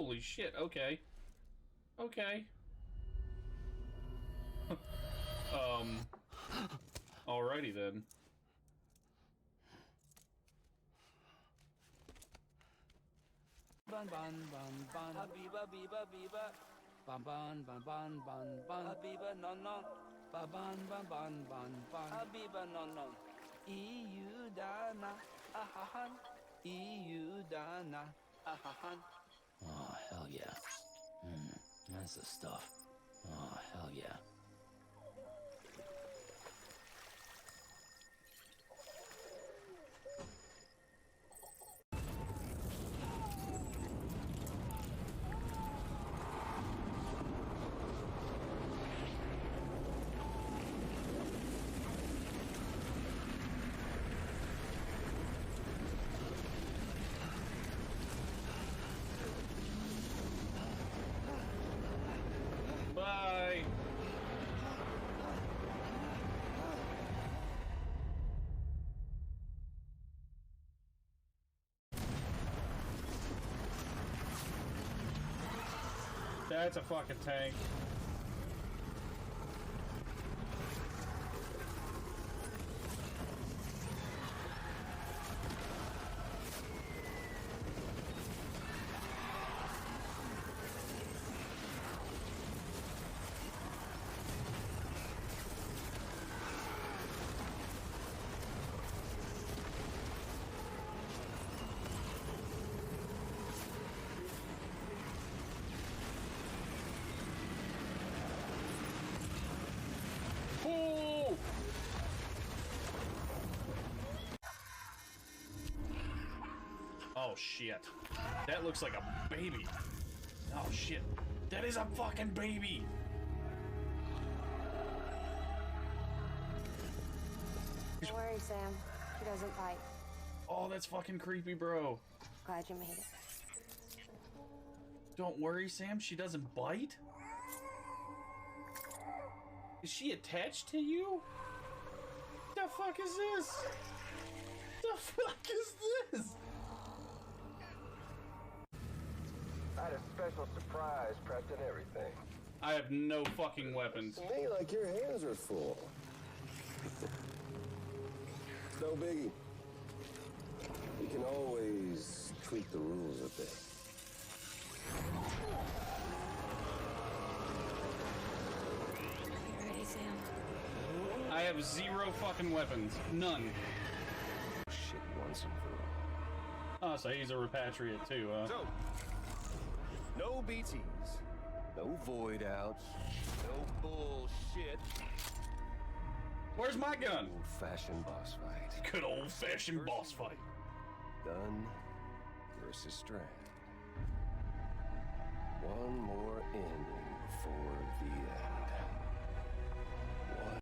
Holy shit, okay. Okay. Alrighty then. Bun bun bun bun Habiba biba biba Bun bun bun bun bun bun Habiba non non Bun bun bun bun bun bun Habiba non non EU dana ahahan EU dana ahahan. Oh hell yeah. That's the stuff. Oh hell yeah. Bye! That's a fucking tank. Oh! Oh shit. That looks like a baby. Oh shit. That is a fucking baby! Don't worry, Sam. She doesn't bite. Oh, that's fucking creepy, bro. Glad you made it. Don't worry, Sam. She doesn't bite? Is she attached to you? The fuck is this? The fuck is this? I had a special surprise prepped and everything. I have no fucking weapons. To me, like your hands are full. No biggie. You can always tweak the rules a bit. You ready, Sam? I have zero fucking weapons. None. Shit once and for all. Oh, so he's a repatriate too, So, no BTs, no void outs, no bullshit. Where's my gun? Old-fashioned boss fight. Good old-fashioned boss fight. Gun versus Strand. One more inning before the end. One.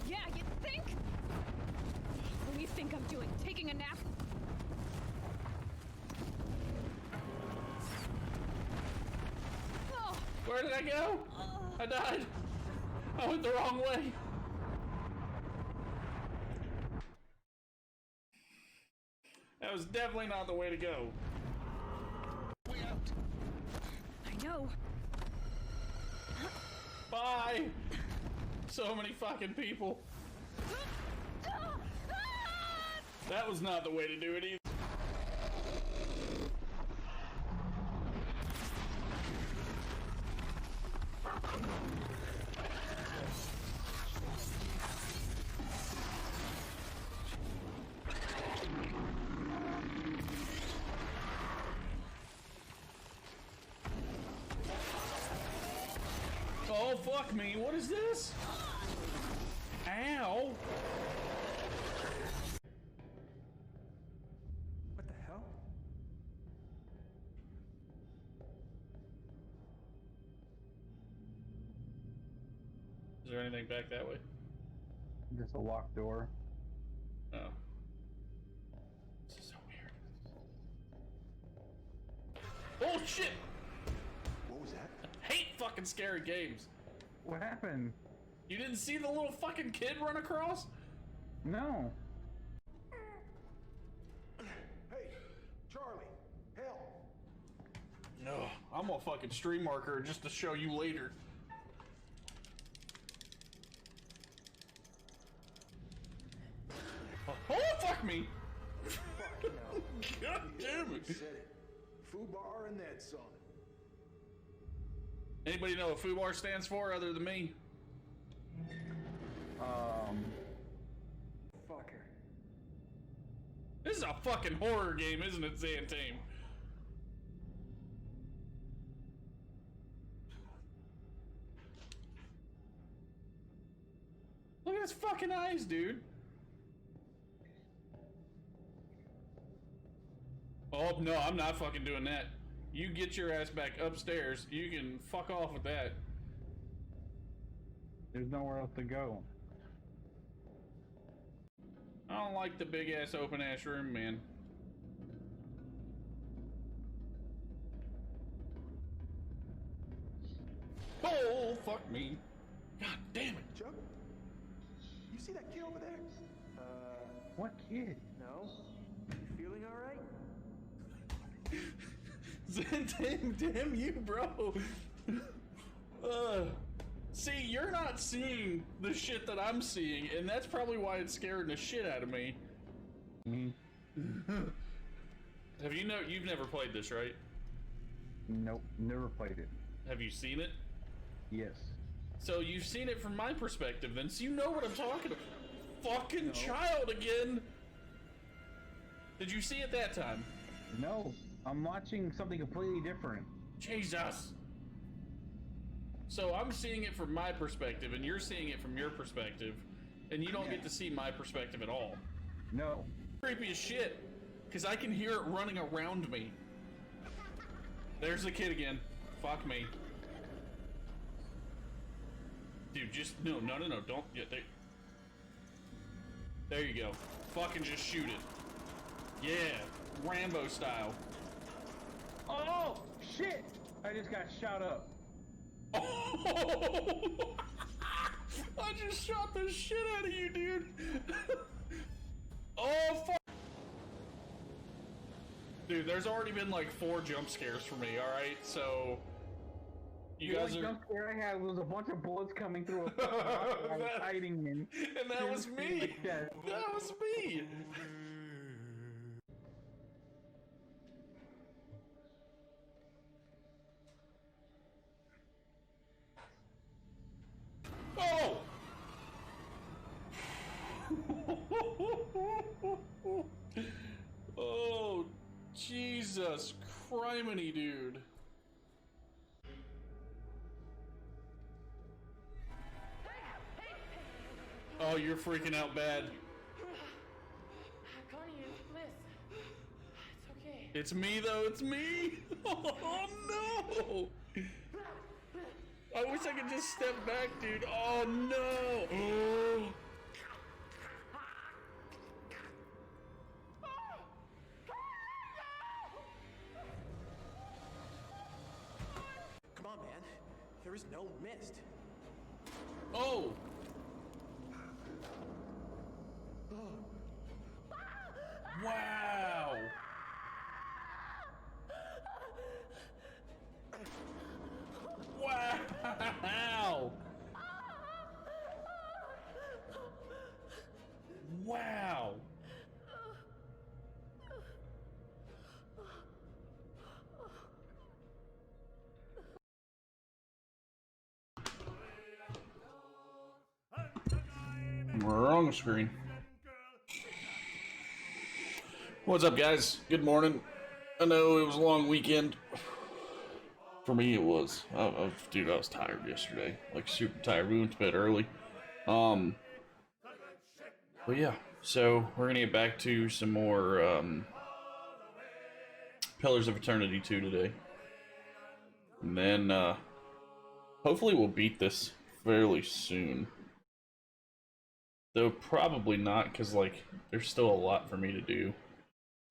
Yeah, you think? What do you think I'm doing? Taking a nap? Oh, Where did I go? I died. I went the wrong way. That was definitely not the way to go. I know. Bye. So many fucking people. That was not the way to do it either. Oh, fuck me. What is this? Ow. Is there anything back that way? Just a locked door. Oh. This is so weird. Oh shit! What was that? I hate fucking scary games. What happened? You didn't see the little fucking kid run across? No. Hey, Charlie, help! No, I'm gonna fucking stream marker just to show you later. Oh, fuck me! Fuck no. God damn it! Said it. Fubar and that son. Anybody know what FUBAR stands for other than me? Fucker. This is a fucking horror game, isn't it, Xantame? Look at his fucking eyes, dude. Oh, no, I'm not fucking doing that. You get your ass back upstairs. You can fuck off with that. There's nowhere else to go. I don't like the big ass open ass room, man. Oh, fuck me. God damn it. Chuck? You see that kid over there? What kid? No. You feeling alright? Damn you, bro. See, you're not seeing the shit that I'm seeing, and that's probably why it's scaring the shit out of me. Have you you've never played this, right? Nope, never played it. Have you seen it? Yes. So you've seen it from my perspective, then, so you know what I'm talking about. Fucking child again! Did you see it that time? No, I'm watching something completely different. Jesus! So I'm seeing it from my perspective, and you're seeing it from your perspective, and you don't get to see my perspective at all. No. Creepy as shit, because I can hear it running around me. There's the kid again. Fuck me. Dude, just, no, don't, yeah, there you go. Fucking just shoot it. Yeah, Rambo style. Oh, shit! I just got shot up. Oh! I just shot the shit out of you, dude. Oh, fuck. Dude, there's already been like 4 jump scares for me, alright? So, you The guys only are... jump scare I had was a bunch of bullets coming through a fucking rock I was hiding in. And that was me! That was me! Oh! Oh, Jesus criminy, dude. Oh, you're freaking out bad. Connie, Liz. It's okay. It's me, though. It's me. Oh, no. I wish I could just step back, dude. Oh, no. Oh. Come on, man. There is no mist. Oh. Wow. Wow. Wow. We're on the screen. What's up, guys? Good morning. I know it was a long weekend. For me, it was. Dude, I was tired yesterday. Like, super tired. We went to bed early. But yeah. So, we're gonna get back to some more, Pillars of Eternity 2 today. And then, hopefully we'll beat this fairly soon. Though probably not, because, like, there's still a lot for me to do.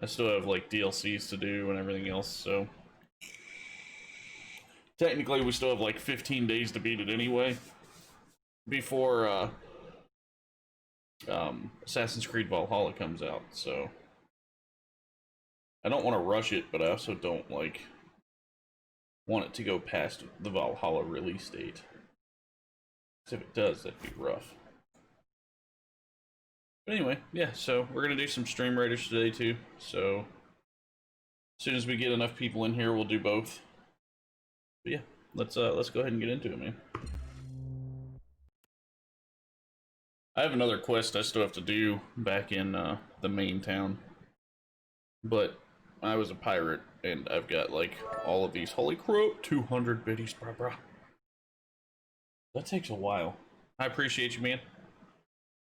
I still have, like, DLCs to do and everything else, so... Technically, we still have, like, 15 days to beat it anyway. Before, Assassin's Creed Valhalla comes out, so... I don't want to rush it, but I also don't, like... want it to go past the Valhalla release date. Because if it does, that'd be rough. But anyway, yeah, so we're gonna do some Stream Raiders today too. So as soon as we get enough people in here, we'll do both. But yeah, let's go ahead and get into it, man. I have another quest I still have to do back in the main town. But I was a pirate, and I've got, like, all of these. Holy crap, 200 biddies, bruh. That takes a while. I appreciate you, man.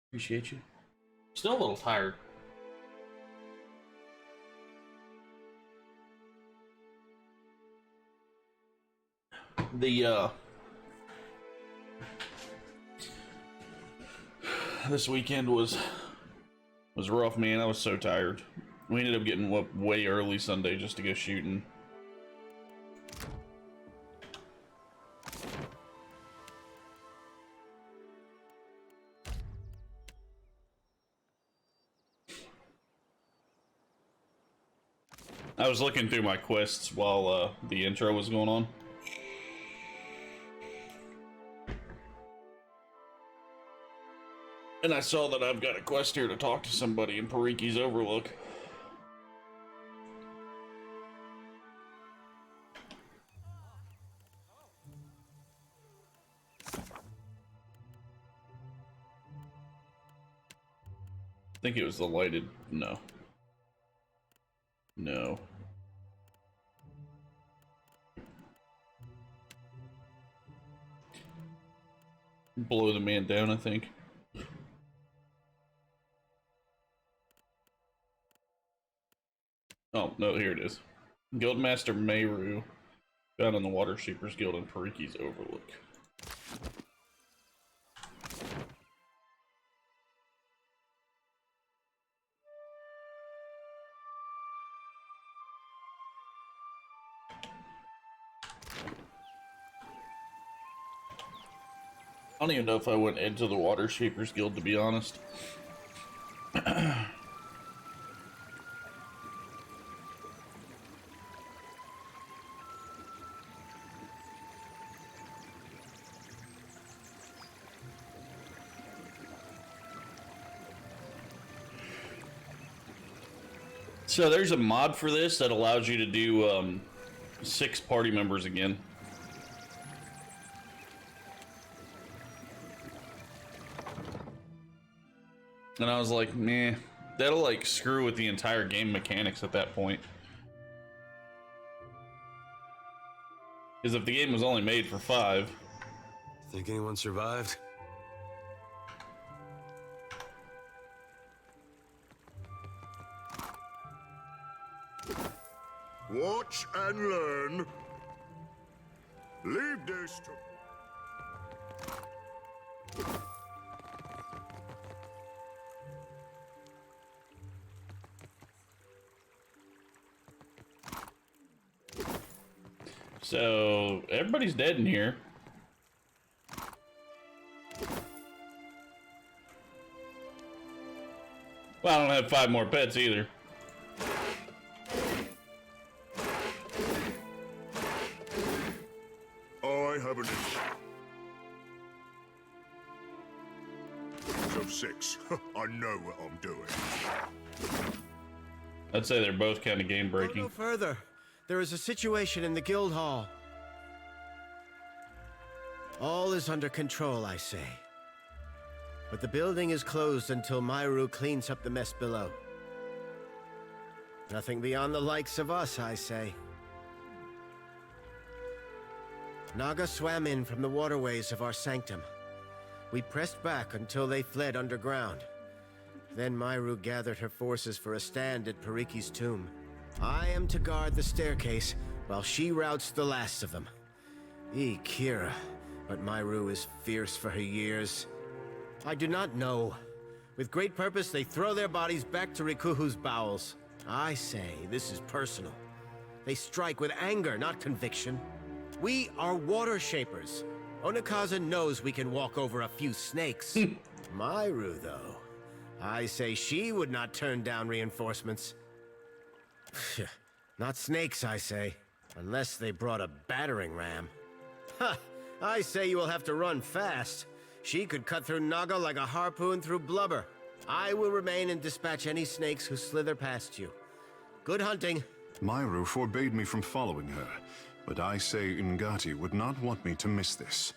Appreciate you. Still a little tired. This weekend was rough, man. I was so tired. We ended up getting up way early Sunday just to go shooting. I was looking through my quests while the intro was going on. And I saw that I've got a quest here to talk to somebody in Pariki's Overlook. I think it was the lighted... No. No. Blow the man down, I think. Oh, no, here it is. Guildmaster Mayru, found in the Water Sheepers Guild in Pariki's Overlook. I don't even know if I went into the Water Shapers Guild, to be honest. So there's a mod for this that allows you to do 6 party members again. And I was like, meh, that'll like screw with the entire game mechanics at that point. Because if the game was only made for 5. Think anyone survived? Watch and learn. Leave this to... So, everybody's dead in here. Well, I don't have 5 more pets either. I have an issue. Of 6. I know what I'm doing. I'd say they're both kind of game breaking. Go no further. There is a situation in the guild hall. All is under control, I say. But the building is closed until Mayru cleans up the mess below. Nothing beyond the likes of us, I say. Naga swam in from the waterways of our sanctum. We pressed back until they fled underground. Then Mayru gathered her forces for a stand at Pariki's tomb. I am to guard the staircase while she routs the last of them. Kira, but Myru is fierce for her years. I do not know. With great purpose, they throw their bodies back to Rikuhu's bowels. I say this is personal. They strike with anger, not conviction. We are water shapers. Onikaza knows we can walk over a few snakes. Myru, though, I say she would not turn down reinforcements. Not snakes, I say, unless they brought a battering ram. Ha! I say you will have to run fast. She could cut through Naga like a harpoon through blubber. I will remain and dispatch any snakes who slither past you. Good hunting. Myru forbade me from following her, but I say Ngati would not want me to miss this.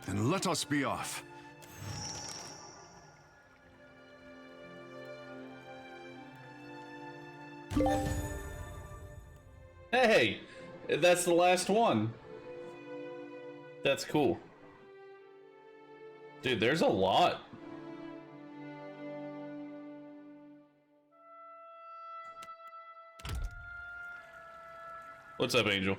Then let us be off. Hey, that's the last one. That's cool. Dude, there's a lot. What's up, Angel?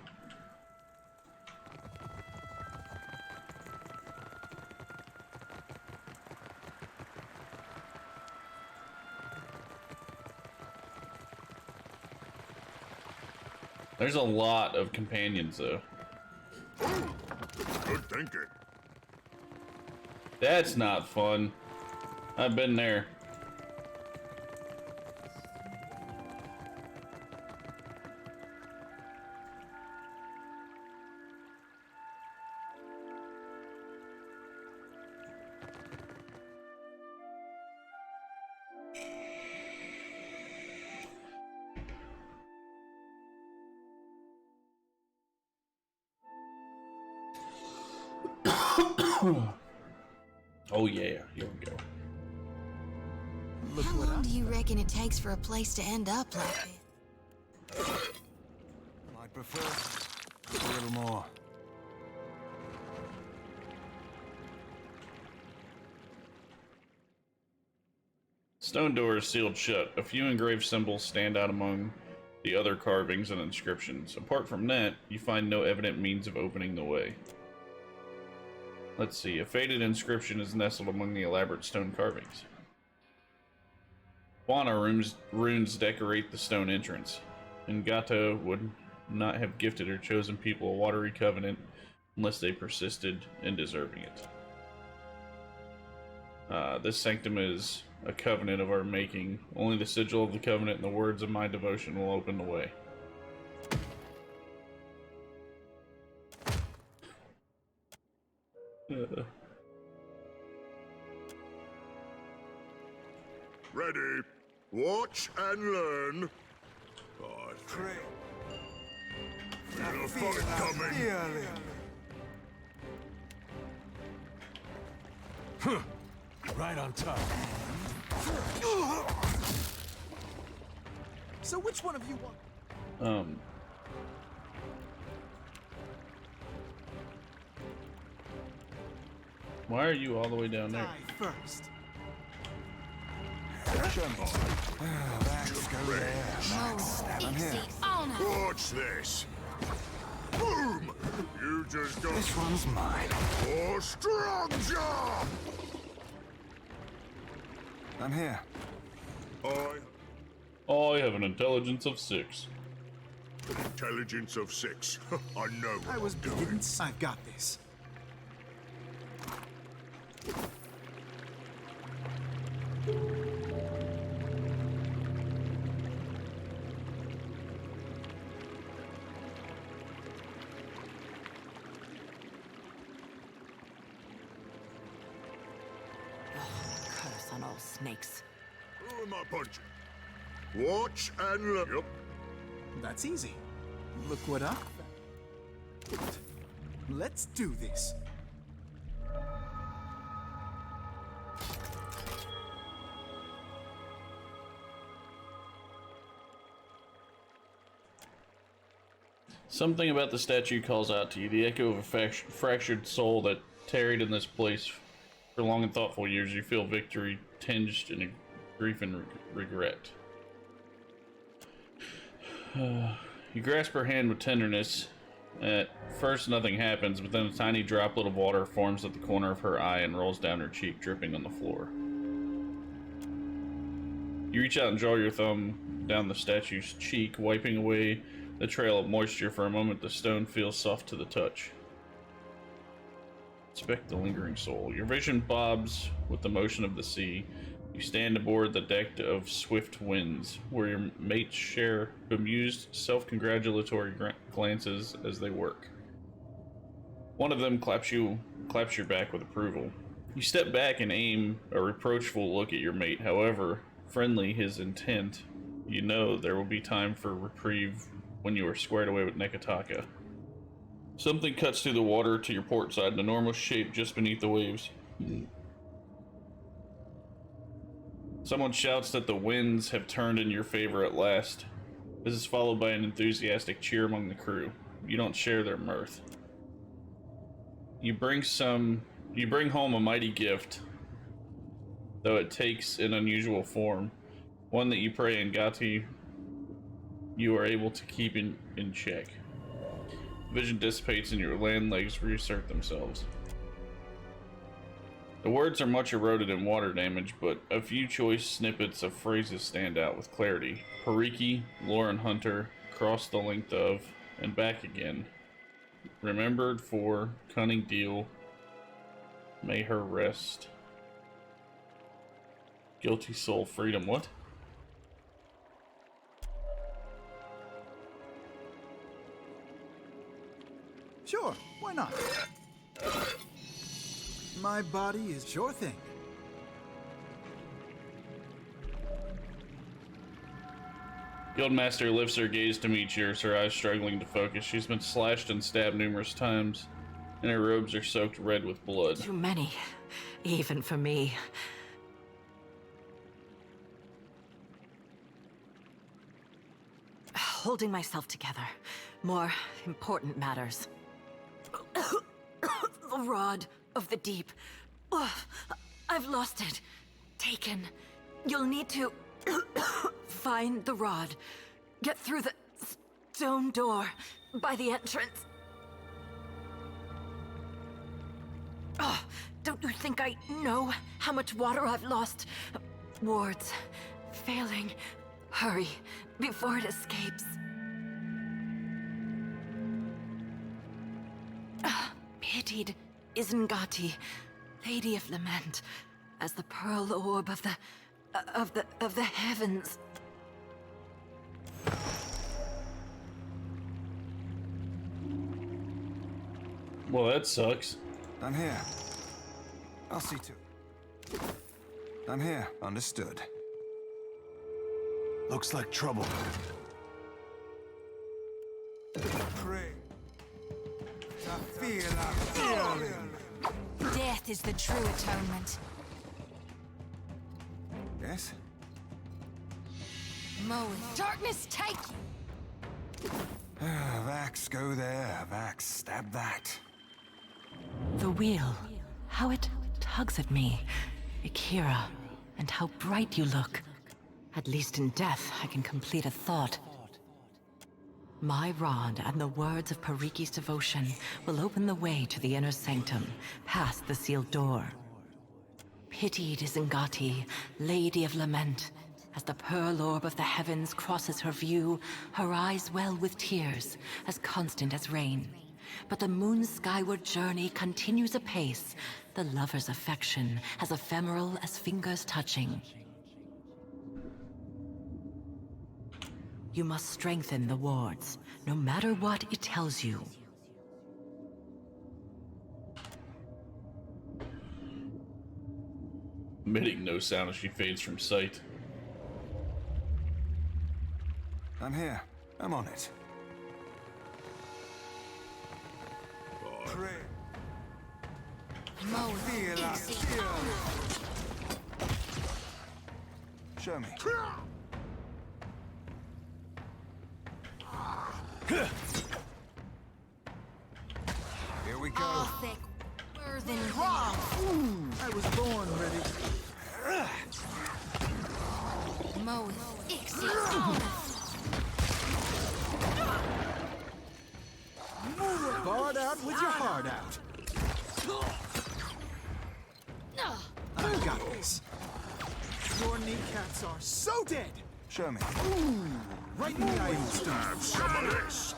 There's a lot of companions, though. Good thinking. That's not fun. I've been there. Oh yeah, here we go. How long do you reckon it takes for a place to end up like this? I'd prefer a little more. Stone door is sealed shut. A few engraved symbols stand out among the other carvings and inscriptions. Apart from that, you find no evident means of opening the way. Let's see, a faded inscription is nestled among the elaborate stone carvings. Fauna runes decorate the stone entrance. Ngato would not have gifted her chosen people a watery covenant unless they persisted in deserving it. This sanctum is a covenant of our making. Only the sigil of the covenant and the words of my devotion will open the way. Ready. Watch and learn. Oh, Pray. feel a fight coming. Right on top. So which one of you want? Why are you all the way down there? First. Let's go there. I'm here. Watch this. Boom! You just got This one's mine. a strong job. I'm here. I have an intelligence of 6. Intelligence of 6. I know what I was I'm doing. beginning. I've got this. Curse on all snakes. Who am I punching? Watch and learn. Yep. That's easy. Look what I found. Let's do this. Something about the statue calls out to you, the echo of a fractured soul that tarried in this place for long and thoughtful years. You feel victory tinged in grief and regret. You grasp her hand with tenderness. At first, nothing happens, but then a tiny droplet of water forms at the corner of her eye and rolls down her cheek, dripping on the floor. You reach out and draw your thumb down the statue's cheek, wiping away the trail of moisture. For a moment, the stone feels soft to the touch. Inspect the lingering soul. Your vision bobs with the motion of the sea. You stand aboard the deck of swift winds, where your mates share bemused, self-congratulatory glances as they work. One of them claps your back with approval. You step back and aim a reproachful look at your mate. However friendly his intent, you know there will be time for reprieve when you are squared away with Nekataka. Something cuts through the water to your port side, an enormous shape just beneath the waves. Someone shouts that the winds have turned in your favor at last. This is followed by an enthusiastic cheer among the crew. You don't share their mirth. You bring home a mighty gift, though it takes an unusual form, one that you pray Ngati you are able to keep in check. Vision dissipates and your land legs reassert themselves. The words are much eroded in water damage, but a few choice snippets of phrases stand out with clarity. Pariki, Lauren Hunter, cross the length of, and back again. Remembered for, cunning deal, may her rest. Guilty soul, freedom, what? Sure, why not? My body is your thing. Guildmaster lifts her gaze to meet yours, her eyes struggling to focus. She's been slashed and stabbed numerous times, and her robes are soaked red with blood. Too many, even for me. Holding myself together. More important matters. The rod of the deep. I've lost it. Taken. You'll need to find the rod. Get through the stone door by the entrance. Don't you think I know how much water I've lost? Wards. Failing. Hurry, before it escapes. Pitied Isengati, Lady of Lament, as the pearl orb of the heavens. Well, that sucks. I'm here. I'll see to it. I'm here. Understood. Looks like trouble. Pray. I feel a feeling. Death is the true atonement. Yes? Moe, darkness take you! Vax, go there. Vax, stab that. The wheel. How it tugs at me. Akira. And how bright you look. At least in death, I can complete a thought. My rod and the words of Pariki's devotion will open the way to the inner sanctum, past the sealed door. Pitied Isengati, Lady of Lament. As the pearl orb of the heavens crosses her view, her eyes well with tears, as constant as rain. But the moon's skyward journey continues apace, the lover's affection as ephemeral as fingers touching. You must strengthen the wards, no matter what it tells you. Emitting no sound as she fades from sight. I'm here. I'm on it. Pray. Moe, Feel a feeling. Show me. Here we go. all thick, worthen wrong. I was born ready. Moe, ixi, guard out. I got this. Your kneecaps are so dead. Show me. Ooh, right in the eye of the storm. Have some of this.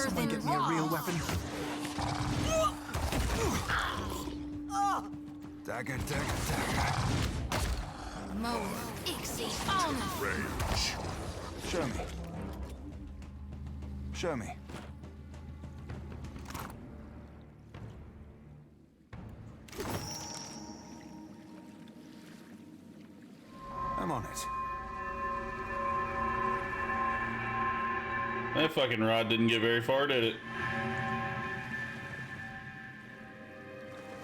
Someone get me a real weapon. Dagger, dagger, dagger. Mo Ixie on. Rage. Show me. Show me. I'm on it. That fucking rod didn't get very far, did it?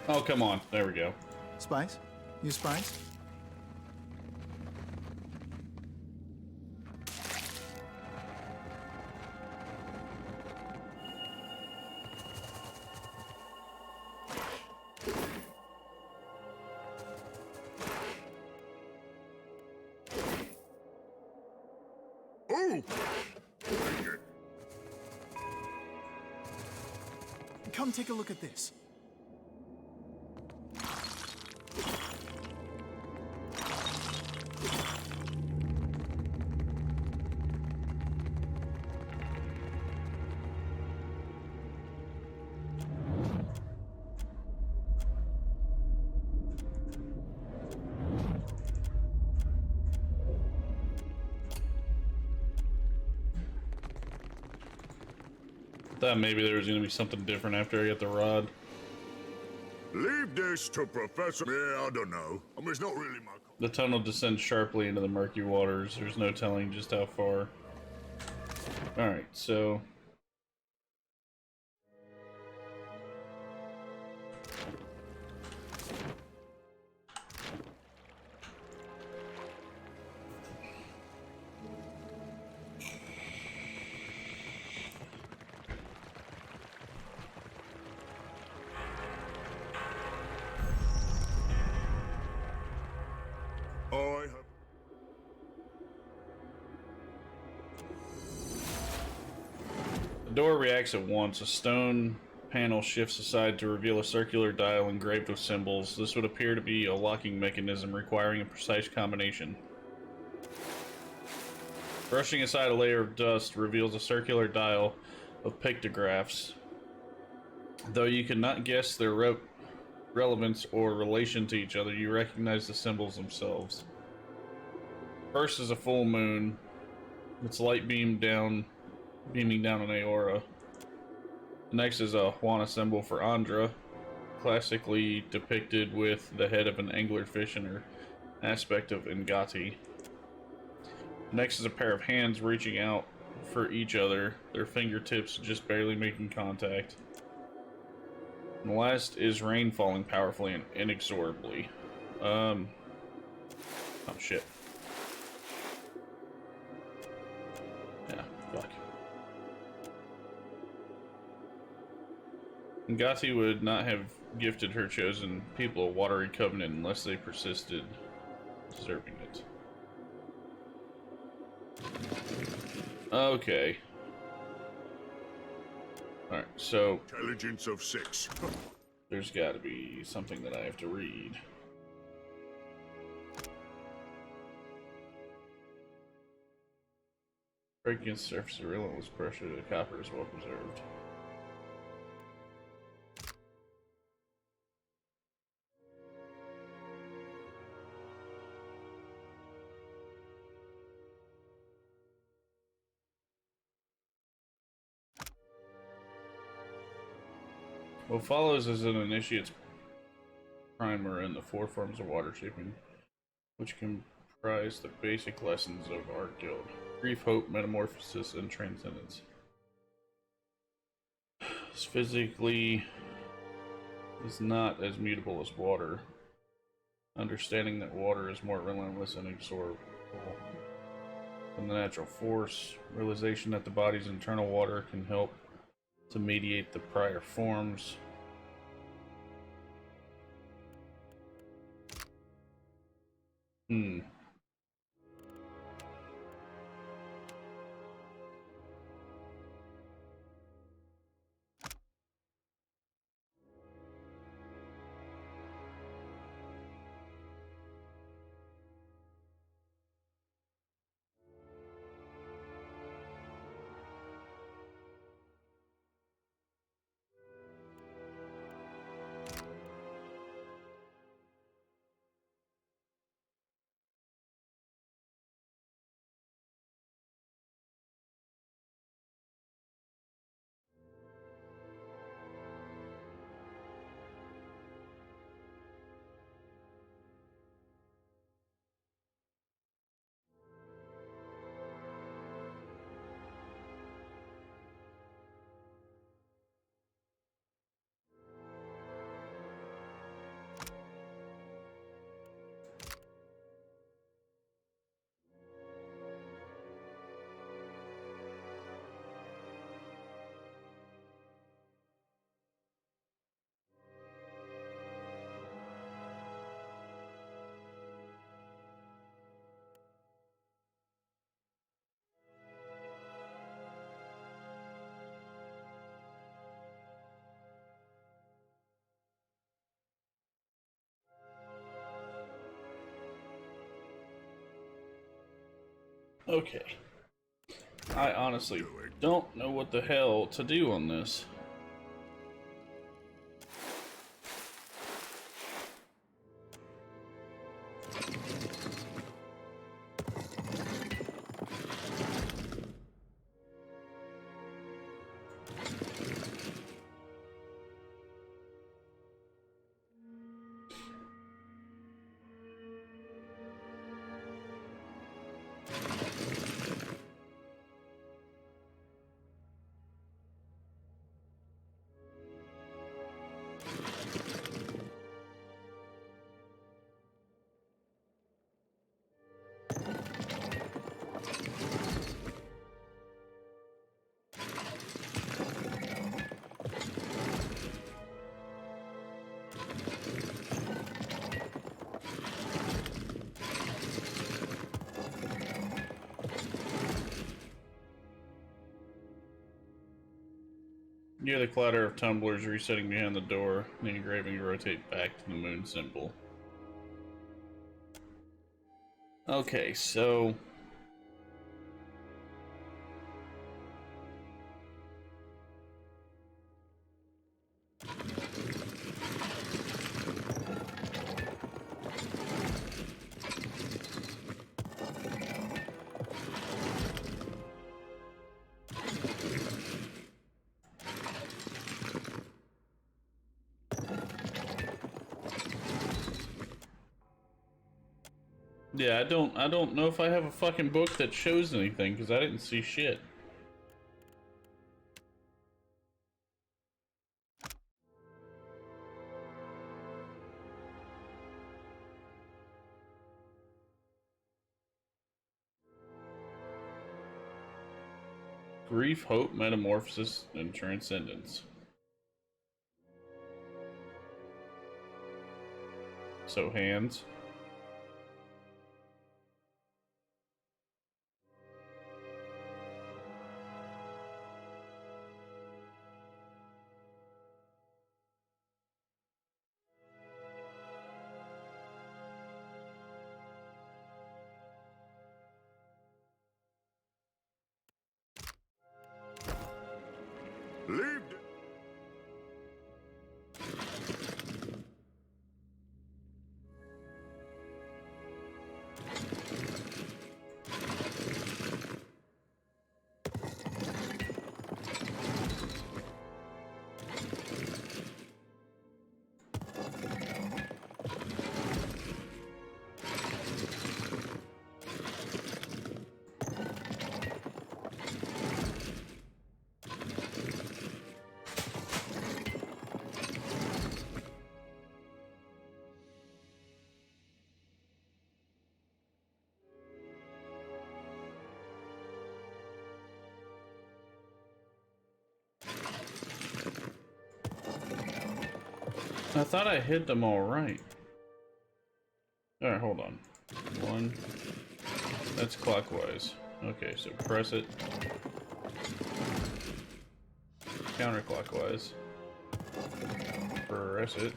Oh, come on. There we go. Spice? You spice? Ooh! Come take a look at this. Thought maybe there was gonna be something different after I got the rod. Leave this to Professor. Yeah, I don't know. I mean, it's not really my. The tunnel descends sharply into the murky waters. There's no telling just how far. Alright, so... I have. The door reacts at once. A stone panel shifts aside to reveal a circular dial engraved with symbols. This would appear to be a locking mechanism requiring a precise combination. Brushing aside a layer of dust reveals a circular dial of pictographs. Though you cannot guess their relevance or relation to each other, you recognize the symbols themselves. First is a full moon. Its light beaming down an aura. The next is a Juana symbol for Andra, classically depicted with the head of an anglerfish in her aspect of Ngati. Next is a pair of hands reaching out for each other, their fingertips just barely making contact. And the last is rain falling powerfully and inexorably. Oh shit. Yeah, fuck. Ngati would not have gifted her chosen people a watery covenant unless they persisted deserving it. Okay. Alright, so... Intelligence of 6. There's gotta be something that I have to read. Break against the surface of relentless pressure, the copper is well preserved. What follows is an initiate's primer in the 4 forms of water shaping, which comprise the basic lessons of our guild: grief, hope, metamorphosis, and transcendence. This physically is not as mutable as water. Understanding that water is more relentless and inexorable than the natural force. Realization that the body's internal water can help to mediate the prior forms. Okay. I honestly don't know what the hell to do on this. Near the clatter of tumblers resetting behind the door, the engraving rotate back to the moon symbol. Okay, so... yeah, I don't know if I have a fucking book that shows anything, because I didn't see shit. Grief, hope, metamorphosis, and transcendence. So hands. Leave. I thought I hit them all right. Alright, hold on. One. That's clockwise. Okay, so press it. Counterclockwise. Press it.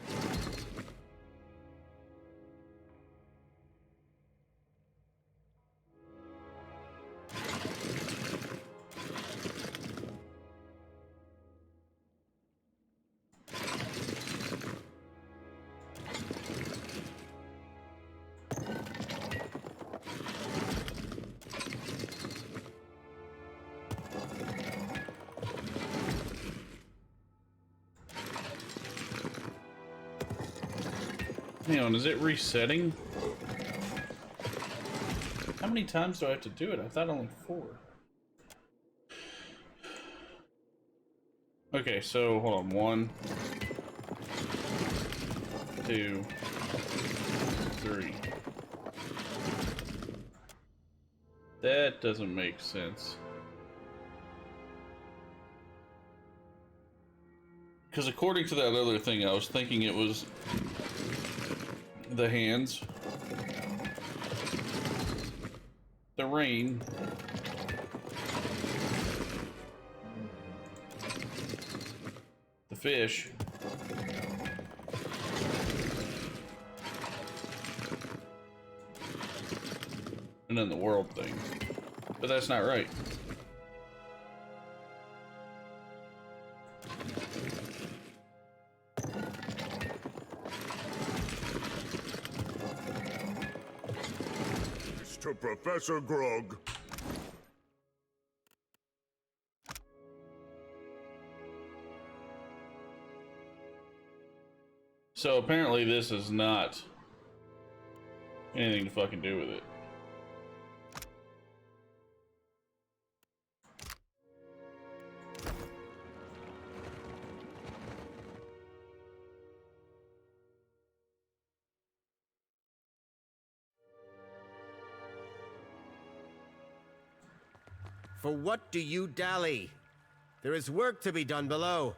Hang on, is it resetting? How many times do I have to do it? I thought only 4. Okay, so hold on. 1, 2, 3. That doesn't make sense. Because according to that other thing, I was thinking it was the hands, the rain, the fish, and then the world thing. but that's not right. Mr. Professor Grog. So apparently this is not anything to fucking do with it. For what do you dally? There is work to be done below.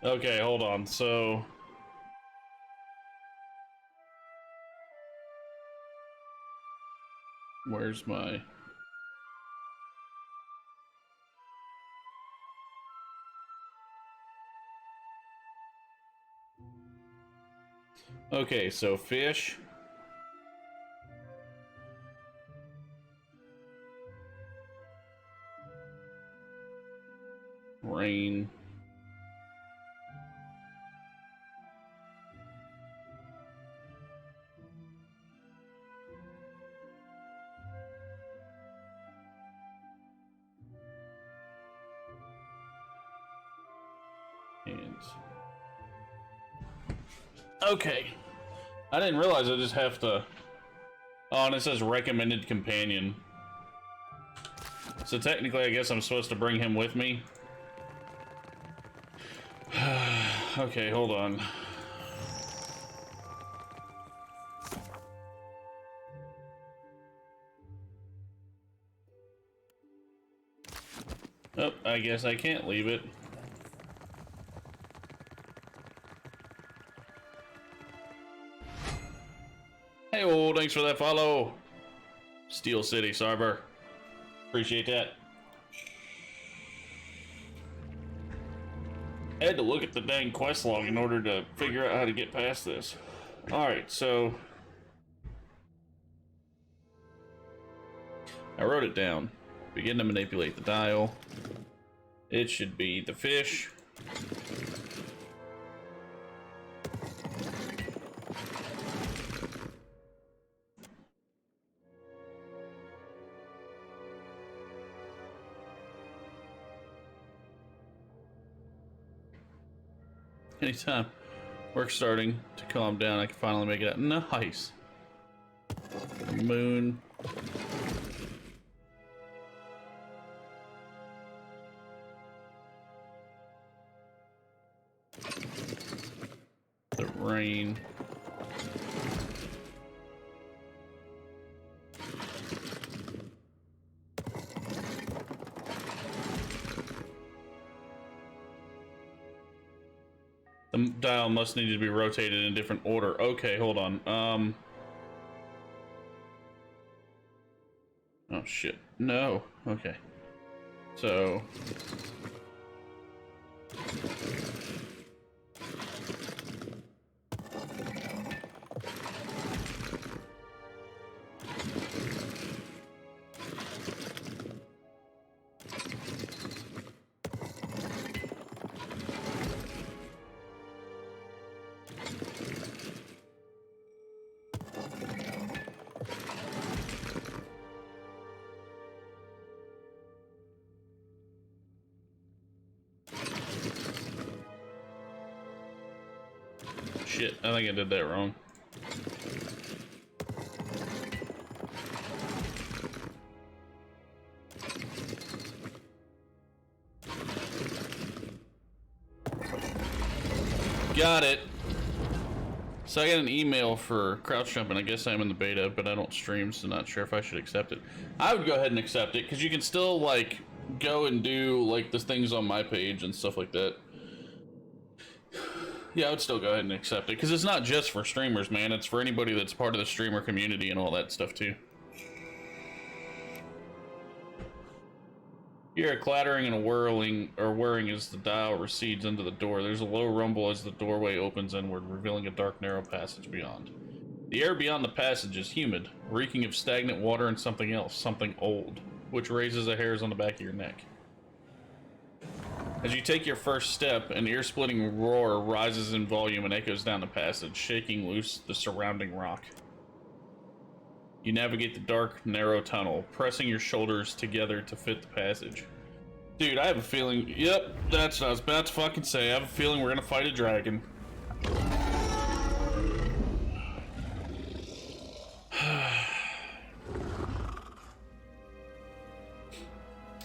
Okay, hold on. So where's my... Okay, so fish. Rain. And... Okay. I didn't realize I just have to... Oh, and it says recommended companion. So technically, I guess I'm supposed to bring him with me. Okay, hold on. Oh, I guess I can't leave it. Hey, oh, thanks for that follow. Steel City Sarver. Appreciate that. I had to look at the dang quest log in order to figure out how to get past this. Alright, so... I wrote it down. Begin to manipulate the dial. It should be the fish. Anytime work's starting to calm down, I can finally make it out. Nice. Moon. The rain. The dial must need to be rotated in a different order. Okay, hold on. Oh shit. No. Okay. So shit, I think I did that wrong. Got it. So I got an email for crouch jumping. I guess I'm in the beta, but I don't stream, so not sure if I should accept it. I would go ahead and accept it, because you can still, like, go and do, like, the things on my page and stuff like that. Yeah, I would still go ahead and accept it, because it's not just for streamers, man. It's for anybody that's part of the streamer community and all that stuff, too. You hear a clattering and a whirring as the dial recedes into the door. There's a low rumble as the doorway opens inward, revealing a dark, narrow passage beyond. The air beyond the passage is humid, reeking of stagnant water and something else, something old, which raises the hairs on the back of your neck. As you take your first step, an ear-splitting roar rises in volume and echoes down the passage, shaking loose the surrounding rock. You navigate the dark, narrow tunnel, pressing your shoulders together to fit the passage. Dude, I have a feeling... Yep, that's what I was about to fucking say. I have a feeling we're gonna fight a dragon.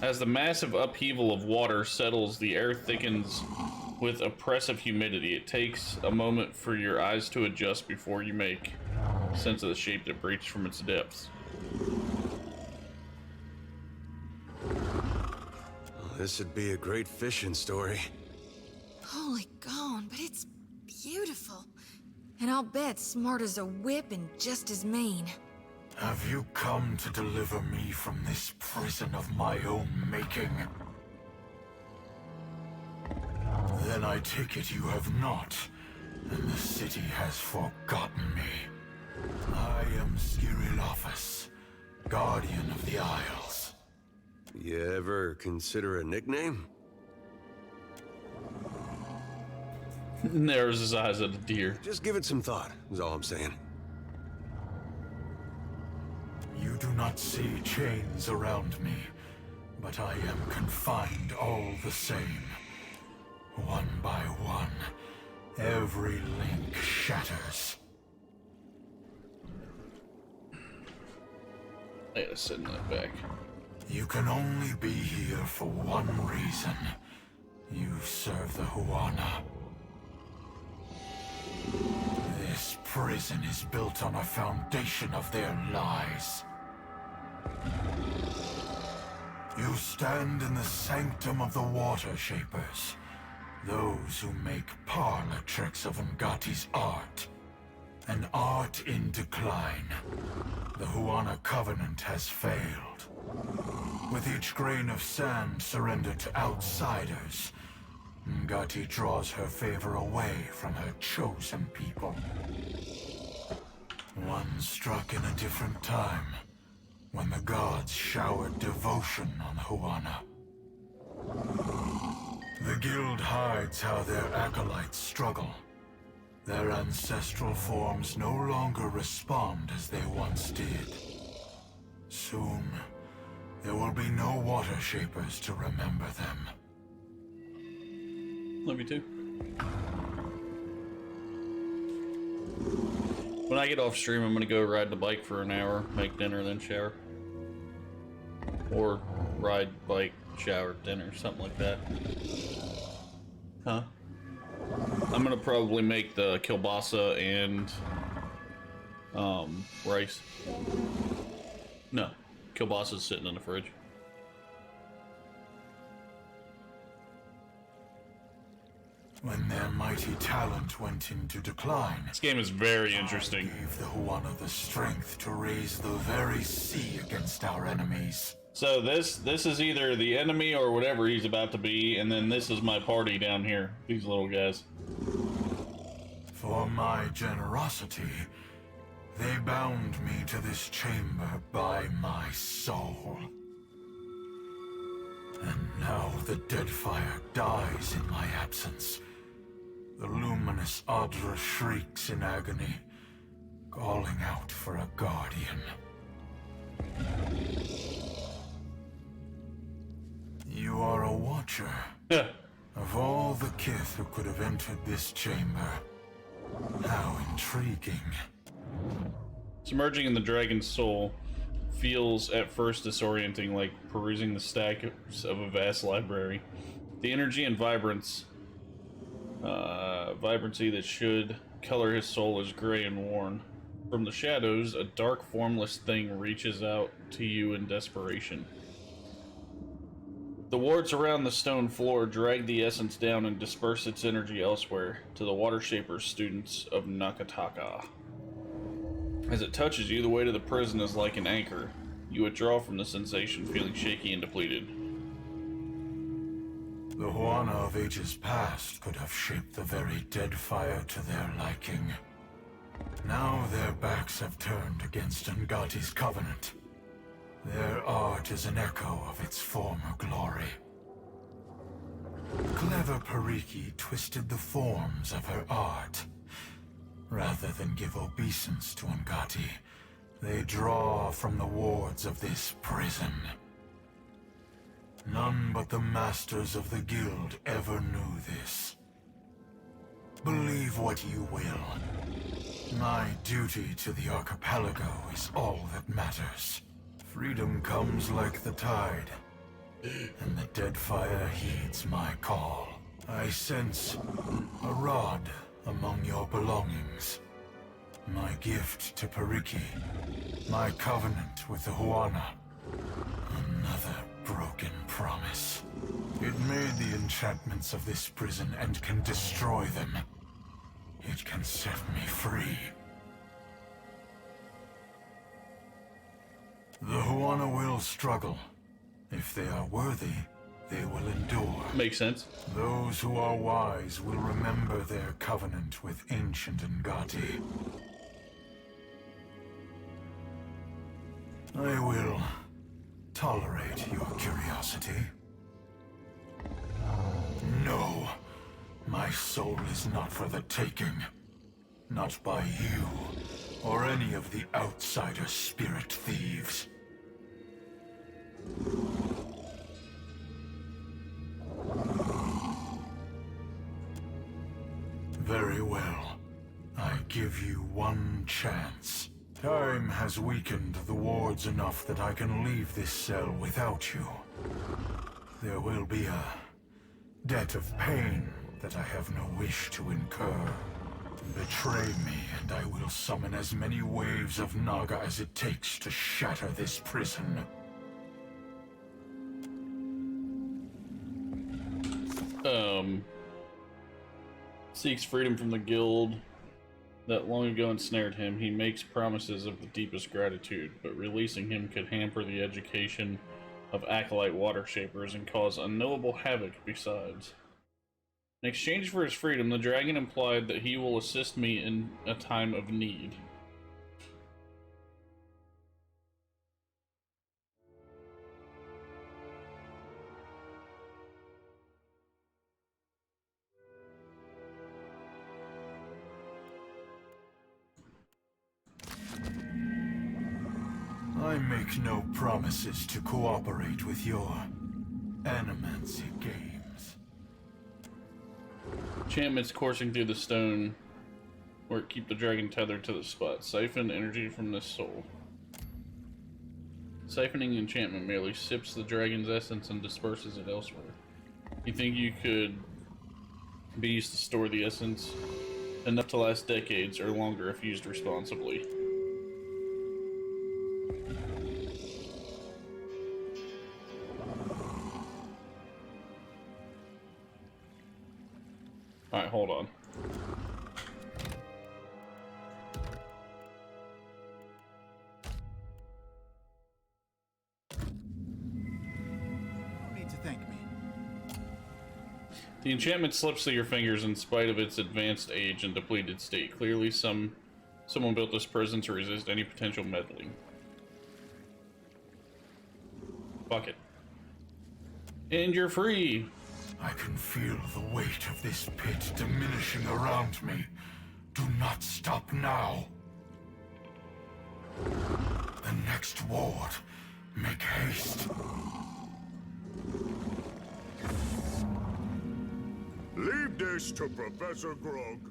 As the massive upheaval of water settles, the air thickens with oppressive humidity. It takes a moment for your eyes to adjust before you make sense of the shape that breached from its depths. This would be a great fishing story. Holy gone, but it's beautiful. And I'll bet smart as a whip and just as mean. Have you come to deliver me from this prison of my own making? Then I take it you have not, and the city has forgotten me. I am Skirilophus, Guardian of the Isles. You ever consider a nickname? Narrows his eyes at a deer. Just give it some thought, is all I'm saying. You do not see chains around me, but I am confined all the same. One by one, every link shatters. I gotta send that back. You can only be here for one reason. You serve the Huana. This prison is built on a foundation of their lies. You stand in the sanctum of the Water Shapers, those who make parlor tricks of Ngati's art. An art in decline. The Huana Covenant has failed. With each grain of sand surrendered to outsiders, Ngati draws her favor away from her chosen people. One struck in a different time, when the gods showered devotion on Huana. The guild hides how their acolytes struggle. Their ancestral forms no longer respond as they once did. Soon, there will be no Water Shapers to remember them. Love you too. When I get off stream, I'm gonna go ride the bike for an hour, make dinner, then shower. Or ride, bike, shower, dinner, something like that. Huh? I'm gonna probably make the kielbasa and rice. No, kielbasa's sitting in the fridge. When their mighty talent went into decline, this game is very interesting. Gave the Huana the strength to raise the very sea against our enemies. So this is either the enemy or whatever he's about to be, and then this is my party down here. These little guys. For my generosity, they bound me to this chamber by my soul. And now the dead fire dies in my absence. The luminous Adra shrieks in agony, calling out for a guardian. You are a watcher. Of all the kith who could have entered this chamber, how intriguing. Submerging in the dragon's soul feels at first disorienting, like perusing the stacks of a vast library. The energy and vibrance Vibrancy that should color his soul is gray and worn. From the shadows, a dark, formless thing reaches out to you in desperation. The wards around the stone floor drag the essence down and disperse its energy elsewhere to the Water Shapers students of Nakataka. As it touches you, the weight of the prison is like an anchor. You withdraw from the sensation, feeling shaky and depleted. The Huana of ages past could have shaped the very dead fire to their liking. Now their backs have turned against Ngati's covenant. Their art is an echo of its former glory. Clever Pariki twisted the forms of her art. Rather than give obeisance to Ngati, they draw from the wards of this prison. None but the masters of the guild ever knew this. Believe what you will. My duty to the archipelago is all that matters. Freedom comes like the tide, and the dead fire heeds my call. I sense a rod among your belongings. My gift to Pariki. My covenant with the Huana. Another broken promise. It made the enchantments of this prison and can destroy them. It can set me free. The Huana will struggle. If they are worthy, they will endure. Makes sense. Those who are wise will remember their covenant with ancient Ngati. I will tolerate your curiosity. No, my soul is not for the taking. Not by you, or any of the outsider spirit thieves. Very well. I give you one chance. Time has weakened the wards enough that I can leave this cell without you. There will be a debt of pain that I have no wish to incur. Betray me, and I will summon as many waves of Naga as it takes to shatter this prison. Seeks freedom from the guild that long ago ensnared him. He makes promises of the deepest gratitude, but releasing him could hamper the education of acolyte water shapers and cause unknowable havoc besides. In exchange for his freedom, the dragon implied that he will assist me in a time of need. I make no promises to cooperate with your animancy games. Enchantments coursing through the stone or keep the dragon tethered to the spot. Siphon energy from this soul. Siphoning enchantment merely sips the dragon's essence and disperses it elsewhere. You think you could be used to store the essence enough to last decades or longer if used responsibly. Alright, hold on. No need to thank me. The enchantment slips through your fingers in spite of its advanced age and depleted state. Clearly someone built this prison to resist any potential meddling. Fuck it. And you're free! I can feel the weight of this pit diminishing around me. Do not stop now. The next ward. Make haste. Leave this to Professor Grog.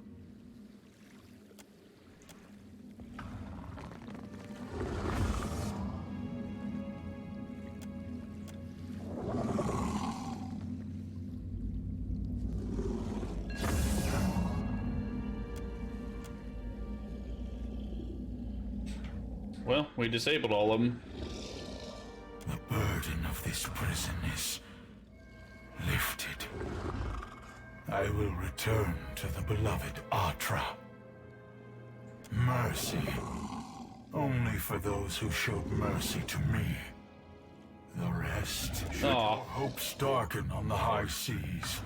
Well, we disabled all of them. The burden of this prison is lifted. I will return to the beloved Atra. Mercy. Only for those who showed mercy to me. The rest, should your hopes darken on the high seas,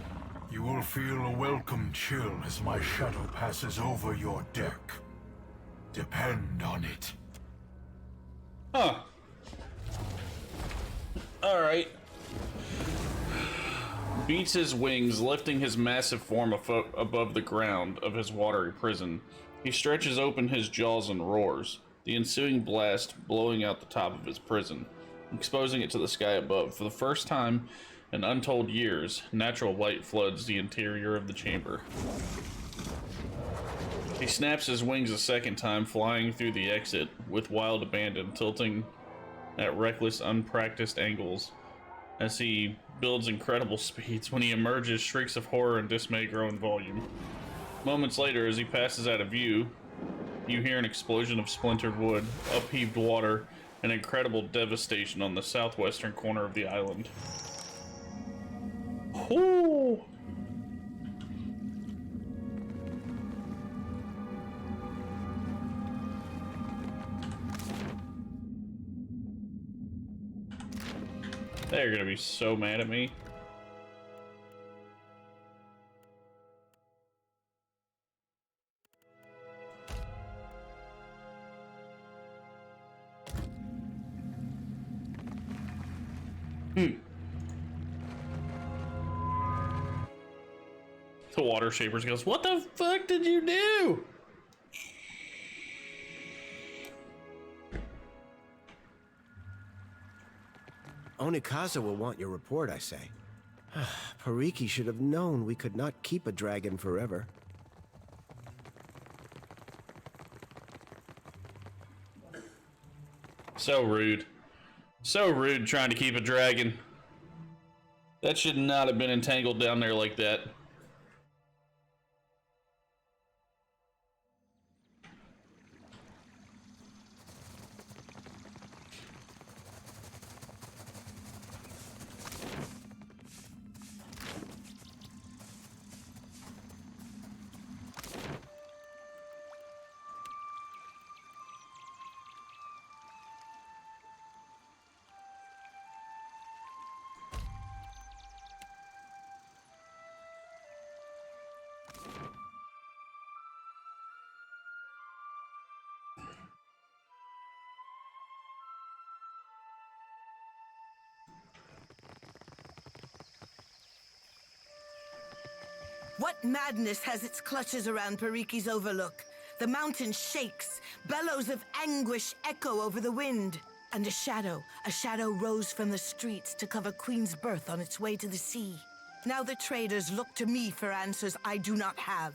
you will feel a welcome chill as my shadow passes over your deck. Depend on it. Huh. Alright. Beats his wings, lifting his massive form above the ground of his watery prison. He stretches open his jaws and roars, the ensuing blast blowing out the top of his prison, exposing it to the sky above. For the first time in untold years, natural light floods the interior of the chamber. He snaps his wings a second time, flying through the exit with wild abandon, tilting at reckless, unpracticed angles. As he builds incredible speeds, when he emerges, shrieks of horror and dismay grow in volume. Moments later, as he passes out of view, you hear an explosion of splintered wood, upheaved water, and incredible devastation on the southwestern corner of the island. Ooh. They're gonna be so mad at me. The water shapers goes, "What the fuck did you do?" Onikaza will want your report, I say. Pariki should have known we could not keep a dragon forever. So rude. So rude trying to keep a dragon. That should not have been entangled down there like that. What madness has its clutches around Pariki's overlook? The mountain shakes, bellows of anguish echo over the wind. And a shadow rose from the streets to cover Queen's Birth on its way to the sea. Now the traders look to me for answers I do not have.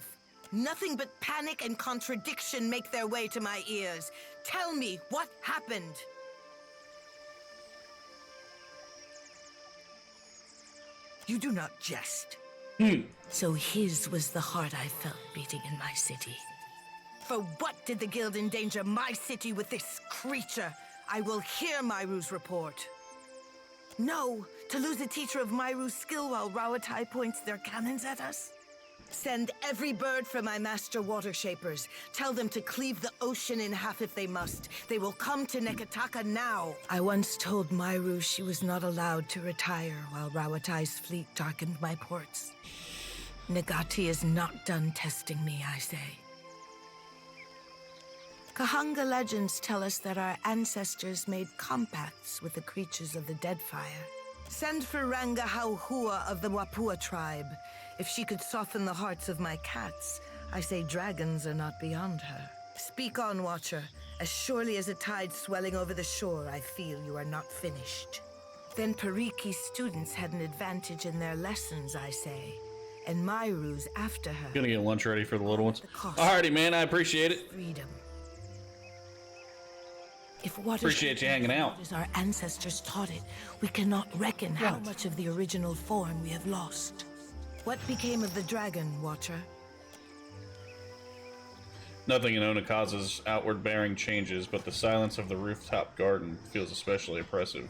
Nothing but panic and contradiction make their way to my ears. Tell me what happened. You do not jest. So his was the heart I felt beating in my city. For what did the guild endanger my city with this creature? I will hear Myru's report. No, to lose a teacher of Myru's skill while Rawatai points their cannons at us? Send every bird from my master water shapers. Tell them to cleave the ocean in half if they must. They will come to Nekataka now. I once told Myru she was not allowed to retire while Rawatai's fleet darkened my ports. Nagati is not done testing me, I say. Kahanga legends tell us that our ancestors made compacts with the creatures of the Deadfire. Send for Ranga Hauhua of the Wapua tribe. If she could soften the hearts of my cats, I say dragons are not beyond her. Speak on, Watcher. As surely as a tide swelling over the shore, I feel you are not finished. Then Pariki's students had an advantage in their lessons, I say. And Myru's after her. Gonna get lunch ready for the little ones. Alrighty, man, I appreciate it. Freedom. If what appreciate you hanging out. As our ancestors taught it, we cannot reckon how much of the original form we have lost. What became of the dragon, Watcher? Nothing in Onakaza's outward bearing changes, but the silence of the rooftop garden feels especially oppressive.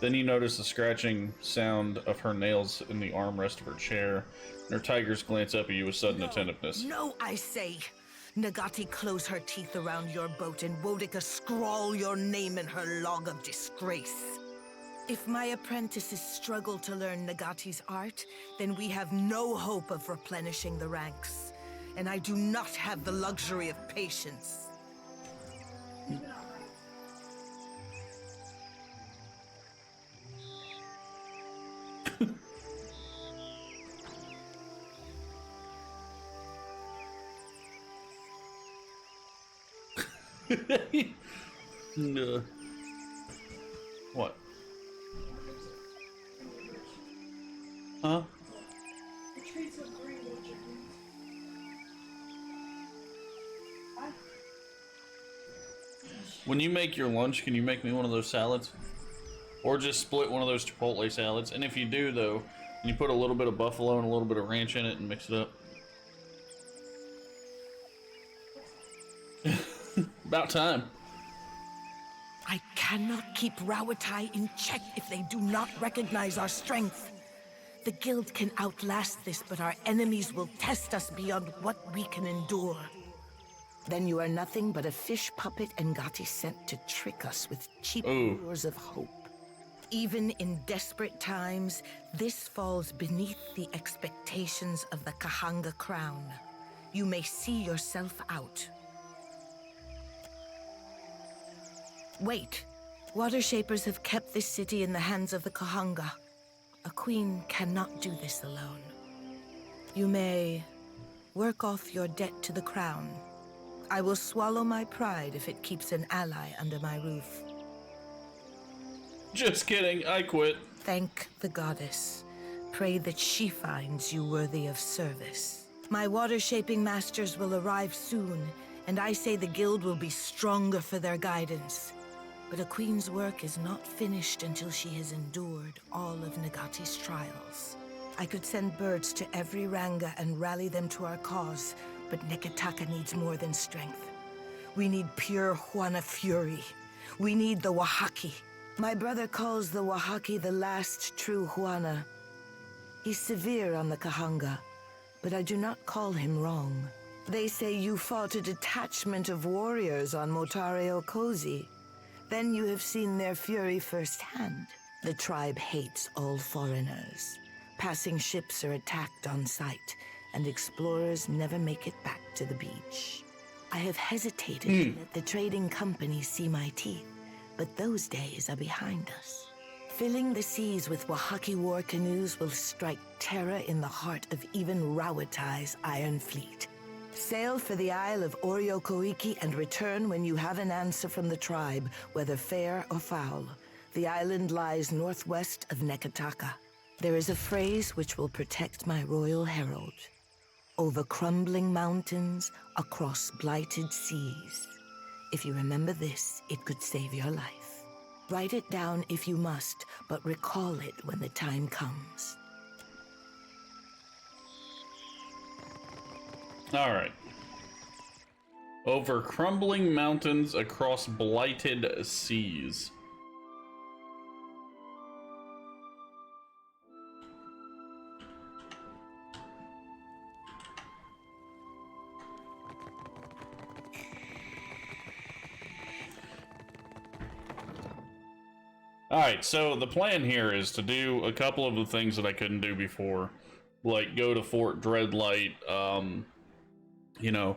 Then you notice the scratching sound of her nails in the armrest of her chair, and her tigers glance up at you with sudden attentiveness. No, I say! Nagati close her teeth around your boat and Wodika scrawl your name in her log of disgrace. If my apprentices struggle to learn Nagati's art, then we have no hope of replenishing the ranks. And I do not have the luxury of patience. No. What? Huh? When you make your lunch, can you make me one of those salads? Or just split one of those Chipotle salads. And if you do, though, can you put a little bit of buffalo and a little bit of ranch in it and mix it up? About time. I cannot keep Rawatai in check if they do not recognize our strength. The guild can outlast this, but our enemies will test us beyond what we can endure. Then you are nothing but a fish puppet Ngati sent to trick us with cheap lures of hope. Even in desperate times, this falls beneath the expectations of the Kahanga crown. You may see yourself out. Wait. Water Shapers have kept this city in the hands of the Kahanga. A queen cannot do this alone. You may work off your debt to the crown. I will swallow my pride if it keeps an ally under my roof. Just kidding, I quit. Thank the goddess. Pray that she finds you worthy of service. My water-shaping masters will arrive soon, and I say the guild will be stronger for their guidance. But a queen's work is not finished until she has endured all of Nagati's trials. I could send birds to every Ranga and rally them to our cause, but Neketaka needs more than strength. We need pure Huana fury. We need the Wahaki. My brother calls the Wahaki the last true Huana. He's severe on the Kahanga, but I do not call him wrong. They say you fought a detachment of warriors on Motare Okozi. Then you have seen their fury firsthand. The tribe hates all foreigners. Passing ships are attacked on sight, and explorers never make it back to the beach. I have hesitated to let the trading companies see my teeth, but those days are behind us. Filling the seas with Wahaki war canoes will strike terror in the heart of even Rawatai's Iron Fleet. Sail for the Isle of Oryokoiki and return when you have an answer from the tribe, whether fair or foul. The island lies northwest of Neketaka. There is a phrase which will protect my royal herald. Over crumbling mountains, across blighted seas. If you remember this, it could save your life. Write it down if you must, but recall it when the time comes. Alright. Over crumbling mountains, across blighted seas. Alright, so the plan here is to do a couple of the things that I couldn't do before. Like, go to Fort Dreadlight, you know,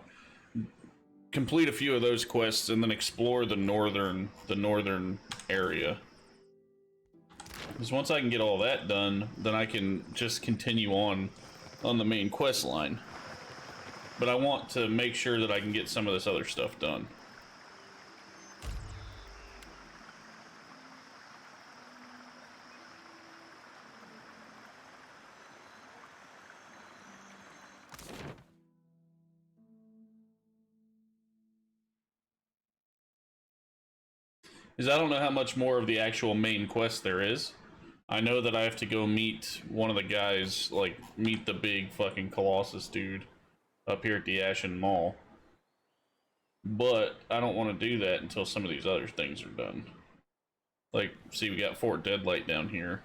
complete a few of those quests, and then explore the northern area. Because once I can get all that done, then I can just continue on the main quest line. But I want to make sure that I can get some of this other stuff done. Is I don't know how much more of the actual main quest there is. I know that I have to go meet one of the guys, like, meet the big fucking Colossus dude up here at the Ashen Mall. But I don't want to do that until some of these other things are done. Like, see, we got Fort Deadlight down here.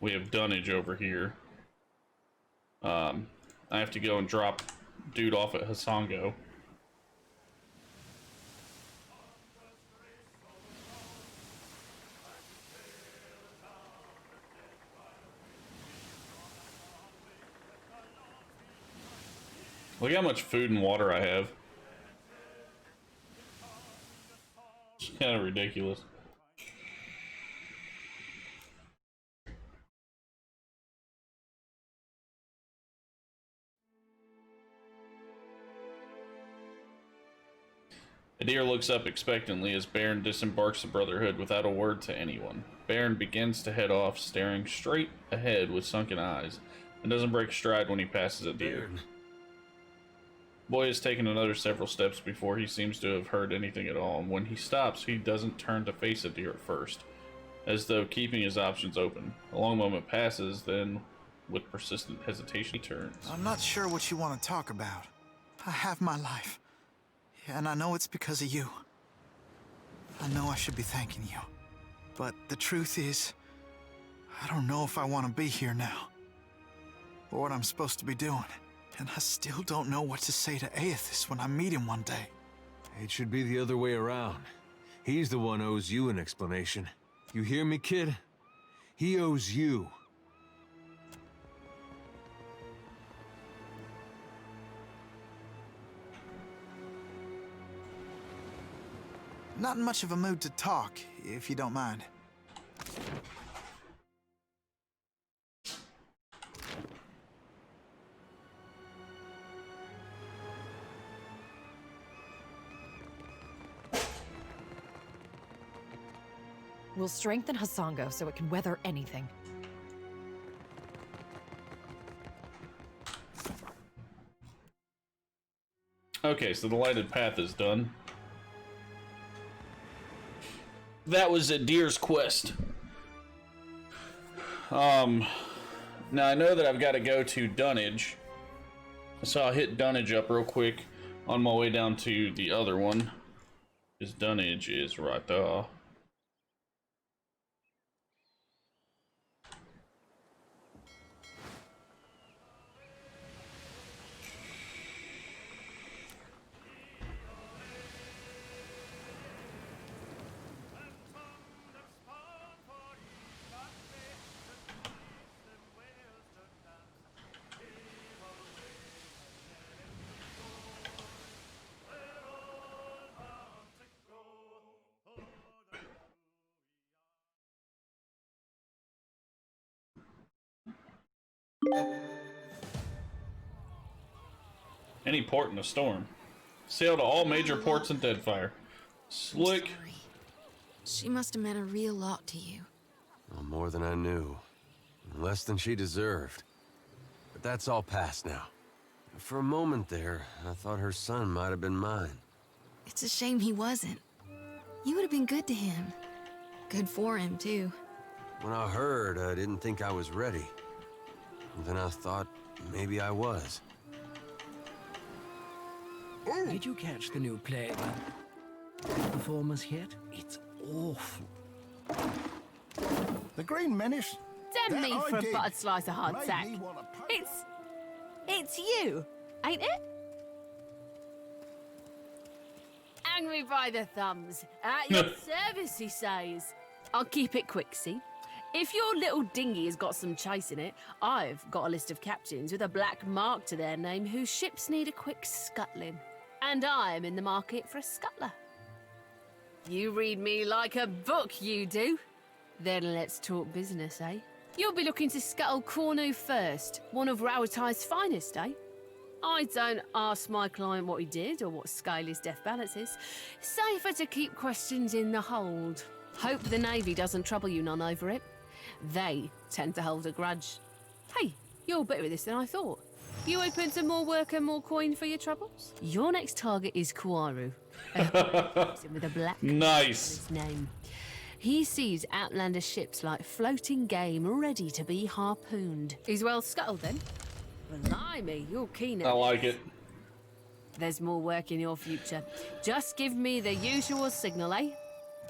We have dunnage over here. I have to go and drop dude off at Hasongo. Look how much food and water I have. It's kind of ridiculous. Adir looks up expectantly as Baron disembarks the Brotherhood without a word to anyone. Baron begins to head off, staring straight ahead with sunken eyes, and doesn't break stride when he passes Adir. Boy has taken another several steps before he seems to have heard anything at all, and when he stops, he doesn't turn to face Adir at first, as though keeping his options open. A long moment passes, then, with persistent hesitation, he turns. I'm not sure what you want to talk about. I have my life. And I know it's because of you. I know I should be thanking you. But the truth is, I don't know if I want to be here now. Or what I'm supposed to be doing. And I still don't know what to say to Aethys when I meet him one day. It should be the other way around. He's the one who owes you an explanation. You hear me, kid? He owes you. Not in much of a mood to talk, if you don't mind. We'll strengthen Hasongo so it can weather anything. Okay, so the lighted path is done. That was Adir's quest. Now I know that I've got to go to dunnage, so I'll hit dunnage up real quick on my way down to the other one. Because dunnage is right there. Any port in a storm. Sail to all major ports in Deadfire. Slick. She must have meant a real lot to you. Well, more than I knew. Less than she deserved. But that's all past now. For a moment there, I thought her son might have been mine. It's a shame he wasn't. You would have been good to him. Good for him, too. When I heard, I didn't think I was ready. And then I thought maybe I was. Did you catch the new play performance yet? It's awful. The Green Menace? Damn That me I for a did. buttered slice of hard Made sack. me wanna It's you, ain't it? Angry by the thumbs. At your service, he says. I'll keep it quick, see? If your little dinghy has got some chase in it, I've got a list of captains with a black mark to their name whose ships need a quick scuttling. And I'm in the market for a scuttler. You read me like a book, you do. Then let's talk business, eh? You'll be looking to scuttle Cornu first, one of Rauatai's finest, eh? I don't ask my client what he did or what scale his death balance is. Safer to keep questions in the hold. Hope the Navy doesn't trouble you none over it. They tend to hold a grudge. Hey, you're better at this than I thought. You open to more work and more coin for your troubles? Your next target is Kuaru. With a black Nice. his name. He sees outlander ships like floating game ready to be harpooned. He's well scuttled then. Blimey, you're keen at I like it. there's more work in your future. Just give me the usual signal, eh?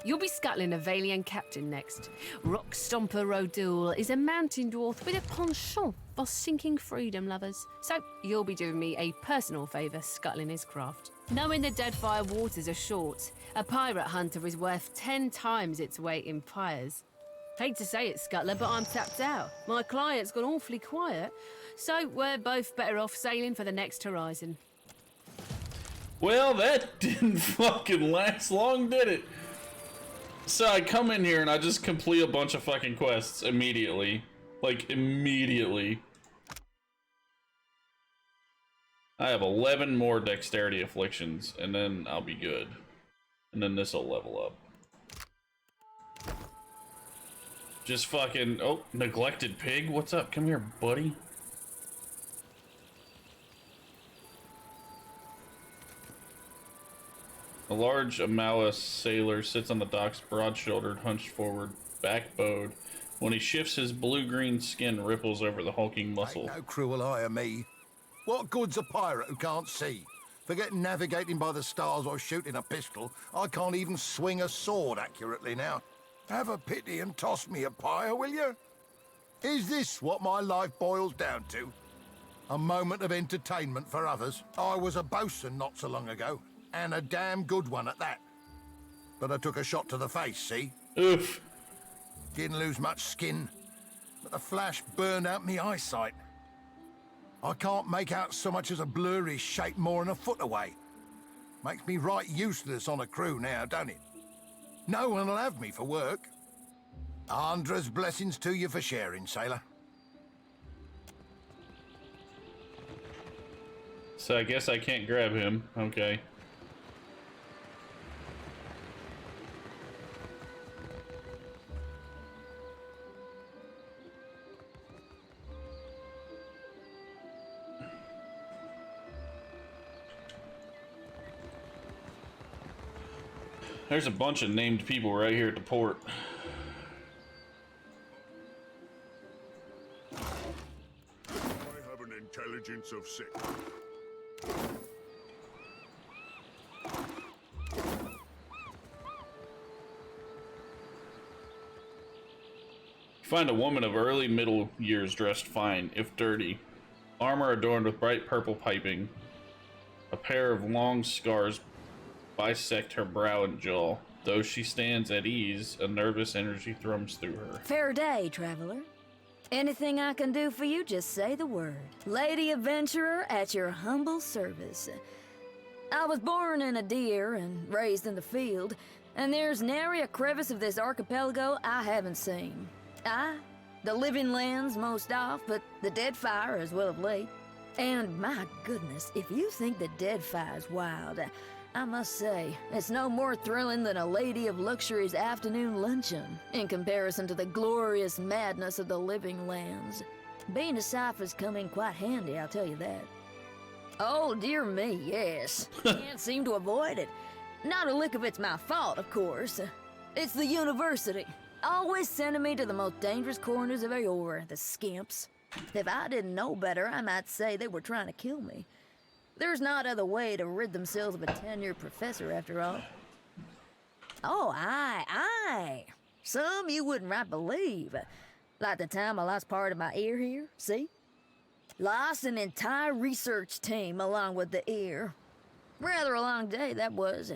You'll be scuttling a Valian captain next. Rock Stomper Rodul is a mountain dwarf with a penchant for sinking freedom lovers. So you'll be doing me a personal favour scuttling his craft. Knowing the Deadfire waters are short, a pirate hunter is worth 10 times its weight in pyres. Hate to say it, Scuttler, but I'm tapped out. My client's gone awfully quiet, so we're both better off sailing for the next horizon. Well, that didn't fucking last long, did it? So I come in here and I just complete a bunch of fucking quests immediately. Like, immediately. I have 11 more dexterity afflictions, and then I'll be good. And then this'll level up. Just fucking... Oh, neglected pig? What's up? Come here, buddy. A large Amalis sailor sits on the docks, broad-shouldered, hunched forward, back-bowed. When he shifts, his blue-green skin ripples over the hulking muscle. Ain't no cruel eye of me. What good's a pirate who can't see? Forget navigating by the stars or shooting a pistol. I can't even swing a sword accurately now. Have a pity and toss me a pyre, will you? Is this what my life boils down to? A moment of entertainment for others? I was a bosun not so long ago, and a damn good one at that. But I took a shot to the face, see? Oof. Didn't lose much skin, but the flash burned out me eyesight. I can't make out so much as a blurry shape more than a foot away. Makes me right useless on a crew now, don't it? No one'll have me for work. Andra's blessings to you for sharing, sailor. So I guess I can't grab him. Okay. There's a bunch of named people right here at the port. I have an intelligence of 6. Find a woman of early middle years dressed fine, if dirty. Armor adorned with bright purple piping. A pair of long scars bisect her brow and jaw. Though she stands at ease, a nervous energy thrums through her. Fair day, traveler. Anything I can do for you, just say the word. Lady adventurer at your humble service. I was born in a deer and raised in the field, and there's nary a crevice of this archipelago I haven't seen. The living lands most off, but the Deadfire as well of late. And my goodness, if you think the Deadfire's wild, I must say, it's no more thrilling than a Lady of Luxury's afternoon luncheon, in comparison to the glorious madness of the living lands. Being a cipher's come in quite handy, I'll tell you that. Oh, dear me, yes. Can't seem to avoid it. Not a lick of it's my fault, of course. It's the university. Always sending me to the most dangerous corners of Eora, the skimps. If I didn't know better, I might say they were trying to kill me. There's not other way to rid themselves of a tenured professor, after all. Oh, aye. Some you wouldn't right believe. Like the time I lost part of my ear here, see? Lost an entire research team along with the ear. Rather a long day, that was.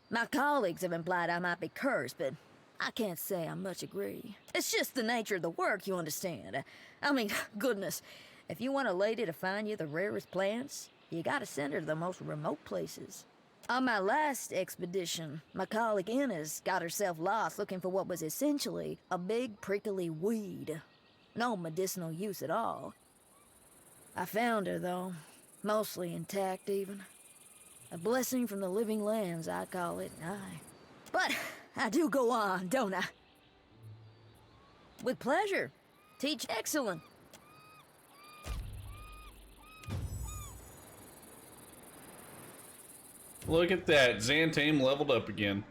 My colleagues have implied I might be cursed, but I can't say I much agree. It's just the nature of the work, you understand. I mean, goodness, if you want a lady to find you the rarest plants, you gotta send her to the most remote places. On my last expedition, my colleague Inez got herself lost looking for what was essentially a big prickly weed. No medicinal use at all. I found her, though. Mostly intact, even. A blessing from the living lands, I call it, aye. But I do go on, don't I? With pleasure. Teach excellent. Look at that. Xantame leveled up again.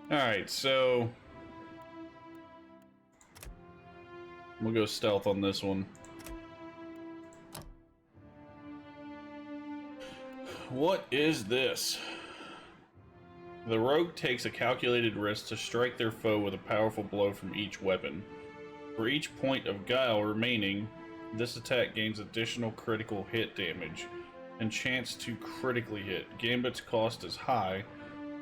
Alright, so we'll go stealth on this one. what is this? The rogue takes a calculated risk to strike their foe with a powerful blow from each weapon. For each point of guile remaining, this attack gains additional critical hit damage and chance to critically hit. Gambit's cost is high,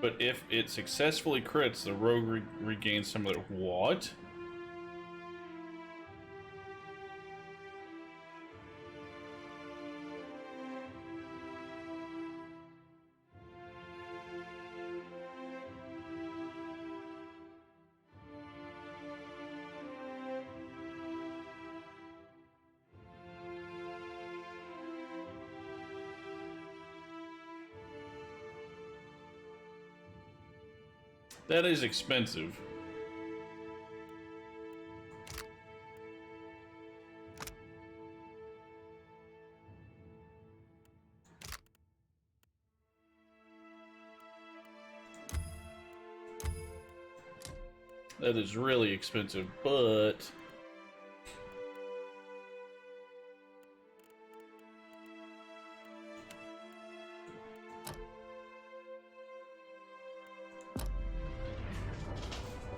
but if it successfully crits, the rogue regains some of their... What? That is expensive. That is really expensive, but...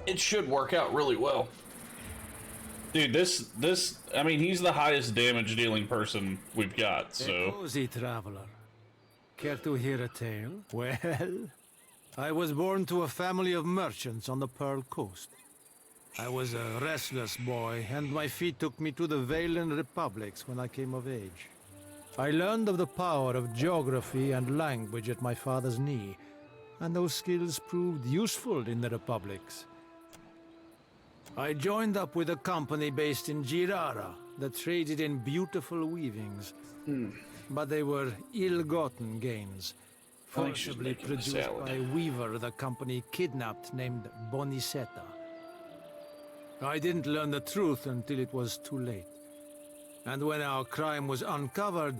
it should work out really well. Dude, I mean, he's the highest damage dealing person we've got, so... Cozy traveler. Care to hear a tale? Well, I was born to a family of merchants on the Pearl Coast. I was a restless boy, and my feet took me to the Valen Republics when I came of age. I learned of the power of geography and language at my father's knee, and those skills proved useful in the Republics. I joined up with a company based in Girara that traded in beautiful weavings. But they were ill-gotten gains, forcibly produced by a weaver the company kidnapped named Bonicetta. I didn't learn the truth until it was too late. And when our crime was uncovered,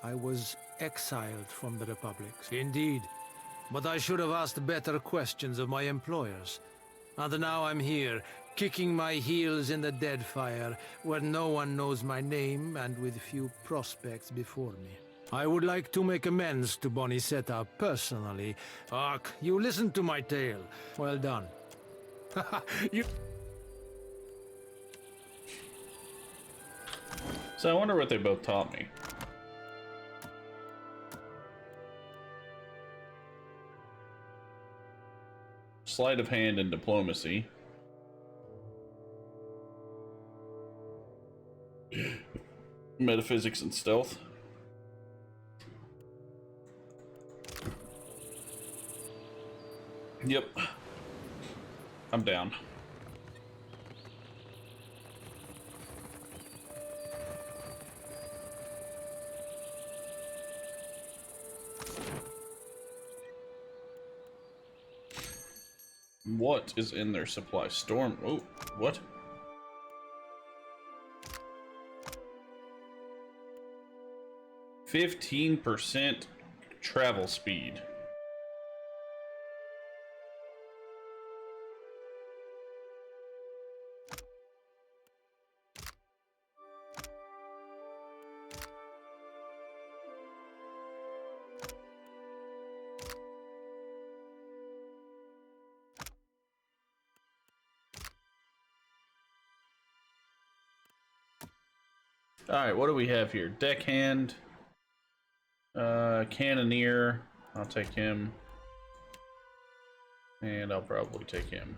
I was exiled from the Republics. Indeed, but I should have asked better questions of my employers. And now I'm here, kicking my heels in the Deadfire, where no one knows my name and with few prospects before me. I would like to make amends to Bonicetta personally. Ark, you listened to my tale. Well done. you... So I wonder what they both taught me. Sleight of hand and diplomacy. Metaphysics and stealth. Yep. I'm down. What is in their supply? Storm. Oh, what? %15 travel speed. Alright, what do we have here? Deckhand. Cannoneer. I'll take him. And I'll probably take him.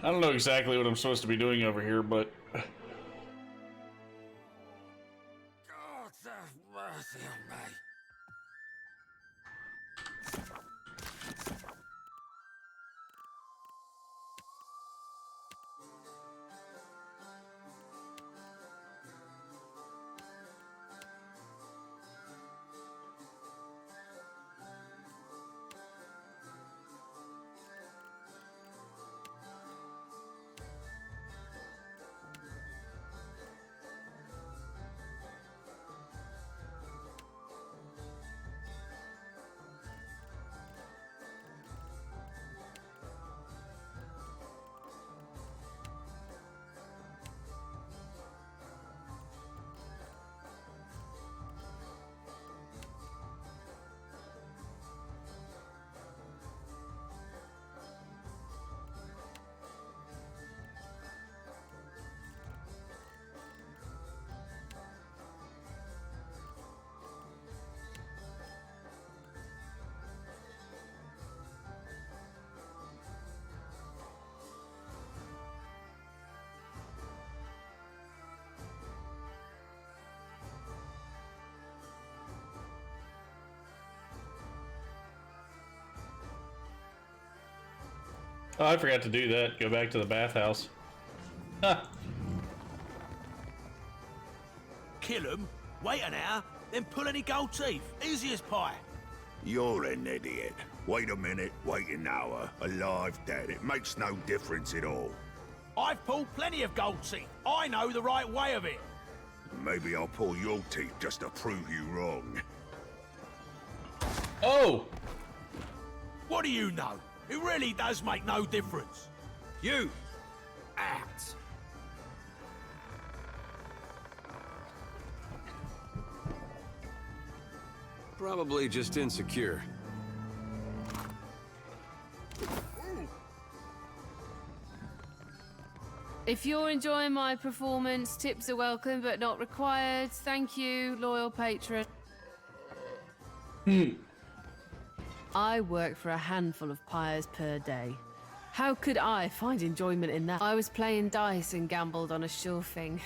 I don't know exactly what I'm supposed to be doing over here, but... God have mercy on me. Oh, I forgot to do that. Go back to the bathhouse. Ha! Kill him, wait an hour, then pull any gold teeth. Easy as pie. You're an idiot. Wait a minute, wait an hour. Alive, dead. It makes no difference at all. I've pulled plenty of gold teeth. I know the right way of it. Maybe I'll pull your teeth just to prove you wrong. Oh! What do you know? It really does make no difference. You, out. Probably just insecure. If you're enjoying my performance, tips are welcome but not required. Thank you, loyal patron. I work for a handful of pyres per day. How could I find enjoyment in that? I was playing dice and gambled on a sure thing.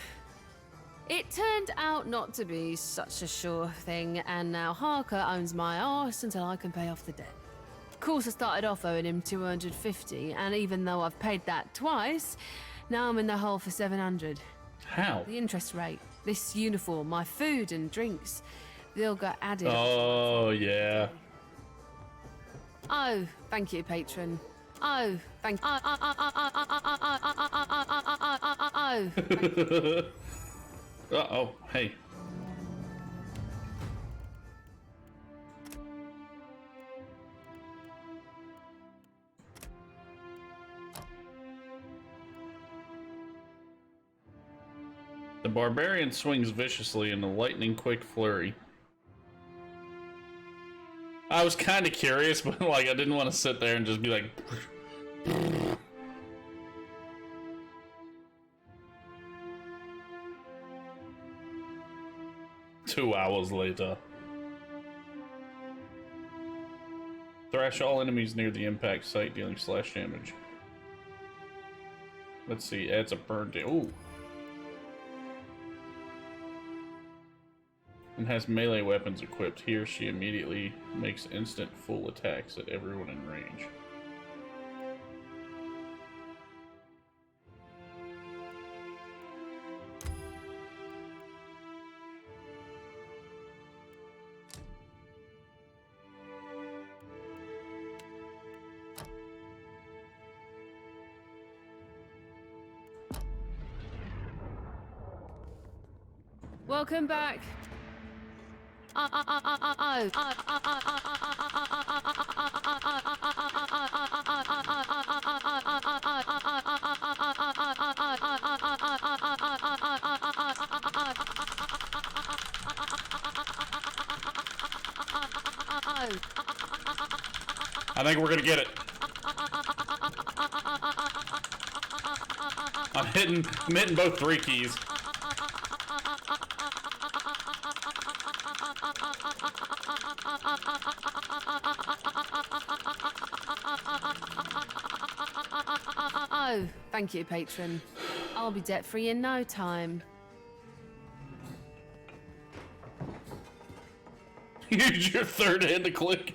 It turned out not to be such a sure thing, and now Harker owns my arse until I can pay off the debt. Of course, I started off owing him 250, and even though I've paid that twice, now I'm in the hole for 700. How? The interest rate, this uniform, my food and drinks, they all got added. Oh, yeah. Oh, thank you, patron. Oh, thank you. Uh-oh, hey. The barbarian swings viciously in a lightning-quick flurry. I was kind of curious, but like I didn't want to sit there and just be like... 2 hours later. Thrash all enemies near the impact site, dealing slash damage. Let's see, adds a burn to... Ooh. And has melee weapons equipped. He or she immediately makes instant full attacks at everyone in range. Welcome back. I think we're gonna get it. I'm hitting both 3 keys. Thank you, patron. I'll be debt-free in no time. Use your third hand to click.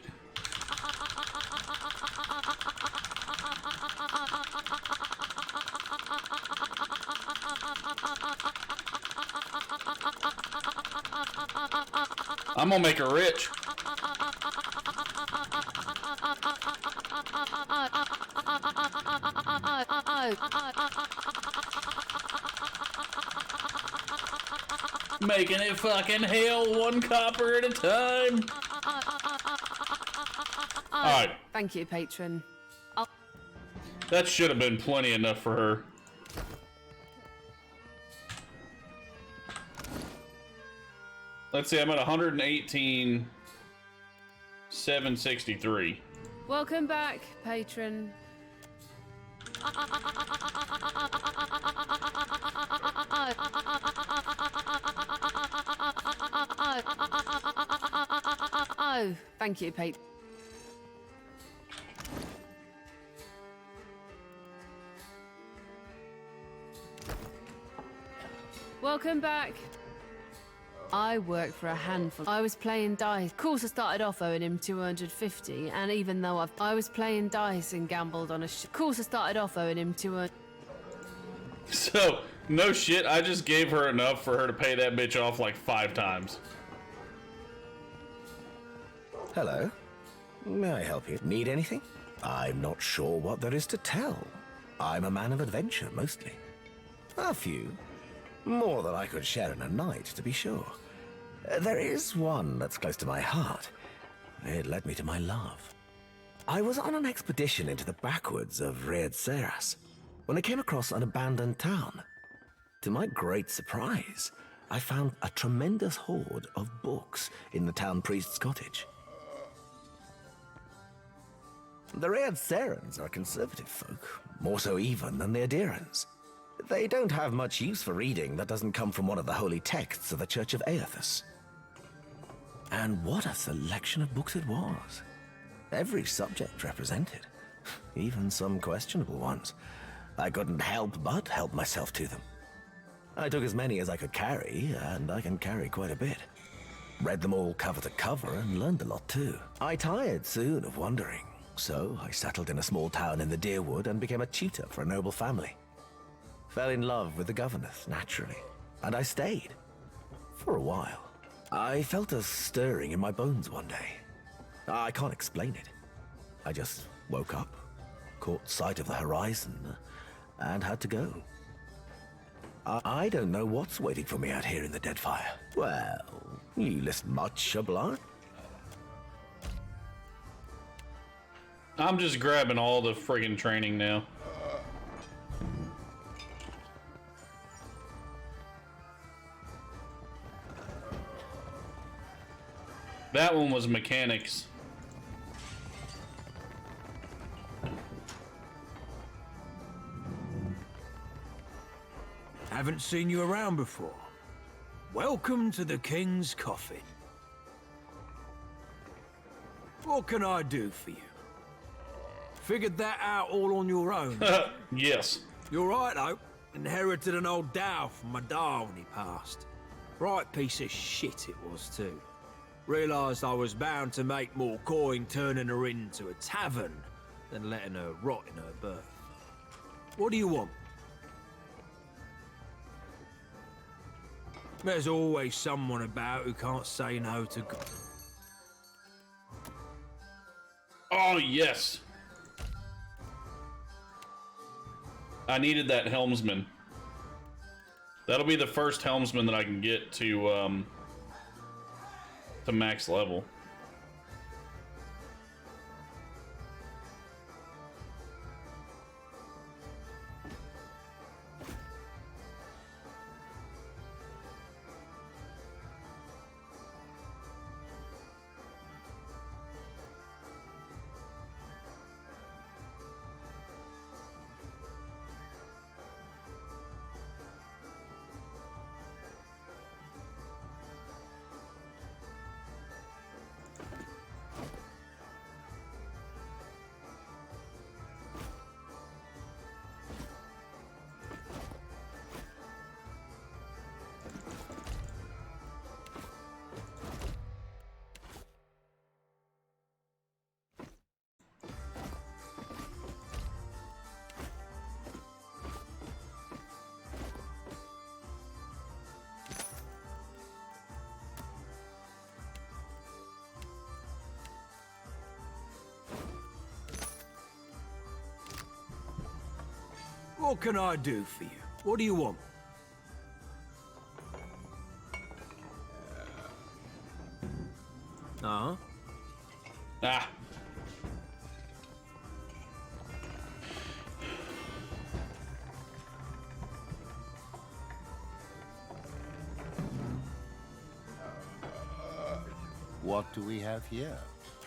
I'm gonna make her rich. Making it fucking hell, one copper at a time. Alright. Thank you, patron. That should have been plenty enough for her. Let's see, I'm at 118, 763. Welcome back, patron. Oh, thank you, patron. Welcome back. I work for a handful. I was playing dice. Of course, I started off owing him 250, and even though I was playing dice and gambled on a of course, I started off owing him 200. So, no shit, I just gave her enough for her to pay that bitch off like 5 times. Hello. May I help you? Need anything? I'm not sure what there is to tell. I'm a man of adventure, mostly. A few. More than I could share in a night, to be sure. There is one that's close to my heart. It led me to my love. I was on an expedition into the backwoods of Red Seras when I came across an abandoned town. To my great surprise, I found a tremendous hoard of books in the town priest's cottage. The Red Serans are conservative folk, more so even than the Adirans. They don't have much use for reading that doesn't come from one of the holy texts of the Church of Aethys. And what a selection of books it was. Every subject represented, even some questionable ones. I couldn't help but help myself to them. I took as many as I could carry, and I can carry quite a bit. Read them all cover to cover and learned a lot too. I tired soon of wandering, so I settled in a small town in the Deerwood and became a tutor for a noble family. Fell in love with the governess, naturally, and I stayed. For a while. I felt a stirring in my bones one day. I can't explain it. I just woke up, caught sight of the horizon, and had to go. I don't know what's waiting for me out here in the Deadfire. Well, you list much obliged. I'm just grabbing all the friggin' training now. That one was mechanics. Haven't seen you around before. Welcome to the King's Coffin. What can I do for you? Figured that out all on your own? Yes. You're right, though. Inherited an old dhow from my da when he passed. Right piece of shit it was, too. Realised I was bound to make more coin turning her into a tavern than letting her rot in her berth. What do you want? There's always someone about who can't say no to... Oh, yes. I needed that helmsman. That'll be the first helmsman that I can get to max level. What can I do for you? What do you want? Uh-huh. Ah. What do we have here?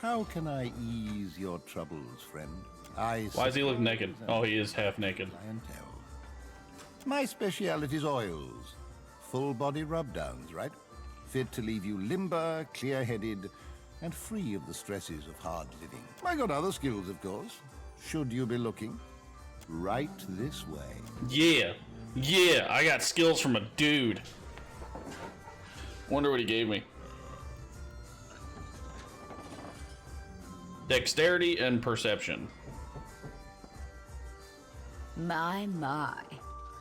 How can I ease your troubles, friend? Why does he look naked? Oh, he is half naked. Clientele. My speciality is oils. Full body rub-downs, right? Fit to leave you limber, clear-headed, and free of the stresses of hard living. I got other skills, of course. Should you be looking? Right this way. Yeah. Yeah, I got skills from a dude. Wonder what he gave me. Dexterity and perception. My.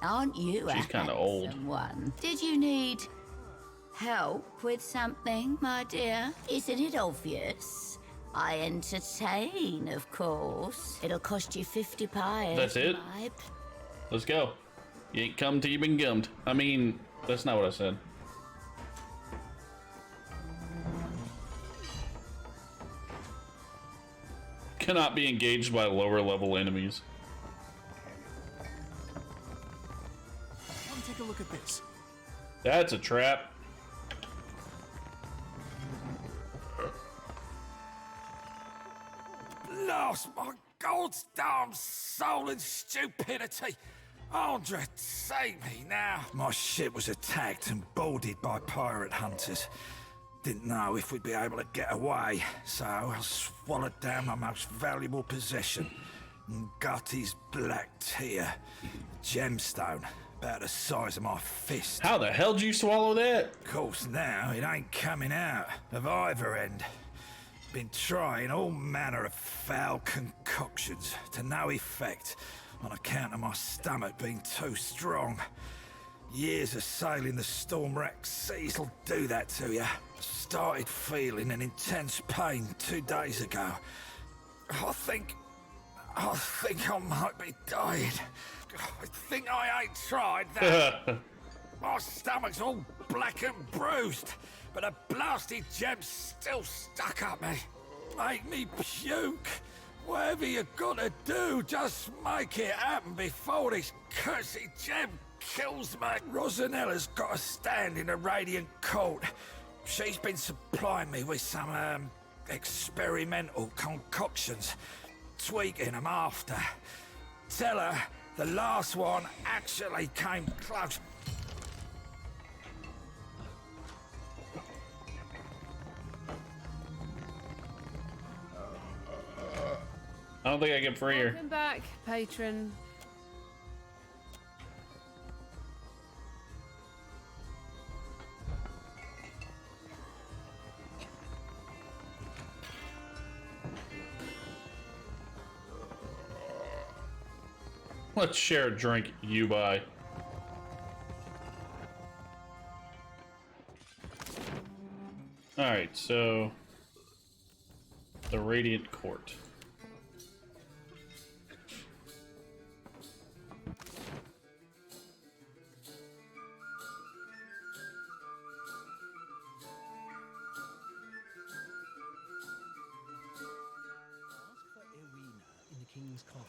Aren't you She's kind of old. someone? Did you need help with something, my dear? Isn't it obvious? I entertain, of course. It'll cost you 50 pies. That's it? Let's go. You ain't come till you been gummed. I mean, that's not what I said. Cannot be engaged by lower level enemies. Come take a look at this. That's a trap. Lost my God's damn soul in stupidity. Andre, save me now. My ship was attacked and boarded by pirate hunters. Didn't know if we'd be able to get away, so I swallowed down my most valuable possession, Ngati's black tear, a gemstone about the size of my fist. How the hell did you swallow that? Of course, now it ain't coming out of either end. Been trying all manner of foul concoctions to no effect on account of my stomach being too strong. Years of sailing the storm-racked seas will do that to you. Started feeling an intense pain 2 days ago. I think I might be dying. I think I ain't tried that. My stomach's all black and bruised, but a blasted gem's still stuck up me. Make me puke. Whatever you gotta do, just make it happen before this cursed gem kills me. Rosanella's got a stand in the Radiant Court. She's been supplying me with some, experimental concoctions, tweaking them after. Tell her the last one actually came close. I don't think I can free her. Welcome back, patron. Let's share a drink you buy. Alright, so the Radiant Court. In the King's Coffin.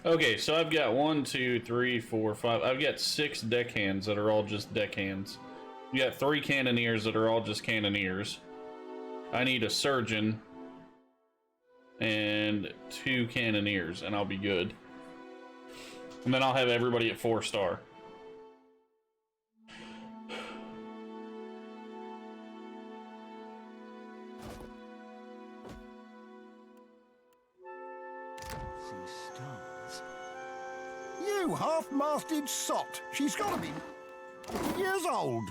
Okay, so I've got 1, 2, 3, 4, 5. I've got 6 deckhands that are all just deckhands. You got 3 cannoneers that are all just cannoneers. I need a surgeon and 2 cannoneers, and I'll be good. And then I'll have everybody at 4-star. You half-masted sot! She's got to be years old.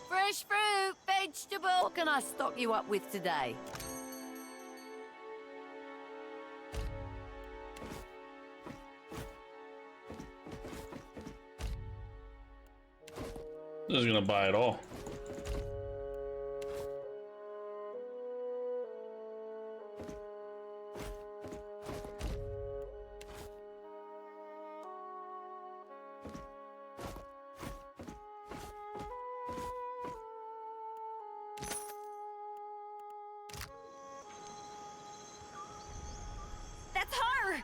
Fresh fruit, vegetable. What can I stock you up with today? This is gonna buy it all. That's her!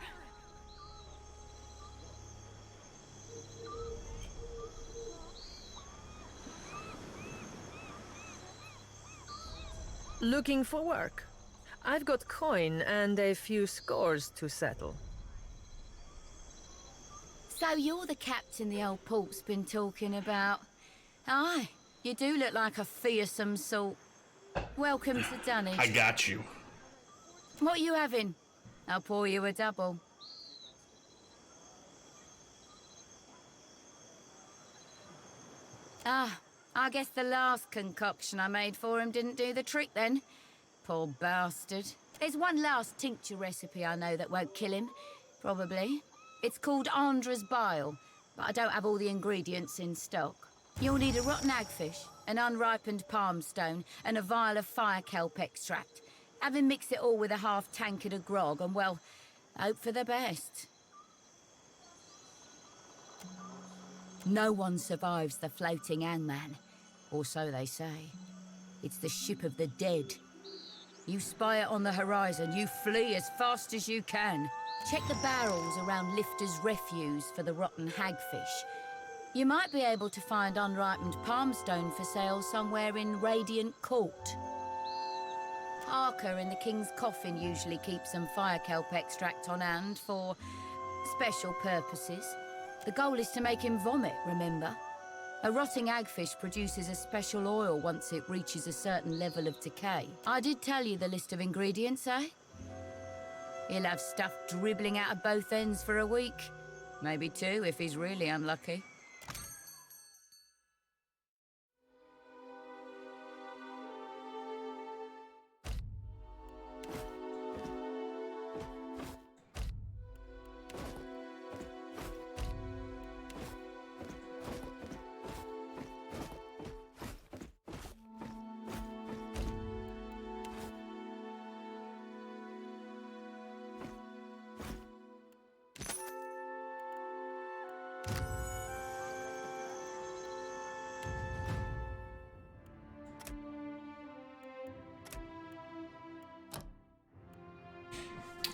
Looking for work. I've got coin and a few scores to settle. So you're the captain the old port's been talking about. Aye, you do look like a fearsome sort. Welcome to Dunwich. I got you. What are you having? I'll pour you a double. Ah, I guess the last concoction I made for him didn't do the trick then. Poor bastard. There's one last tincture recipe I know that won't kill him. Probably. It's called Andra's Bile, but I don't have all the ingredients in stock. You'll need a rotten hagfish, an unripened palm stone, and a vial of fire kelp extract. Have him mix it all with a half tankard of grog, and well, hope for the best. No one survives the floating hangman, or so they say. It's the ship of the dead. You spy it on the horizon, you flee as fast as you can. Check the barrels around Lifter's refuse for the rotten hagfish. You might be able to find unripened palmstone for sale somewhere in Radiant Court. Harker in the King's Coffin usually keeps some fire kelp extract on hand for special purposes. The goal is to make him vomit, remember? A rotting hagfish produces a special oil once it reaches a certain level of decay. I did tell you the list of ingredients, eh? He'll have stuff dribbling out of both ends for a week. Maybe 2 if he's really unlucky.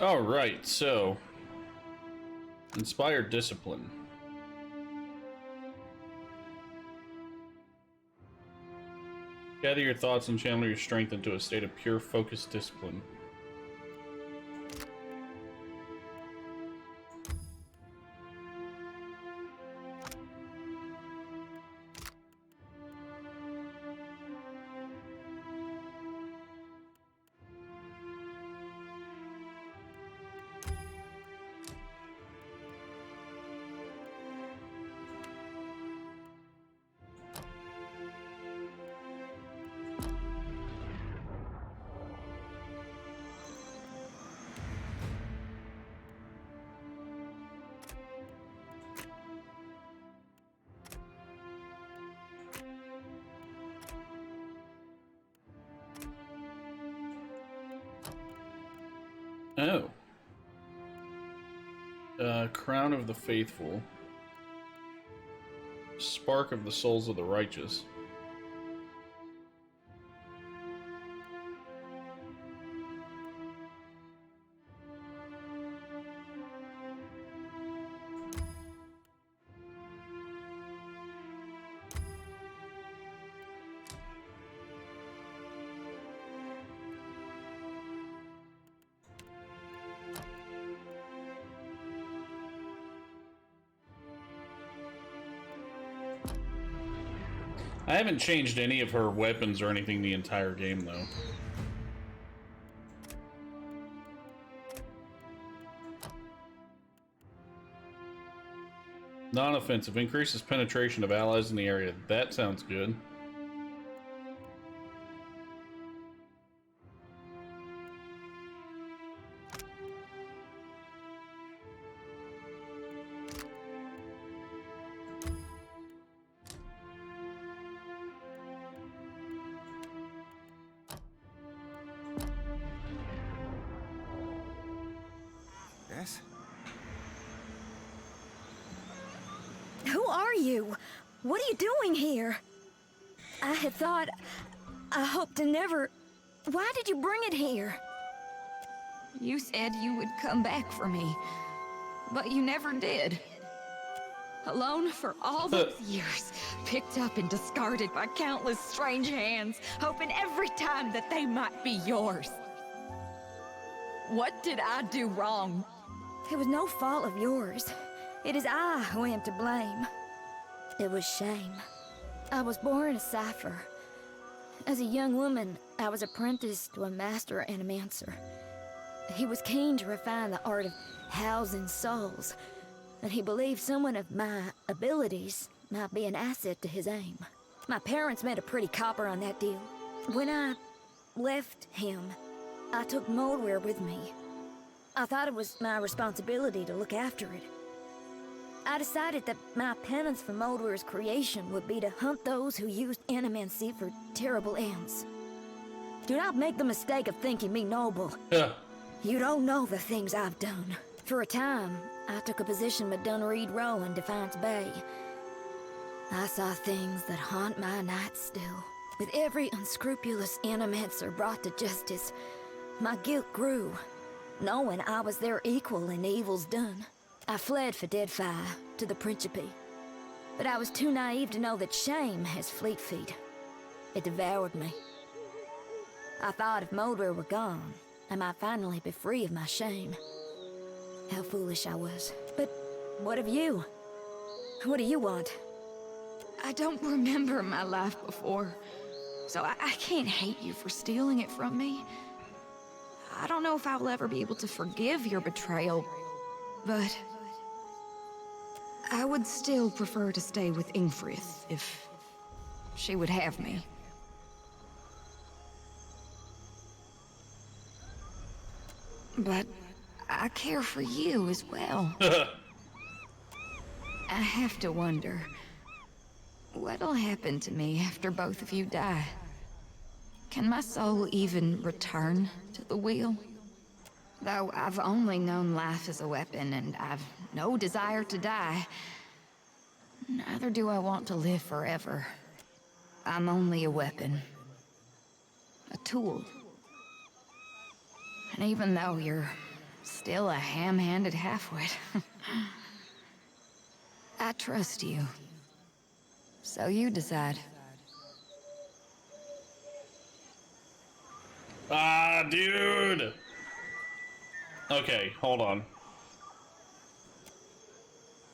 Alright, so... Inspired discipline. Gather your thoughts and channel your strength into a state of pure focused discipline. Oh. Crown of the Faithful. Spark of the Souls of the Righteous. I haven't changed any of her weapons or anything the entire game, though. Non-offensive. Increases penetration of allies in the area. That sounds good. Yes? Who are you? What are you doing here? I had thought... I hoped to never... Why did you bring it here? You said you would come back for me, but you never did. Alone for all those years, picked up and discarded by countless strange hands, hoping every time that they might be yours. What did I do wrong? It was no fault of yours. It is I who am to blame. It was shame. I was born a cipher. As a young woman, I was apprenticed to a master animancer. He was keen to refine the art of housing souls, and he believed someone of my abilities might be an asset to his aim. My parents made a pretty copper on that deal. When I left him, I took Moldware with me. I thought it was my responsibility to look after it. I decided that my penance for Moldware's creation would be to hunt those who used animancy for terrible ends. Do not make the mistake of thinking me noble. Yeah. You don't know the things I've done. For a time, I took a position with Dunreed Row in Defiance Bay. I saw things that haunt my nights still. With every unscrupulous animancer brought to justice, my guilt grew, knowing I was their equal in evils done. I fled for Deadfire to the Principe, but I was too naive to know that shame has fleet feet. It devoured me. I thought if Moldware were gone, I might finally be free of my shame. How foolish I was. But what of you? What do you want? I don't remember my life before, so I can't hate you for stealing it from me. I don't know if I will ever be able to forgive your betrayal, but I would still prefer to stay with Ingfrith if she would have me. But I care for you as well. I have to wonder, what'll happen to me after both of you die? Can my soul even return to the wheel? Though I've only known life as a weapon and I've no desire to die, neither do I want to live forever. I'm only a weapon. A tool. And even though you're still a ham-handed halfwit, I trust you. So you decide. Ah, dude! Okay, hold on.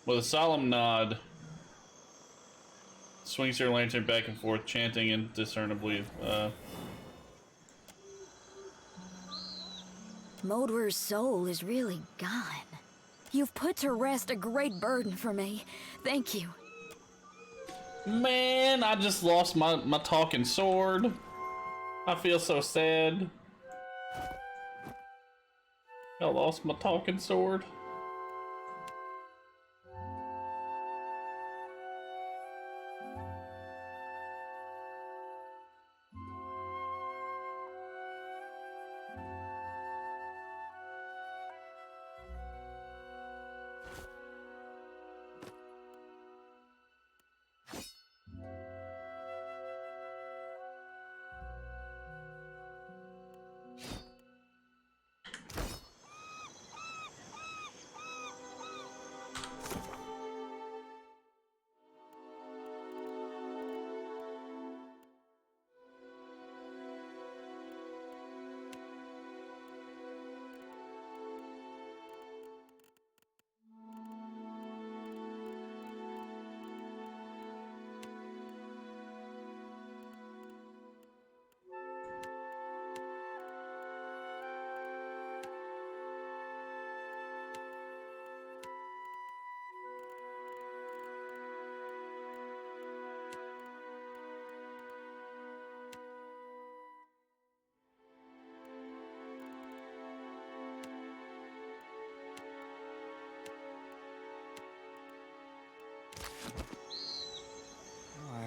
With a solemn nod, swings her lantern back and forth, chanting indiscernibly. Moldware's soul is really gone. You've put to rest a great burden for me. Thank you. Man, I just lost my talking sword. I feel so sad. I lost my talking sword.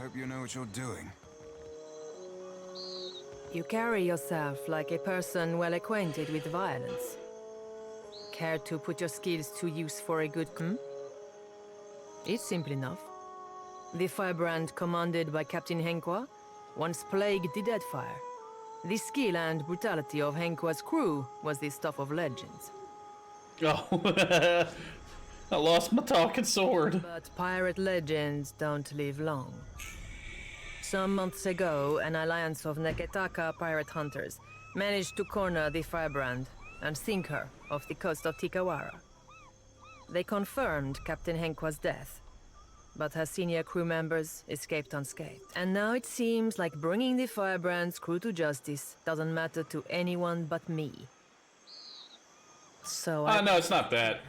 hope you know what you're doing. You carry yourself like a person well acquainted with violence. Care to put your skills to use for a good It's simple enough. The firebrand commanded by Captain Henqua once plagued the Deadfire. The skill and brutality of Henqua's crew was the stuff of legends. Oh, I lost my talking sword. But pirate legends don't live long. Some months ago, an alliance of Neketaka pirate hunters managed to corner the firebrand and sink her off the coast of Tikawara. They confirmed Captain Henqua's death, but her senior crew members escaped unscathed. And now it seems like bringing the firebrand's crew to justice doesn't matter to anyone but me. So No, it's not that.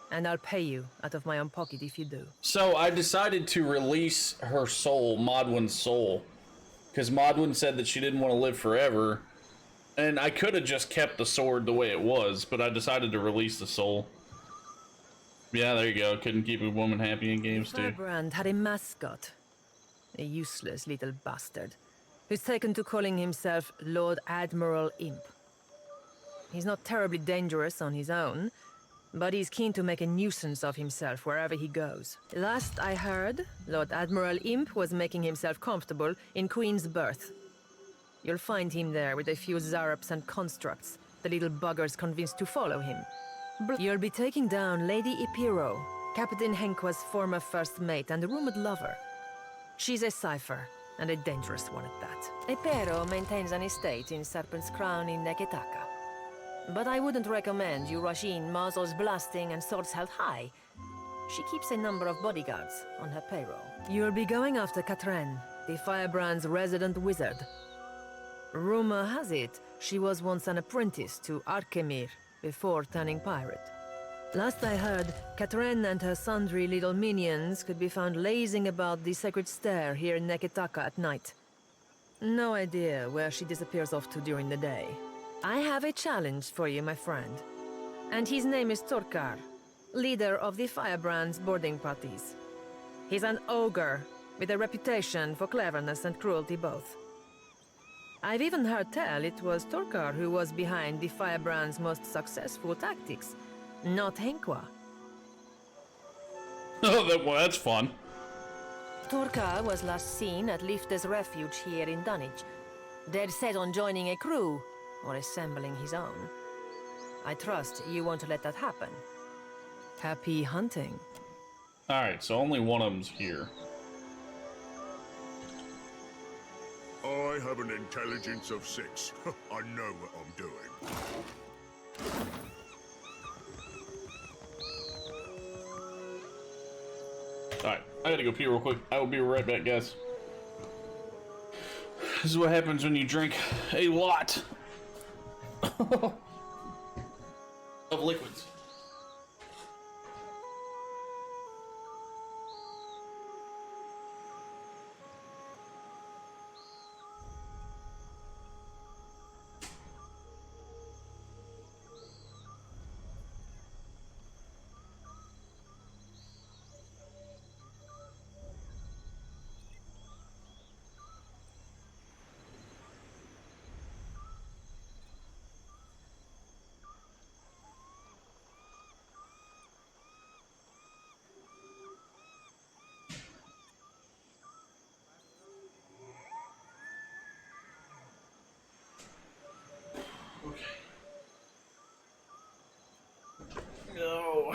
And I'll pay you out of my own pocket if you do. So I decided to release her soul, Modwin's soul, because Modwin said that she didn't want to live forever, and I could have just kept the sword the way it was, but I decided to release the soul. Yeah, there you go. Couldn't keep a woman happy in games too. Firebrand had a mascot, a useless little bastard, who's taken to calling himself Lord Admiral Imp. He's not terribly dangerous on his own, but he's keen to make a nuisance of himself wherever he goes. Last I heard, Lord Admiral Imp was making himself comfortable in Queen's Berth. You'll find him there with a few zarups and constructs, the little buggers convinced to follow him. You'll be taking down Lady Ipiro, Captain Henqua's former first mate and rumored lover. She's a cipher, and a dangerous one at that. Ipiro maintains an estate in Serpent's Crown in Neketaka. But I wouldn't recommend you rush in muzzles blasting and swords held high. She keeps a number of bodyguards on her payroll. You'll be going after Katren, the firebrand's resident wizard. Rumor has it, she was once an apprentice to Arkemir before turning pirate. Last I heard, Katren and her sundry little minions could be found lazing about the sacred stair here in Neketaka at night. No idea where she disappears off to during the day. I have a challenge for you, my friend. And his name is Torkar, leader of the Firebrand's boarding parties. He's an ogre, with a reputation for cleverness and cruelty both. I've even heard tell it was Torkar who was behind the Firebrand's most successful tactics, not Henqua. Oh, well, that's fun. Torkar was last seen at Lifte's refuge here in Dunwich, dead set on joining a crew, or assembling his own. I trust you won't let that happen. Happy hunting. Alright, so only one of them's here. I have an intelligence of 6. I know what I'm doing. Alright, I gotta go pee real quick. I will be right back, guys. This is what happens when you drink a lot of liquids. No.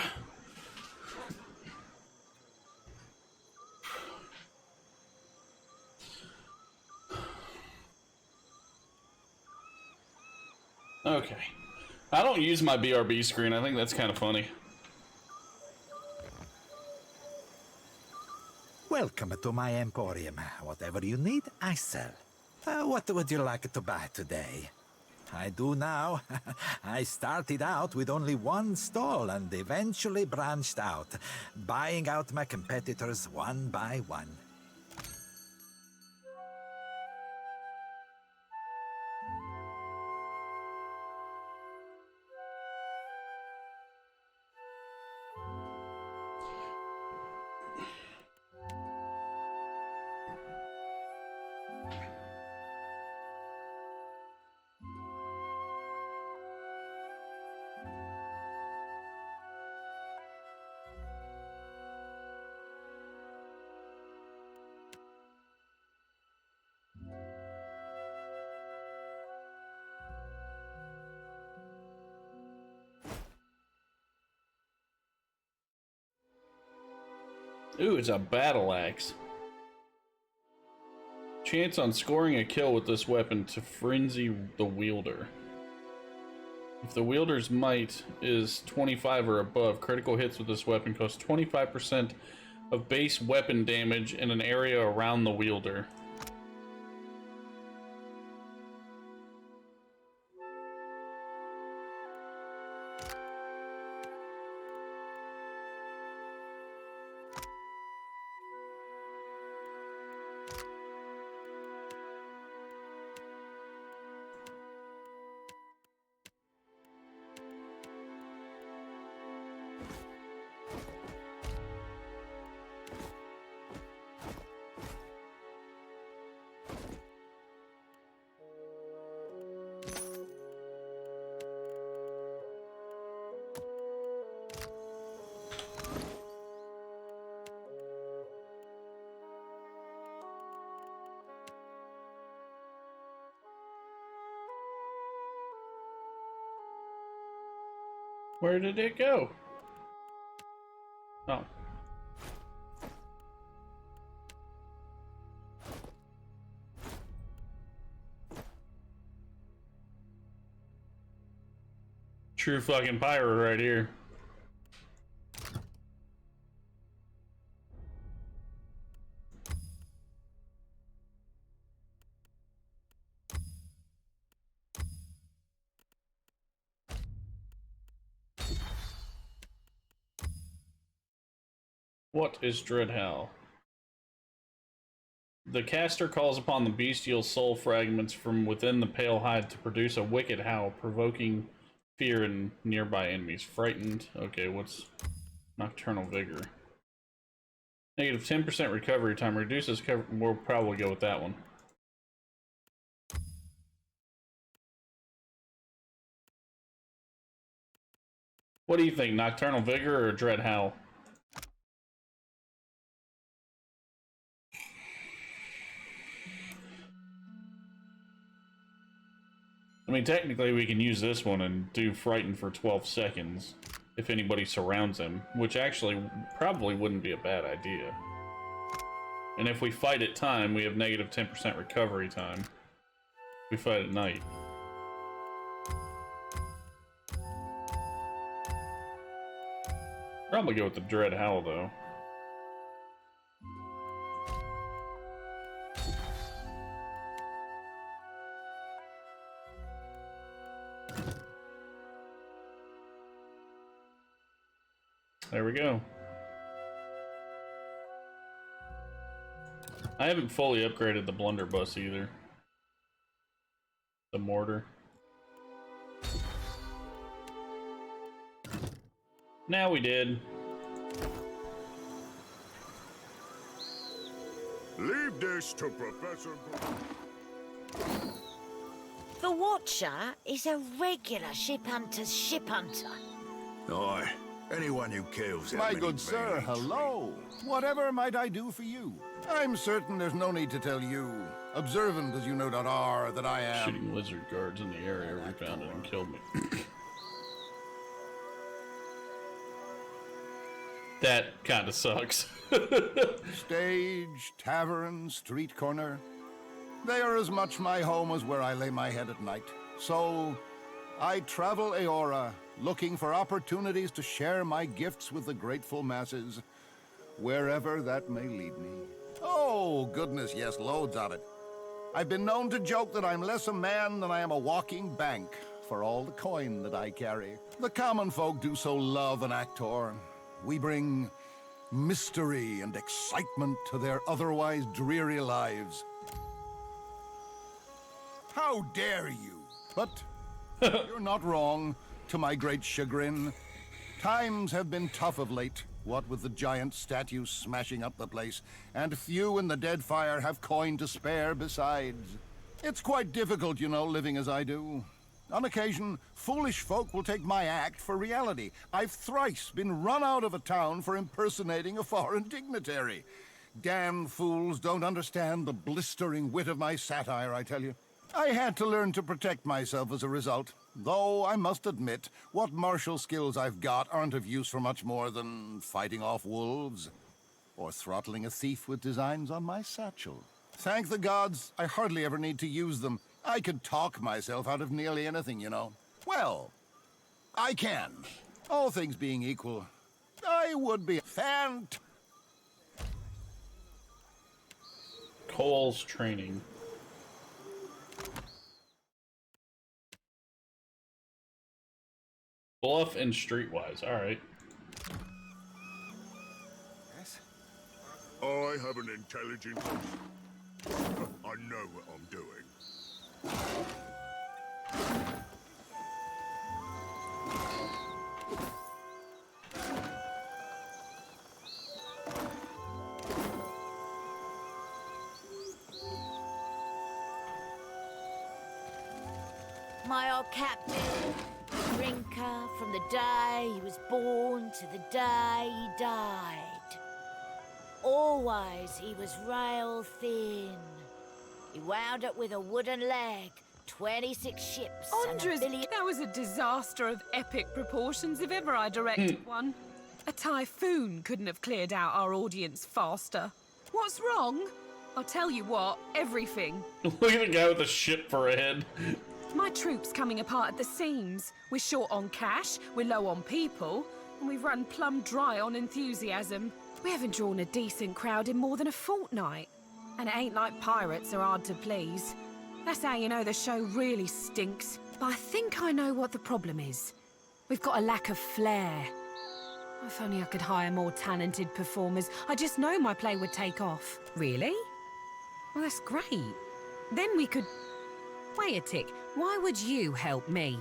Okay. I don't use my BRB screen. I think that's kind of funny. Welcome to my emporium. Whatever you need, I sell. What would you like to buy today? I do now. I started out with only one stall and eventually branched out, buying out my competitors one by one. Ooh, it's a battle axe. Chance on scoring a kill with this weapon to frenzy the wielder. If the wielder's might is 25 or above, critical hits with this weapon cost 25% of base weapon damage in an area around the wielder. Where did it go? Oh. True fucking pirate right here. What is Dreadhowl? The caster calls upon the bestial soul fragments from within the pale hide to produce a wicked howl, provoking fear in nearby enemies. Frightened. Okay, what's Nocturnal Vigor? Negative 10% recovery time. Reduces cover. We'll probably go with that one. What do you think? Nocturnal Vigor or Dread Howl? I mean, technically we can use this one and do Frighten for 12 seconds if anybody surrounds him, which actually probably wouldn't be a bad idea. And if we fight at time, we have negative 10% recovery time. We fight at night. Probably go with the Dread Howl, though. There we go. I haven't fully upgraded the blunderbuss either. The mortar. Now we did. Leave this to Professor. The Watcher is a regular ship hunter's ship hunter. Aye. Anyone who kills My good sir, hello. Whatever might I do for you? I'm certain there's no need to tell you, observant as you no doubt are, that I am... Shooting lizard guards in the area refound it and killed me. That kinda sucks. Stage, tavern, street corner. They are as much my home as where I lay my head at night. So, I travel Aora, looking for opportunities to share my gifts with the grateful masses, wherever that may lead me. Oh, goodness, yes, loads of it. I've been known to joke that I'm less a man than I am a walking bank for all the coin that I carry. The common folk do so love an actor. We bring mystery and excitement to their otherwise dreary lives. How dare you? But you're not wrong, to my great chagrin. Times have been tough of late, what with the giant statues smashing up the place, and few in the Deadfire have coin to spare besides. It's quite difficult, you know, living as I do. On occasion, foolish folk will take my act for reality. I've thrice been run out of a town for impersonating a foreign dignitary. Damn fools don't understand the blistering wit of my satire, I tell you. I had to learn to protect myself as a result, though I must admit, what martial skills I've got aren't of use for much more than fighting off wolves. or throttling a thief with designs on my satchel. Thank the gods, I hardly ever need to use them. I could talk myself out of nearly anything, you know. Well, I can. All things being equal, I would be Cole's training. Bluff and streetwise. All right. Yes? I have an intelligent... I know what I'm doing. My old captain, drinker from the day he was born to the day he died. Always he was rail thin. He wound up with a wooden leg, 26 ships, Andres, and a billion... that was a disaster of epic proportions if ever I directed one. A typhoon couldn't have cleared out our audience faster. What's wrong? I'll tell you what, everything. Look at the guy with a ship for a head. My troop's coming apart at the seams. We're short on cash, we're low on people, and we've run plumb dry on enthusiasm. We haven't drawn a decent crowd in more than a fortnight. And it ain't like pirates are hard to please. That's how you know the show really stinks. But I think I know what the problem is. We've got a lack of flair. If only I could hire more talented performers. I just know my play would take off. Really? Well, that's great. Then we could... Wait a tick. Why would you help me?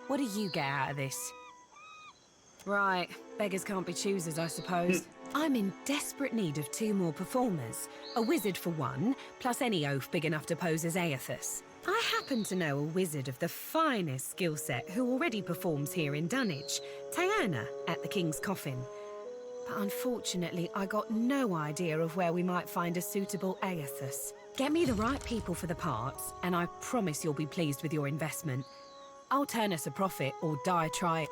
What do you get out of this? Right. Beggars can't be choosers, I suppose. I'm in desperate need of 2 more performers. A wizard for one, plus any oaf big enough to pose as Aethys. I happen to know a wizard of the finest skill set who already performs here in Dunwich, Tiana at the King's Coffin. But unfortunately, I got no idea of where we might find a suitable Aethys. Get me the right people for the parts, and I promise you'll be pleased with your investment. I'll turn us a profit or die trying.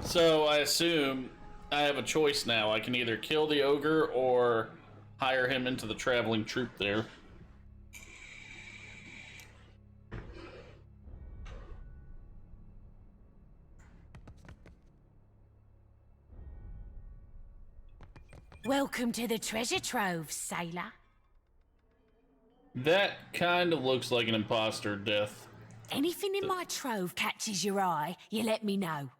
So I assume I have a choice now. I can either kill the ogre or hire him into the traveling troupe there. Welcome to the treasure trove, sailor. That kind of looks like an imposter death. Anything in my trove catches your eye, you let me know.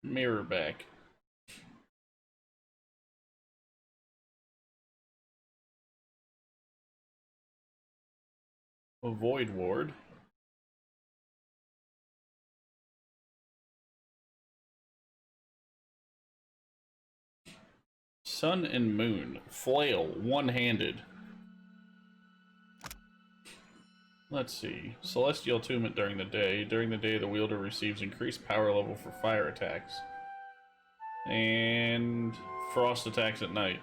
Mirror back. Avoid ward. Sun and moon. Flail. One-handed. Let's see. Celestial attunement during the day. During the day, the wielder receives increased power level for fire attacks. And frost attacks at night.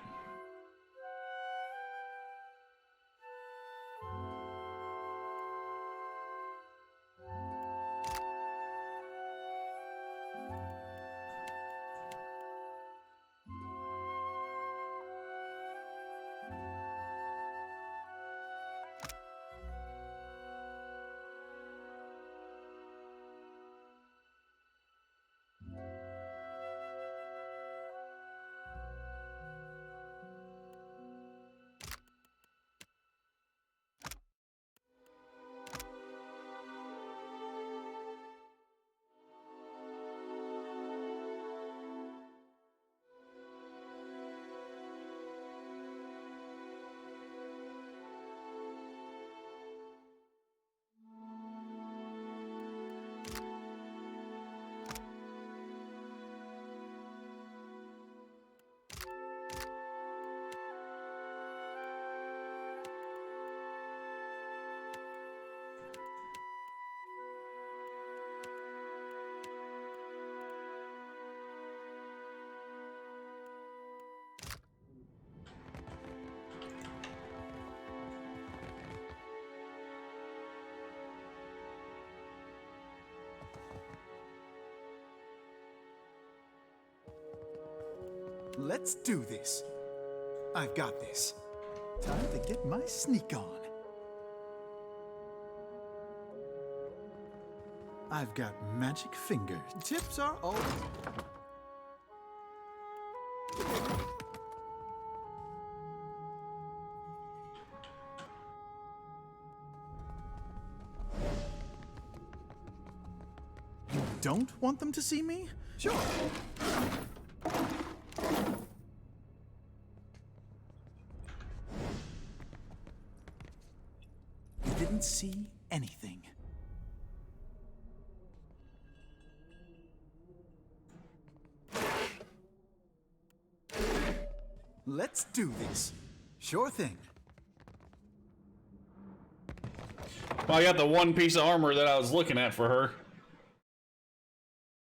Let's do this. I've got this. Time to get my sneak on. I've got magic fingers. Tips are always... You don't want them to see me? Sure. You didn't see anything. Let's do this. Sure thing. Well, I got the one piece of armor that I was looking at for her.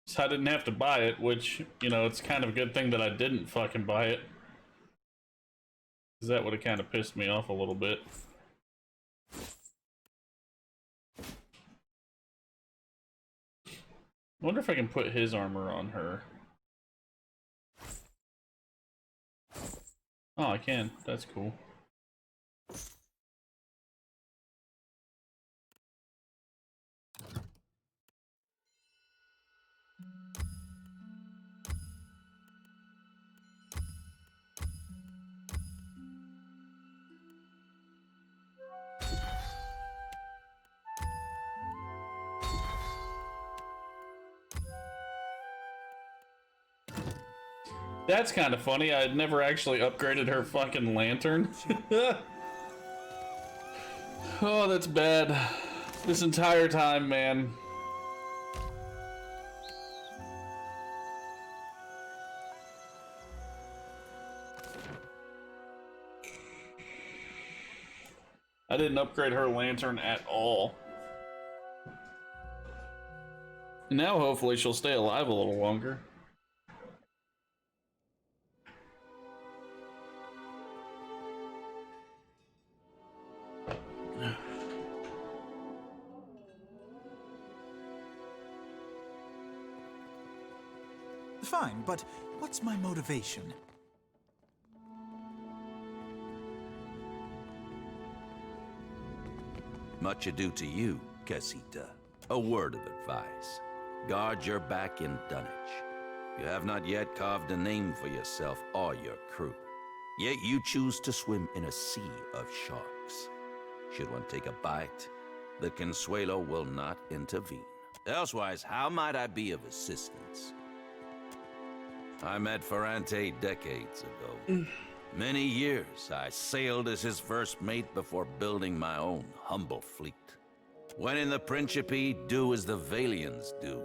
So I didn't have to buy it, which, you know, it's kind of a good thing that I didn't fucking buy it. Because that would have kind of pissed me off a little bit. I wonder if I can put his armor on her. Oh, I can. That's cool. That's kind of funny. I had never actually upgraded her fucking lantern. Oh, that's bad. This entire time, man. I didn't upgrade her lantern at all. Now hopefully she'll stay alive a little longer. Fine, but what's my motivation? Much ado to you, Casita. A word of advice. Guard your back in dunnage. You have not yet carved a name for yourself or your crew. Yet you choose to swim in a sea of sharks. Should one take a bite, the Consuelo will not intervene. Elsewise, how might I be of assistance? I met Ferrante decades ago. Many years I sailed as his first mate before building my own humble fleet. When in the Principe, do as the Valians do.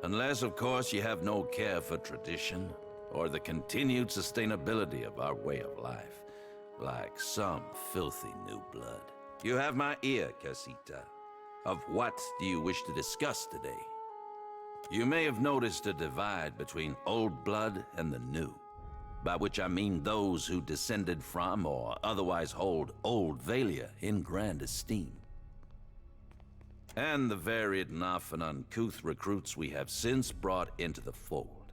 Unless, of course, you have no care for tradition or the continued sustainability of our way of life, like some filthy new blood. You have my ear, Casita. Of what do you wish to discuss today? You may have noticed a divide between old blood and the new, by which I mean those who descended from or otherwise hold Old Valia in grand esteem, and the varied and often uncouth recruits we have since brought into the fold.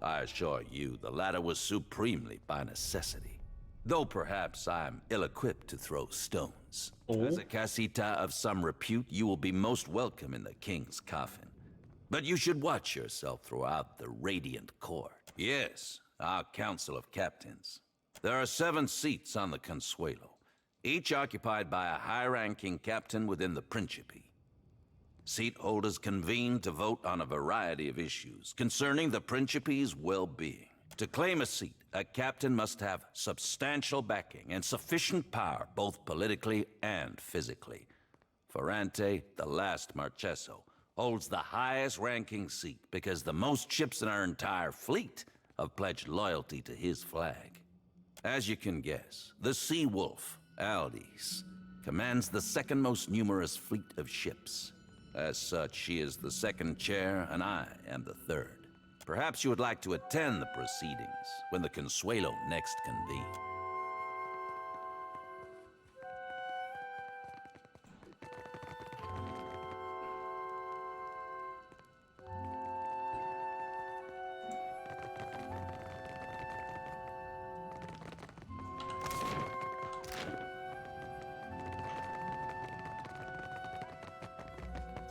I assure you the latter was supremely by necessity, though perhaps I'm ill-equipped to throw stones. As a casita of some repute, you will be most welcome in the king's coffin. But you should watch yourself throughout the Radiant Court. Yes, our Council of Captains. There are 7 seats on the Consuelo, each occupied by a high-ranking captain within the Principe. Seat holders convene to vote on a variety of issues concerning the Principe's well-being. To claim a seat, a captain must have substantial backing and sufficient power, both politically and physically. Ferrante, the last Marcheso, holds the highest ranking seat because the most ships in our entire fleet have pledged loyalty to his flag. As you can guess, the Sea Wolf, Aldis, commands the second most numerous fleet of ships. As such, she is the second chair and I am the third. Perhaps you would like to attend the proceedings when the Consuelo next convene.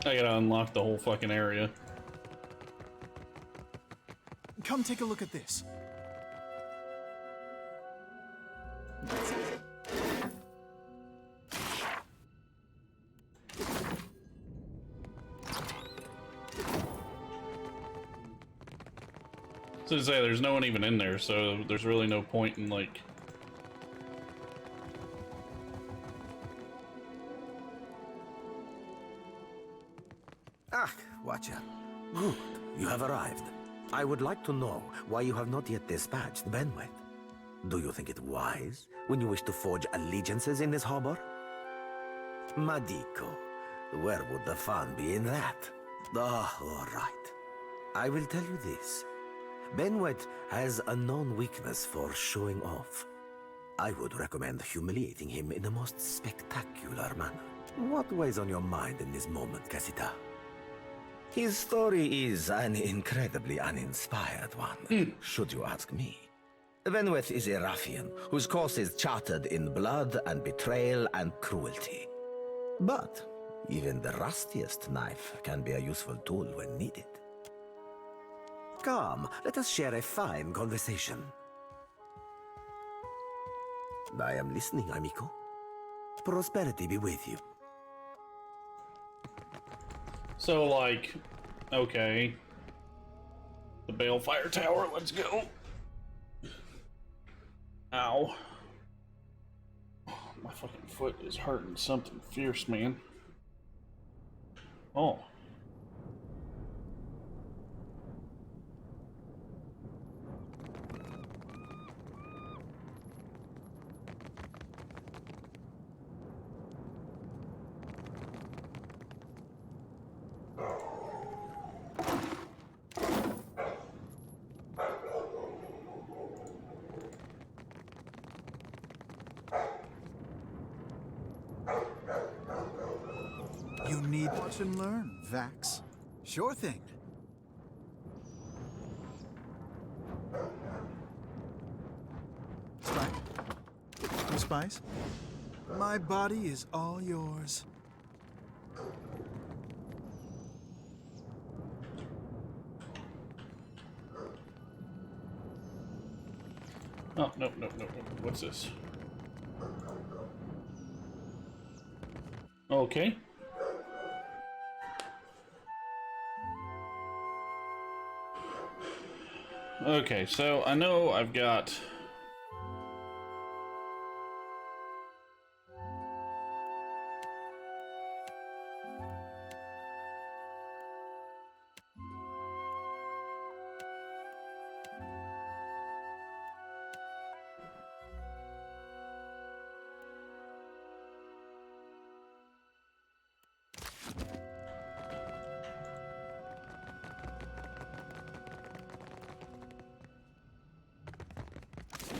I gotta unlock the whole fucking area. Come take a look at this. So to say, there's no one even in there, so there's really no point in, like... Ah, Watcher. Good. You have arrived. I would like to know why you have not yet dispatched Benwet. Do you think it wise when you wish to forge allegiances in this harbor? Madiko, where would the fun be in that? Ah, all right. I will tell you this. Benwet has a known weakness for showing off. I would recommend humiliating him in the most spectacular manner. What weighs on your mind in this moment, Casita? His story is an incredibly uninspired one, should you ask me. Benwet is a ruffian whose course is charted in blood and betrayal and cruelty. But even the rustiest knife can be a useful tool when needed. Come, let us share a fine conversation. I am listening, amico. Prosperity be with you. So, like, okay. The Balefire Tower, let's go. Ow. My fucking foot is hurting something fierce, man. Oh. You need watch and learn, Vax. Sure thing. Spy? No spies? My body is all yours. Oh, no, no, no, no. What's this? Okay. Okay, so I know I've got...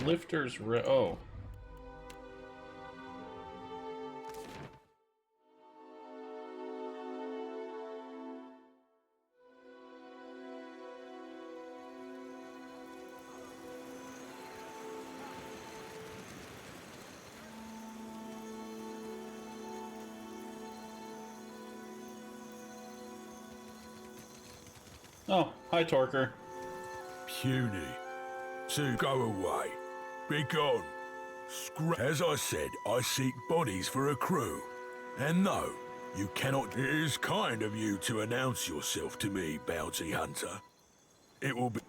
Lifters oh. Oh, hi, Torker. Puny. So go away. Be gone. As I said, I seek bodies for a crew. And no, you cannot. It is kind of you to announce yourself to me, bounty hunter. It will be.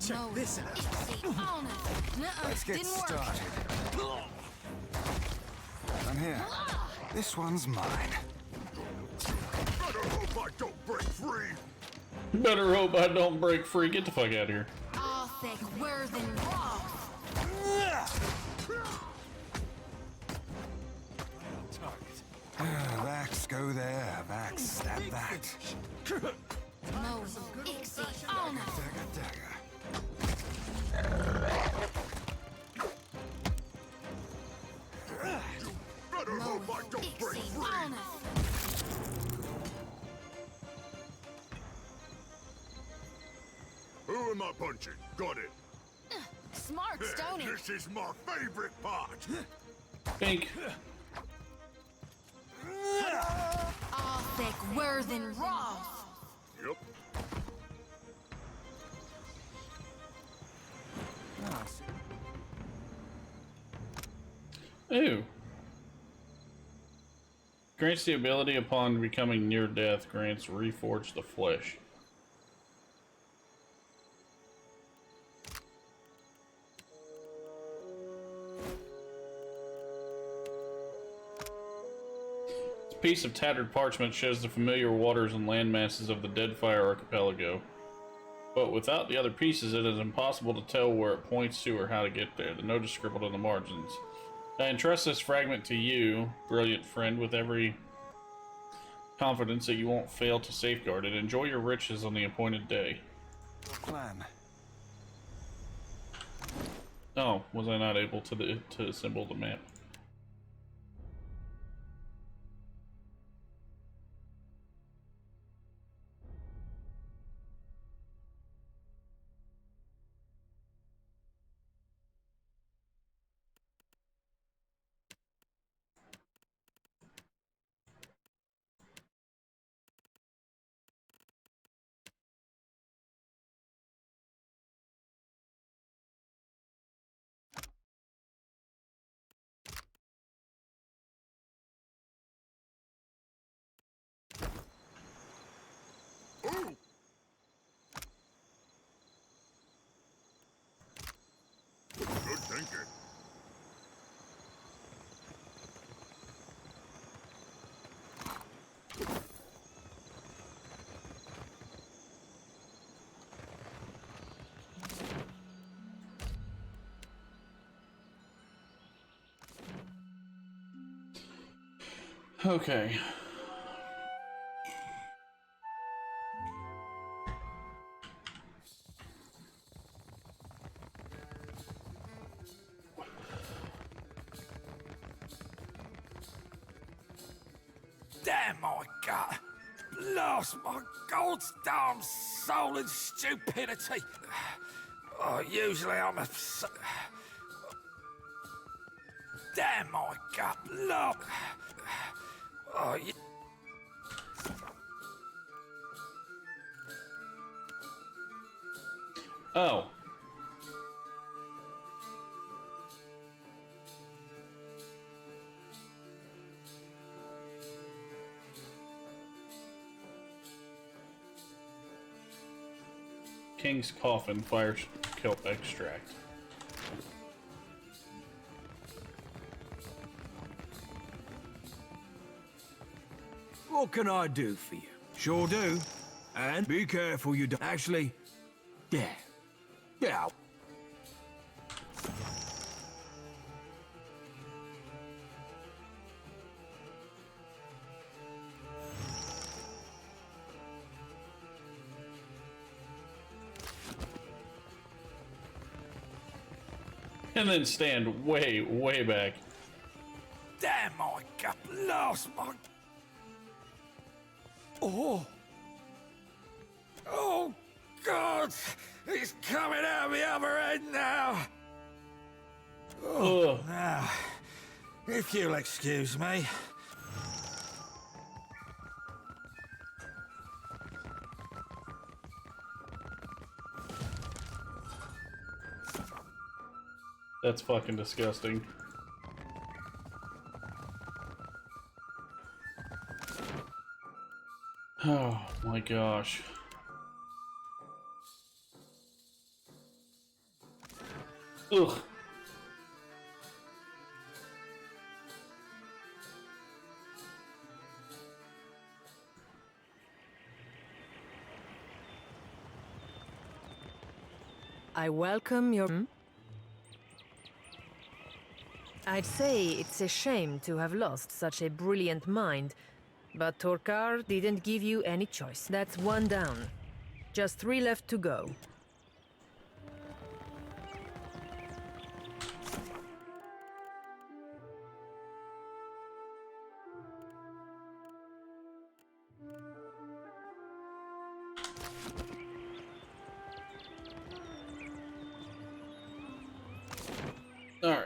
Check this out. Let's get started. I'm here. This one's mine. Better hope I don't break free. Better hope I don't break free. Get the fuck out of here. Vax, go there. Vax, stab that. Dagger, dagger. Who am I punching? Got it. Smart, Stony. This is my favorite part. Pink. Arthur Worthen Roth. Yep. Ooh. Grants the ability upon becoming near death. Grants reforge the flesh. This piece of tattered parchment shows the familiar waters and landmasses of the Deadfire Archipelago. But without the other pieces, it is impossible to tell where it points to or how to get there. The note is scribbled on the margins. I entrust this fragment to you, brilliant friend, with every confidence that you won't fail to safeguard it. Enjoy your riches on the appointed day. Plan. Oh, was I not able to assemble the map? Good thinking. Okay. Damn my gut! Lost my gold-darn soul in stupidity. Oh, usually I'm a... Damn my gut! Lost... Oh, Oh. King's Coffin, fire kelp extract. What can I do for you? Sure do. And be careful you don't... Actually, yeah. Yeah. And then stand way, way back. damn my gut! Lost my... Oh! Oh, God! He's coming out the other end now! Oh, now, if you'll excuse me. That's fucking disgusting. Oh my gosh. Ugh. I welcome your... I'd say it's a shame to have lost such a brilliant mind, but Torkar didn't give you any choice. That's one down. Just 3 left to go. All right.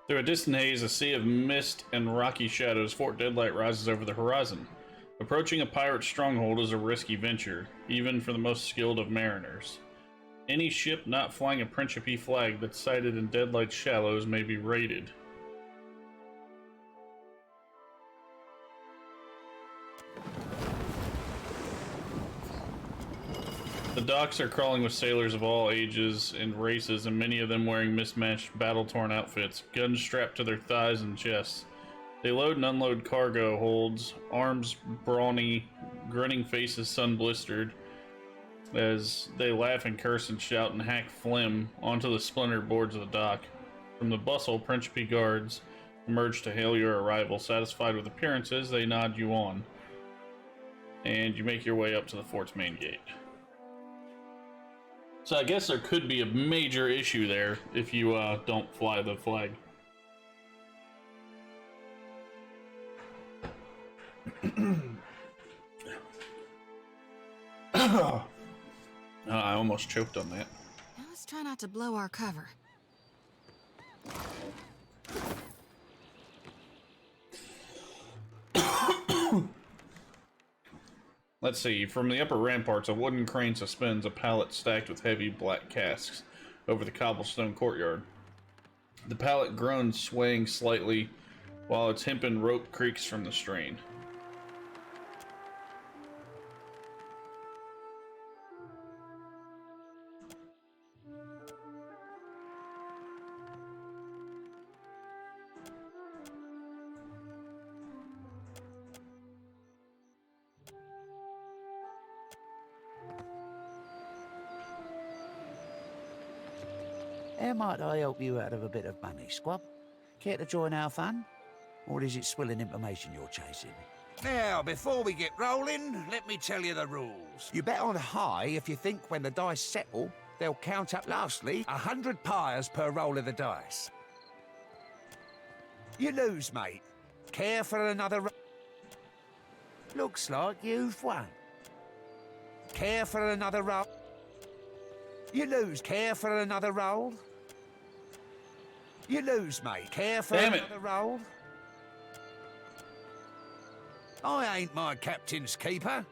Through a distant haze, a sea of mist and rocky shadows, Fort Deadlight rises over the horizon. Approaching a pirate stronghold is a risky venture, even for the most skilled of mariners. Any ship not flying a Principe flag that's sighted in Deadlight's shallows may be raided. The docks are crawling with sailors of all ages and races, and many of them wearing mismatched, battle-torn outfits, guns strapped to their thighs and chests. They load and unload cargo holds, arms brawny, grinning faces sun-blistered, as they laugh and curse and shout and hack phlegm onto the splintered boards of the dock. From the bustle, Principe guards emerge to hail your arrival. Satisfied with appearances, they nod you on, and you make your way up to the fort's main gate. So I guess there could be a major issue there if you don't fly the flag. I almost choked on that. Now let's try not to blow our cover. Let's see, from the upper ramparts, a wooden crane suspends a pallet stacked with heavy black casks over the cobblestone courtyard. The pallet groans, swaying slightly, while its hempen rope creaks from the strain. How might I help you out of a bit of money, Squab? Care to join our fun? Or is it swilling information you're chasing? Now, before we get rolling, let me tell you the rules. You bet on high if you think when the dice settle, they'll count up lastly 100 pyres per roll of the dice. You lose, mate. Care for another Looks like you've won. Care for another roll? You lose. Care for another roll? You lose, mate. Care for another roll? I ain't my captain's keeper,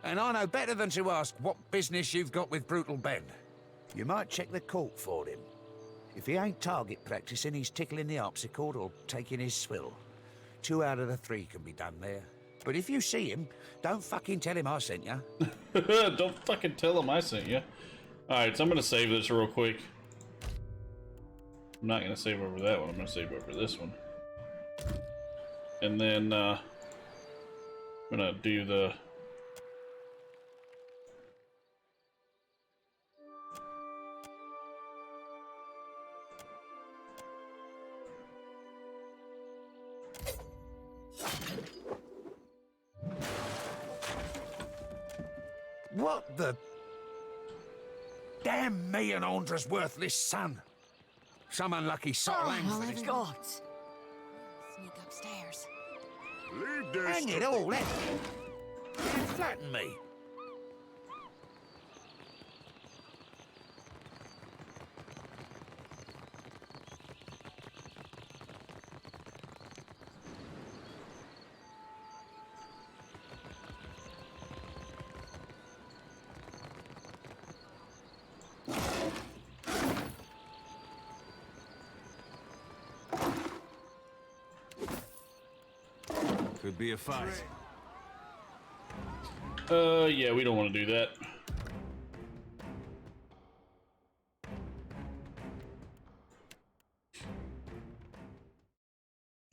and I know better than to ask what business you've got with Brutal Ben. You might check the court for him. If he ain't target practicing, he's tickling the harpsichord or taking his swill. 2 out of the 3 can be done there. But if you see him, don't fucking tell him I sent you. Don't fucking tell him I sent you. Alright, so I'm gonna save this real quick. I'm not gonna save over that one, I'm gonna save over this one. And then, I'm gonna do the... What the... Damn me and Andra's worthless son. Some unlucky sot lang for this. God. Sneak upstairs. Leave this. Hang it all, let flatten me. Could be a fight. Yeah, we don't want to do that.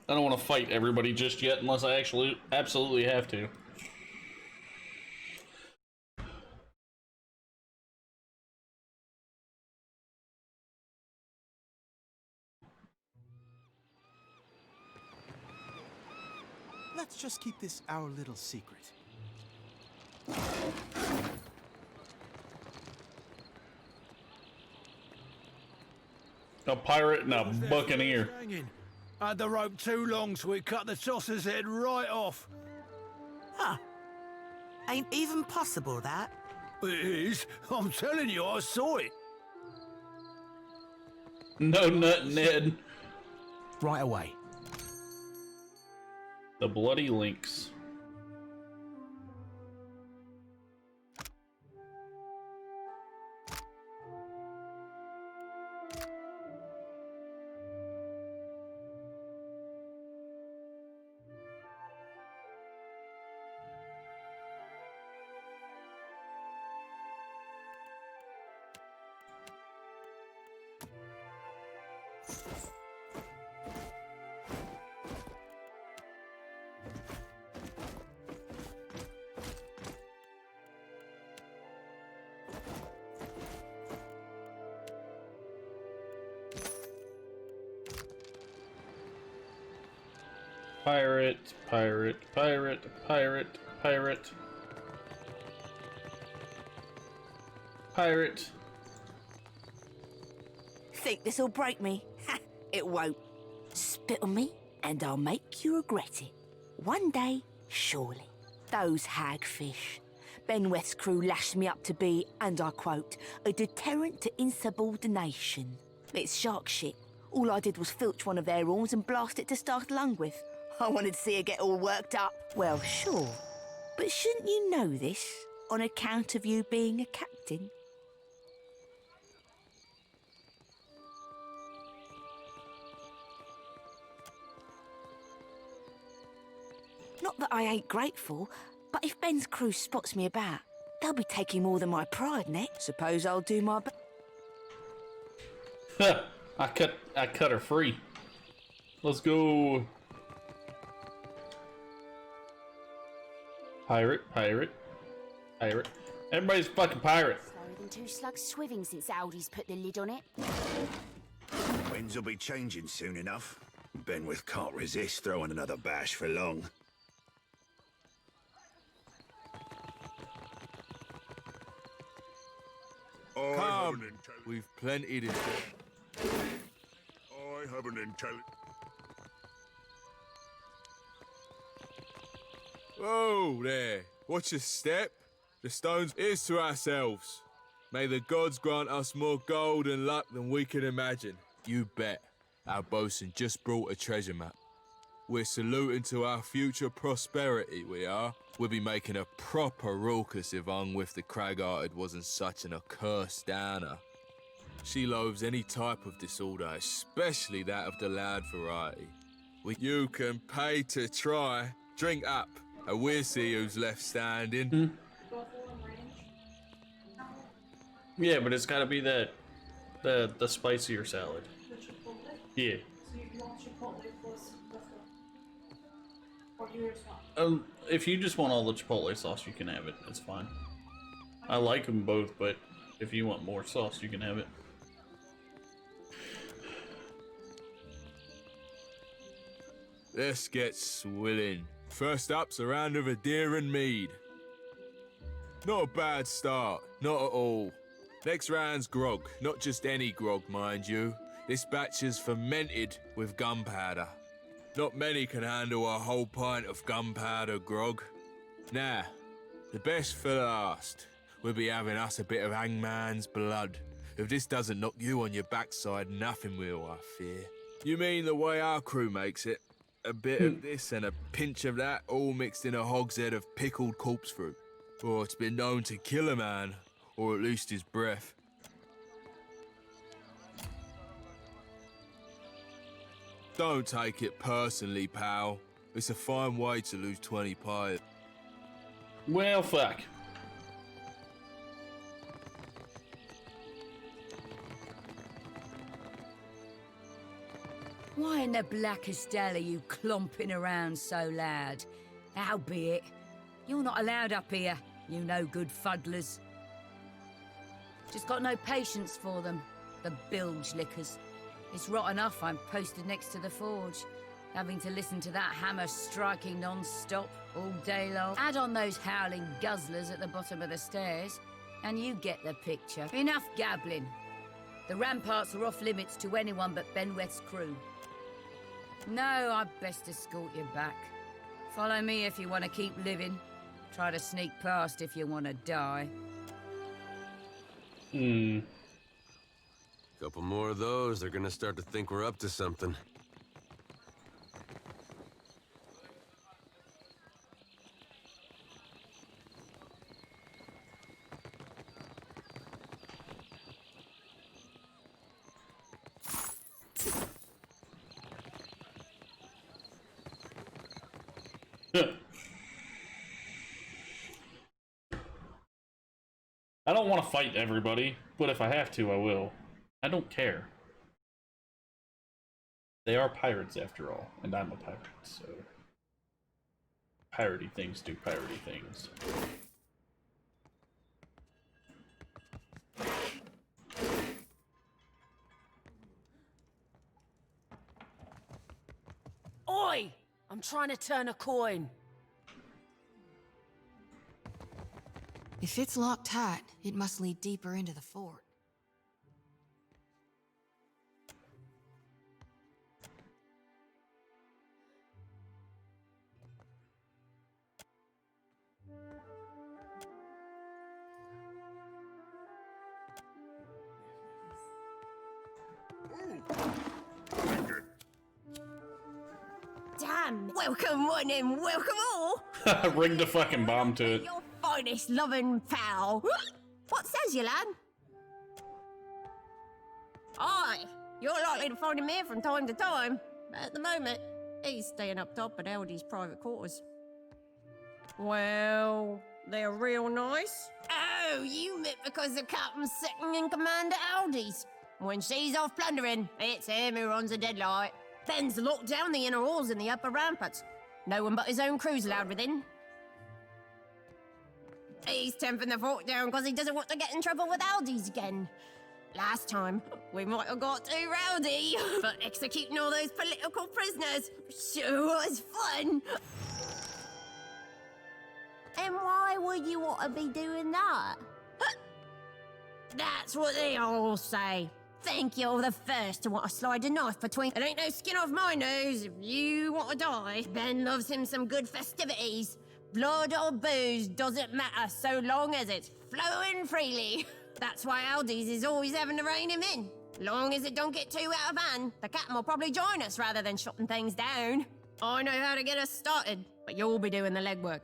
I don't want to fight everybody just yet unless I actually absolutely have to. Let's just keep this our little secret. A pirate and a buccaneer. Had the rope too long, so we cut the tosser's head right off. Huh. Ain't even possible, that. It is. I'm telling you, I saw it. No nut, Ned. Right away. The bloody lynx. Pirate, pirate, pirate, pirate, pirate. Pirate. Think this'll break me? Ha! It won't. Spit on me, and I'll make you regret it. One day, surely. Those hagfish. Ben West's crew lashed me up to be, and I quote, a deterrent to insubordination. It's shark shit. All I did was filch one of their horns and blast it to start lung with. I wanted to see her get all worked up. Well, sure. But shouldn't you know this, on account of you being a captain? Not that I ain't grateful, but if Ben's crew spots me about, they'll be taking more than my pride, Nick. Suppose I'll do my best. I cut her free. Let's go. Pirate, pirate, pirate. Everybody's fucking pirate. Slower than two slugs swimming since Aldi's put the lid on it. Winds will be changing soon enough. Benwith can't resist throwing another bash for long. Come, we've plenty to do. I have an intel. Whoa there, watch your step. The stones is to ourselves. May the gods grant us more gold and luck than we can imagine. You bet. Our bosun just brought a treasure map. We're saluting to our future prosperity, we are. We'll be making a proper raucous if Ungwith the Crag-Hearted wasn't such an accursed downer. She loathes any type of disorder, especially that of the loud variety. You can pay to try. Drink up, and we'll see who's left standing. Yeah, but it's gotta be the spicier salad. Yeah. If you just want all the chipotle sauce, you can have it. It's fine. I like them both, but if you want more sauce, you can have it. Let's get swilling. First up's a round of a deer and mead. Not a bad start, not at all. Next round's grog, not just any grog, mind you. This batch is fermented with gunpowder. Not many can handle a whole pint of gunpowder grog. Now, the best for last. We'll be having us a bit of hangman's blood. If this doesn't knock you on your backside, nothing will, I fear. You mean the way our crew makes it? A bit of this and a pinch of that, all mixed in a hogshead of pickled corpse fruit. Or it's been known to kill a man, or at least his breath. Don't take it personally, pal. It's a fine way to lose 20 pies. Well, fuck. Why in the blackest hell are you clomping around so loud? Howbeit, you're not allowed up here, you no good fuddlers. Just got no patience for them, the bilge lickers. It's rot enough I'm posted next to the forge, having to listen to that hammer striking non-stop all day long. Add on those howling guzzlers at the bottom of the stairs, and you get the picture. Enough gabbling. The ramparts are off limits to anyone but Benweth's crew. No, I'd best escort you back. Follow me if you want to keep living. Try to sneak past if you want to die. Couple more of those, they're gonna start to think we're up to something. I don't want to fight everybody, but if I have to, I will. I don't care. They are pirates after all, and I'm a pirate, so... Piratey things do piratey things. Oi! I'm trying to turn a coin. If it's locked tight, it must lead deeper into the fort. Damn! Welcome one and welcome all! Ring the fucking bomb to it. Your finest loving pal. What says you, lad? Aye, you're likely to find him here from time to time. But at the moment, he's staying up top at Aldi's private quarters. Well, they're real nice. Oh, you meant because the captain's second in command at Aldi's. When she's off plundering, it's him who runs the deadlight. Ben's locked down the inner halls and the upper ramparts. No one but his own crew's allowed within. He's temping the fort down because he doesn't want to get in trouble with Aldi's again. Last time, we might have got too rowdy, but executing all those political prisoners sure was fun. And why would you want to be doing that? That's what they all say. Think you're the first to want to slide a knife between. It ain't no skin off my nose if you want to die. Ben loves him some good festivities. Blood or booze doesn't matter so long as it's flowing freely. That's why Aldi's is always having to rein him in. Long as it don't get too out of hand, the captain will probably join us rather than shutting things down. I know how to get us started, but you'll be doing the legwork.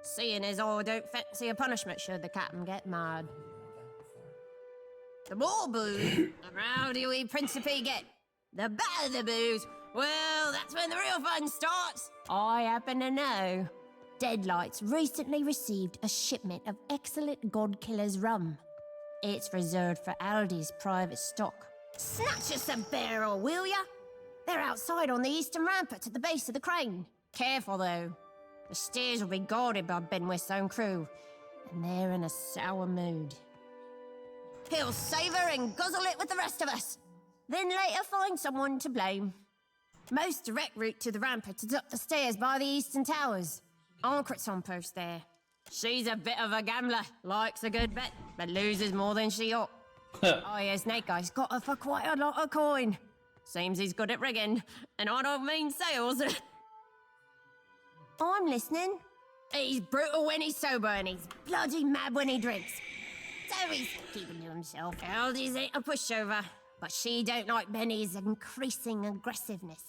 Seeing as I don't fancy a punishment should the captain get mad. The more booze, the rowdy we Principe get. The better the booze, well, that's when the real fun starts. I happen to know. Deadlights recently received a shipment of excellent God-Killer's rum. It's reserved for Aldi's private stock. Snatch us a barrel, will ya? They're outside on the eastern rampart at the base of the crane. Careful, though. The stairs will be guarded by Benwith's own crew, and they're in a sour mood. He'll savour and guzzle it with the rest of us. Then later find someone to blame. Most direct route to the rampart is up the stairs by the eastern towers. Ancret's on post there. She's a bit of a gambler, likes a good bet, but loses more than she ought. Oh yeah, Snake Eye's got her for quite a lot of coin. Seems he's good at rigging, and I don't mean sales. I'm listening. He's brutal when he's sober, and he's bloody mad when he drinks. So he's keeping to himself. Aldi's ain't a pushover, but she don't like Benny's increasing aggressiveness.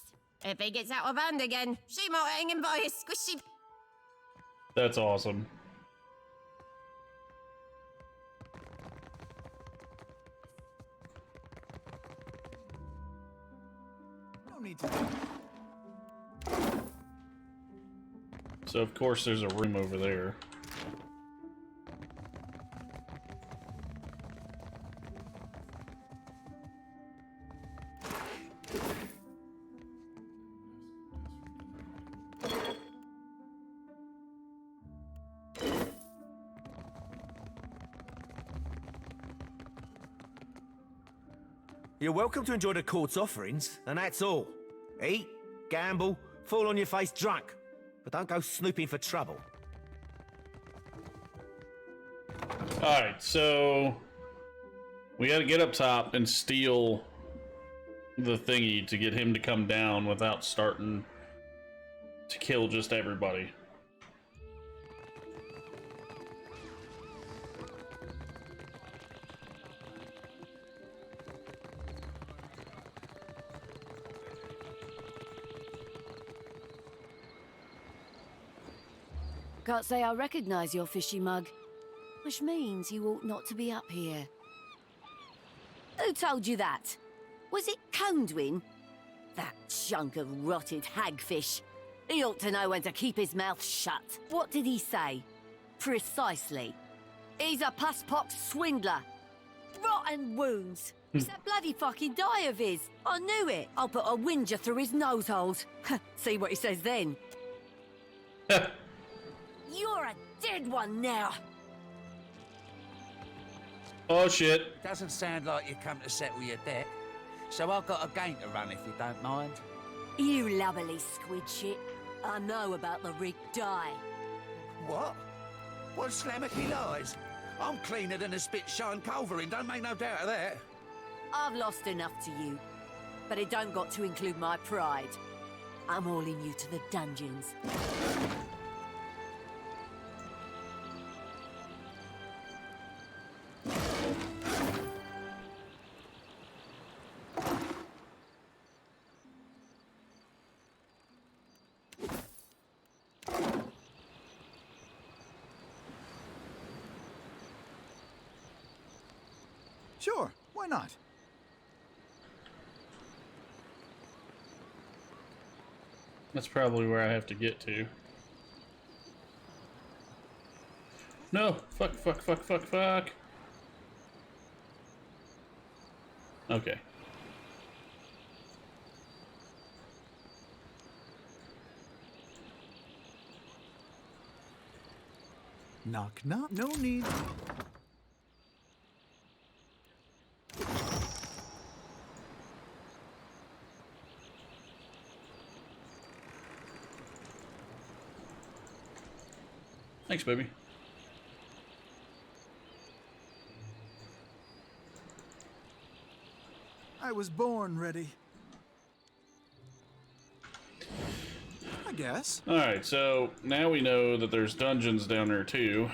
If he gets out of hand again, she might hang him by his squishy... That's awesome. No need to... So of course there's a room over there. You're welcome to enjoy the court's offerings, and that's all. Eat, gamble, fall on your face drunk. But don't go snooping for trouble. Alright, so we gotta get up top and steal the thingy to get him to come down without starting to kill just everybody. Can't say I recognize your fishy mug, which means you ought not to be up here. Who told you that? Was it Condwin? That chunk of rotted hagfish. He ought to know when to keep his mouth shut. What did he say? Precisely. He's a puss-pox swindler. Rotten wounds. It's that bloody fucking die of his. I knew it. I'll put a whinger through his nose holes. See what he says then. You're a dead one now. Oh shit. Doesn't sound like you come to settle your debt. So I've got a game to run if you don't mind. You lubberly squid shit. I know about the rigged die. What? What slammocky lies? I'm cleaner than a spit-shine culverin, don't make no doubt of that. I've lost enough to you, but it don't got to include my pride. I'm hauling you to the dungeons. Sure, why not? That's probably where I have to get to. No! Fuck, fuck, fuck, fuck, fuck! Okay. Knock, knock. No need. Thanks, baby. I was born ready. I guess. Alright, so now we know that there's dungeons down there too.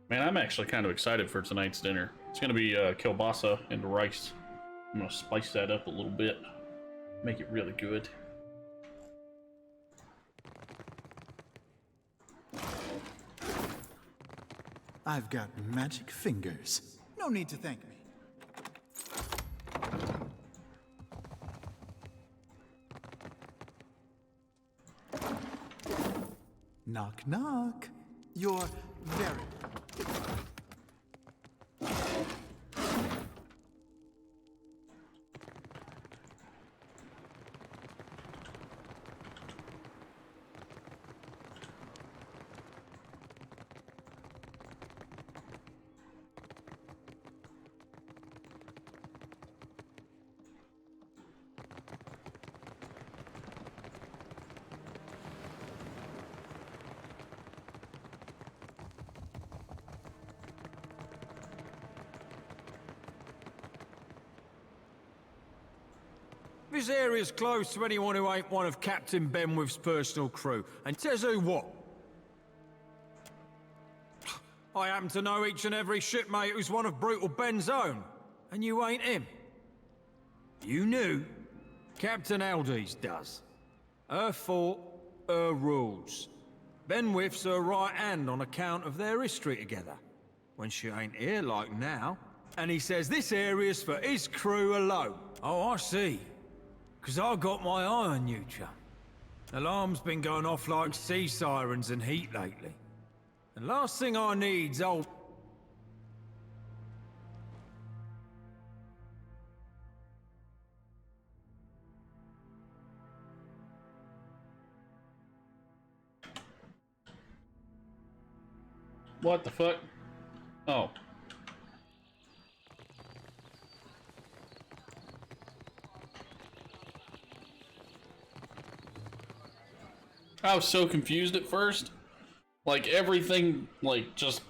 Man, I'm actually kind of excited for tonight's dinner. It's gonna be kielbasa and rice. I'm gonna spice that up a little bit, make it really good. I've got magic fingers. No need to thank me. Knock, knock. You're very... This area's closed to anyone who ain't one of Captain Benwith's personal crew. And says who what? I happen to know each and every shipmate who's one of Brutal Ben's own. And you ain't him. You knew. Captain Aldi's does. Her fort, her rules. Benwith's her right hand on account of their history together. When she ain't here like now. And he says this area's for his crew alone. Oh, I see. 'Cause I got my eye on you, chum. Alarm's been going off like sea sirens and heat lately. And last thing I need's old... What the fuck? Oh. I was so confused at first. Like, everything, like, just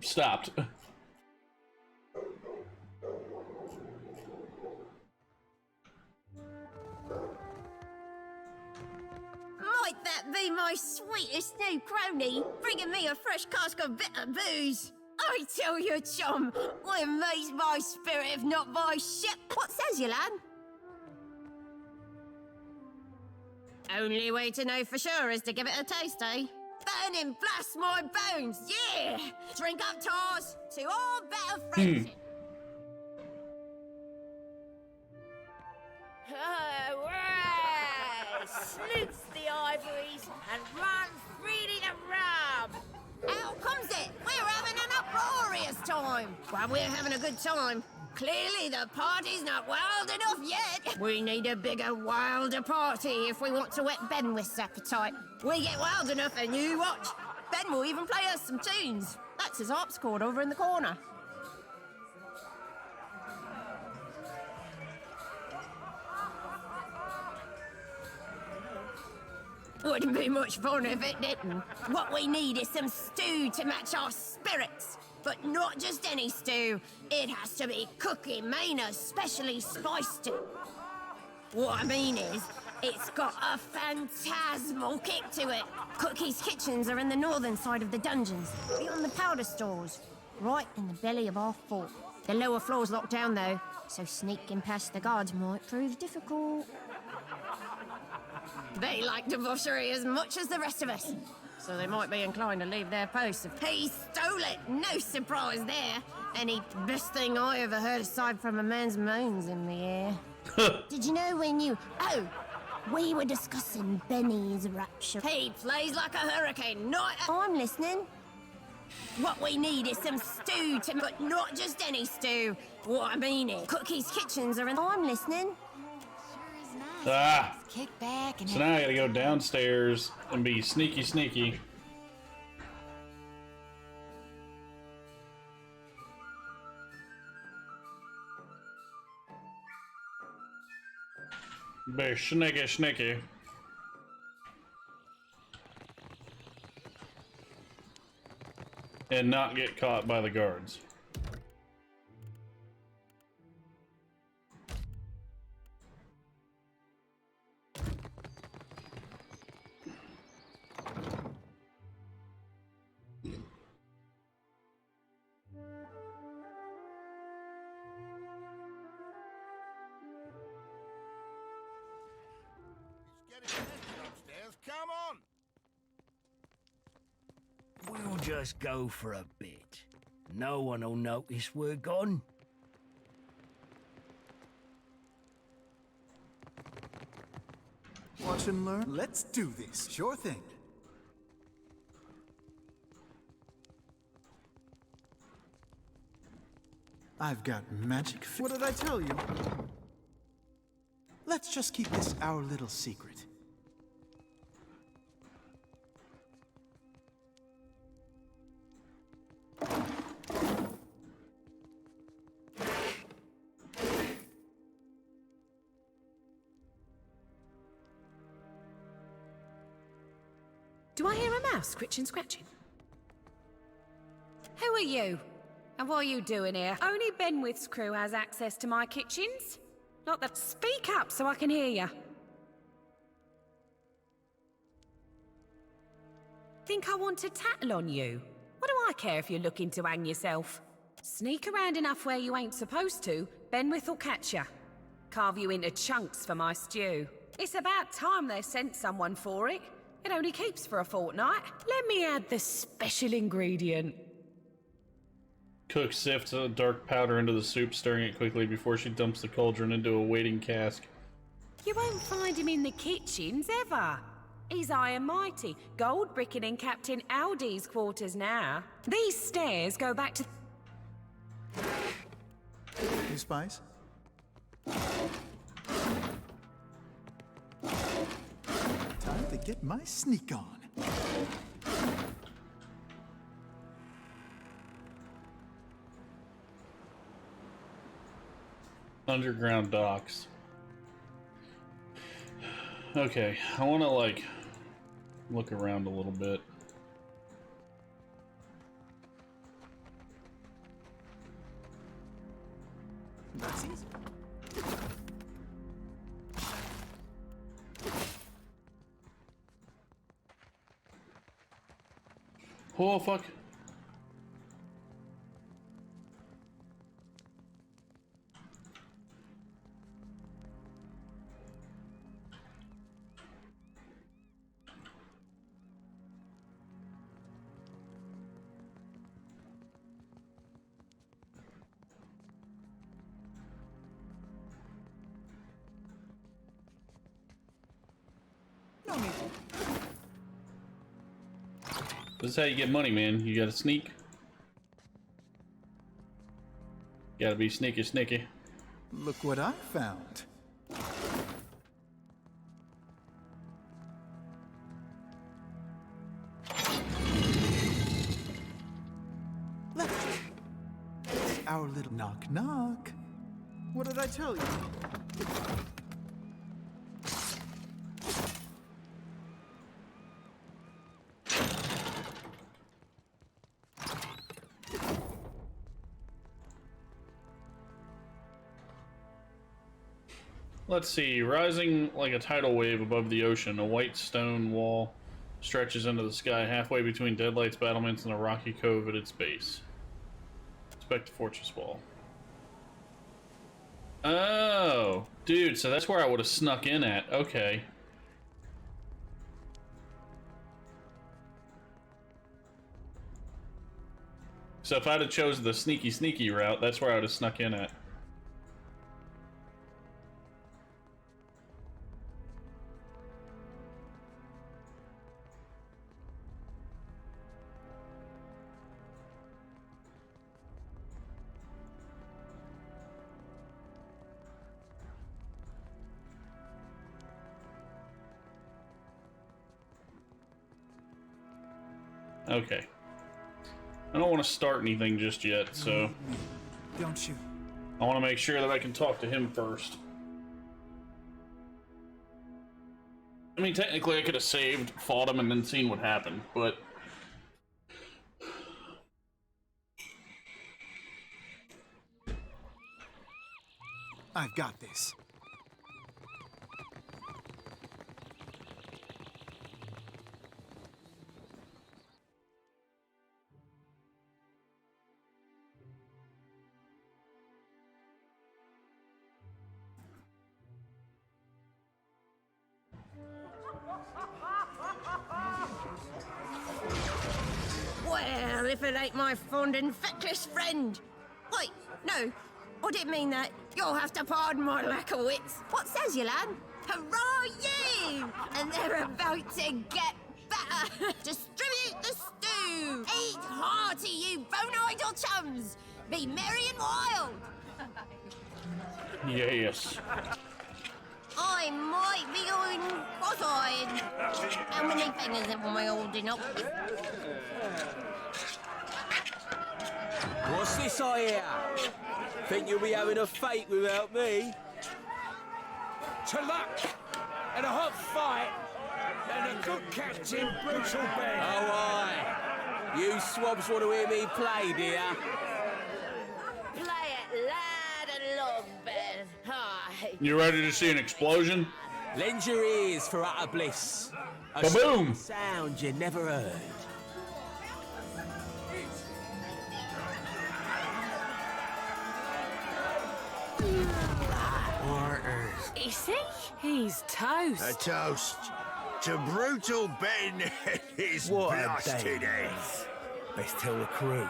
stopped. Might that be my sweetest new crony, bringing me a fresh cask of bitter booze? I tell you, chum, we're amazed by spirit, if not by ship. What says you, lad? Only way to know for sure is to give it a taste, eh? Burning blast my bones, yeah! Drink up, Tars, to all better friendship. Sleuth the ivories and run freely to rum. How comes it? We're having an uproarious time. Well, we're having a good time. Clearly the party's not wild enough yet. We need a bigger, wilder party if we want to whet Benwith's appetite. We get wild enough and you watch. Ben will even play us some tunes. That's his harpsichord over in the corner. Wouldn't be much fun if it didn't. What we need is some stew to match our spirits. But not just any stew. It has to be Cookie Maynard's specially spiced stew. What I mean is, it's got a phantasmal kick to it. Cookie's kitchens are in the northern side of the dungeons, beyond the powder stores, right in the belly of our fort. The lower floor's locked down though, so sneaking past the guards might prove difficult. They like debauchery as much as the rest of us, so they might be inclined to leave their posts. He stole it, no surprise there. Any best thing I ever heard aside from a man's moans in the air. Did you know when you... Oh, we were discussing Benny's rapture. He plays like a hurricane, not... I'm listening. What we need is some stew to... But not just any stew. What I mean is, Cookie's kitchens are in... I'm listening. Ah! Kick back and So now I gotta go downstairs and be sneaky, sneaky. Be sneaky, sneaky. And not get caught by the guards. Come on! We'll just go for a bit. No one will notice we're gone. Watch and learn? Let's do this. Sure thing. I've got magic. What did I tell you? Let's just keep this our little secret. Do I hear a mouse scratching? Who are you? And what are you doing here? Only Benwith's crew has access to my kitchens. Not the... Speak up so I can hear you. Think I want to tattle on you? What do I care if you're looking to hang yourself? Sneak around enough where you ain't supposed to, Benwith will catch you. Carve you into chunks for my stew. It's about time they sent someone for it. It only keeps for a fortnight. Let me add the special ingredient. Cook sifts a dark powder into the soup, stirring it quickly before she dumps the cauldron into a waiting cask. You won't find him in the kitchens, ever. He's high and mighty, gold bricking in Captain Aldi's quarters now. These stairs go back to... You spies? Time to get my sneak on. Underground docks. Okay, I want to like look around a little bit. That's easy. Oh fuck. This is how you get money, man. You gotta sneak. Gotta be sneaky, sneaky. Look what I found. Our little knock knock. What did I tell you? Let's see, rising like a tidal wave above the ocean, a white stone wall stretches into the sky halfway between Deadlight's battlements and a rocky cove at its base. Expect a fortress wall. Oh, dude, so that's where I would have snuck in at. Okay. So if I'd have chose the sneaky route, that's where I would have snuck in at. Okay. I don't want to start anything just yet, so... Don't you? I want to make sure that I can talk to him first. I mean, technically I could have saved, fought him, and then seen what happened, but... I've got this. Well, if it ain't my fond and feckless friend. Wait, no, I didn't mean that. You'll have to pardon my lack of wits. What says you, lad? Hurrah, you! And they're about to get better. Distribute the stew. Eat hearty, you bone-eyed old chums. Be merry and wild. Yes. I might be going cross-eyed. How many fingers am I holding up? What's this I hear? Think you'll be having a fate without me? To luck and a hot fight and a good captain, Brutal Ben. Oh, aye. You swabs want to hear me play, dear? Play it loud and long, Ben. Aye. You ready to see an explosion? Lend your ears for utter bliss. A Ba-boom! sound you never heard. Is he? He's toast. A toast to Brutal Ben and his What a blasted day. heads. Best tell the crew.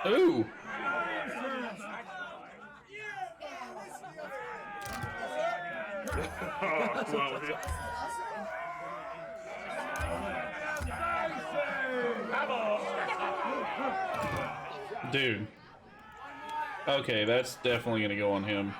Ooh. Dude. Okay, that's definitely gonna go on him.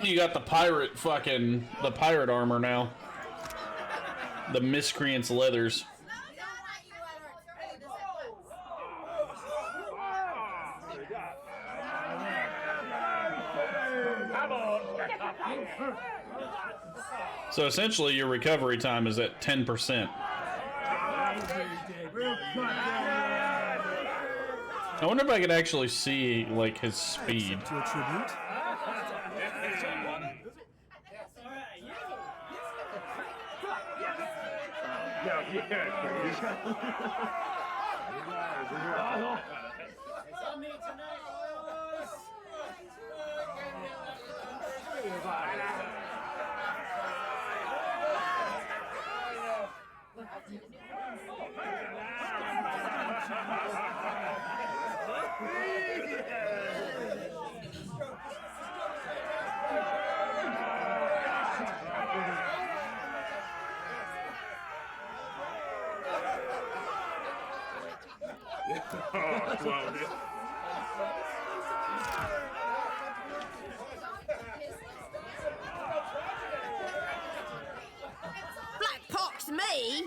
You got the pirate armor now. The miscreant's leathers. So essentially your recovery time is at 10%. I wonder if I could actually see like his speed. To a tribute? Black pox me?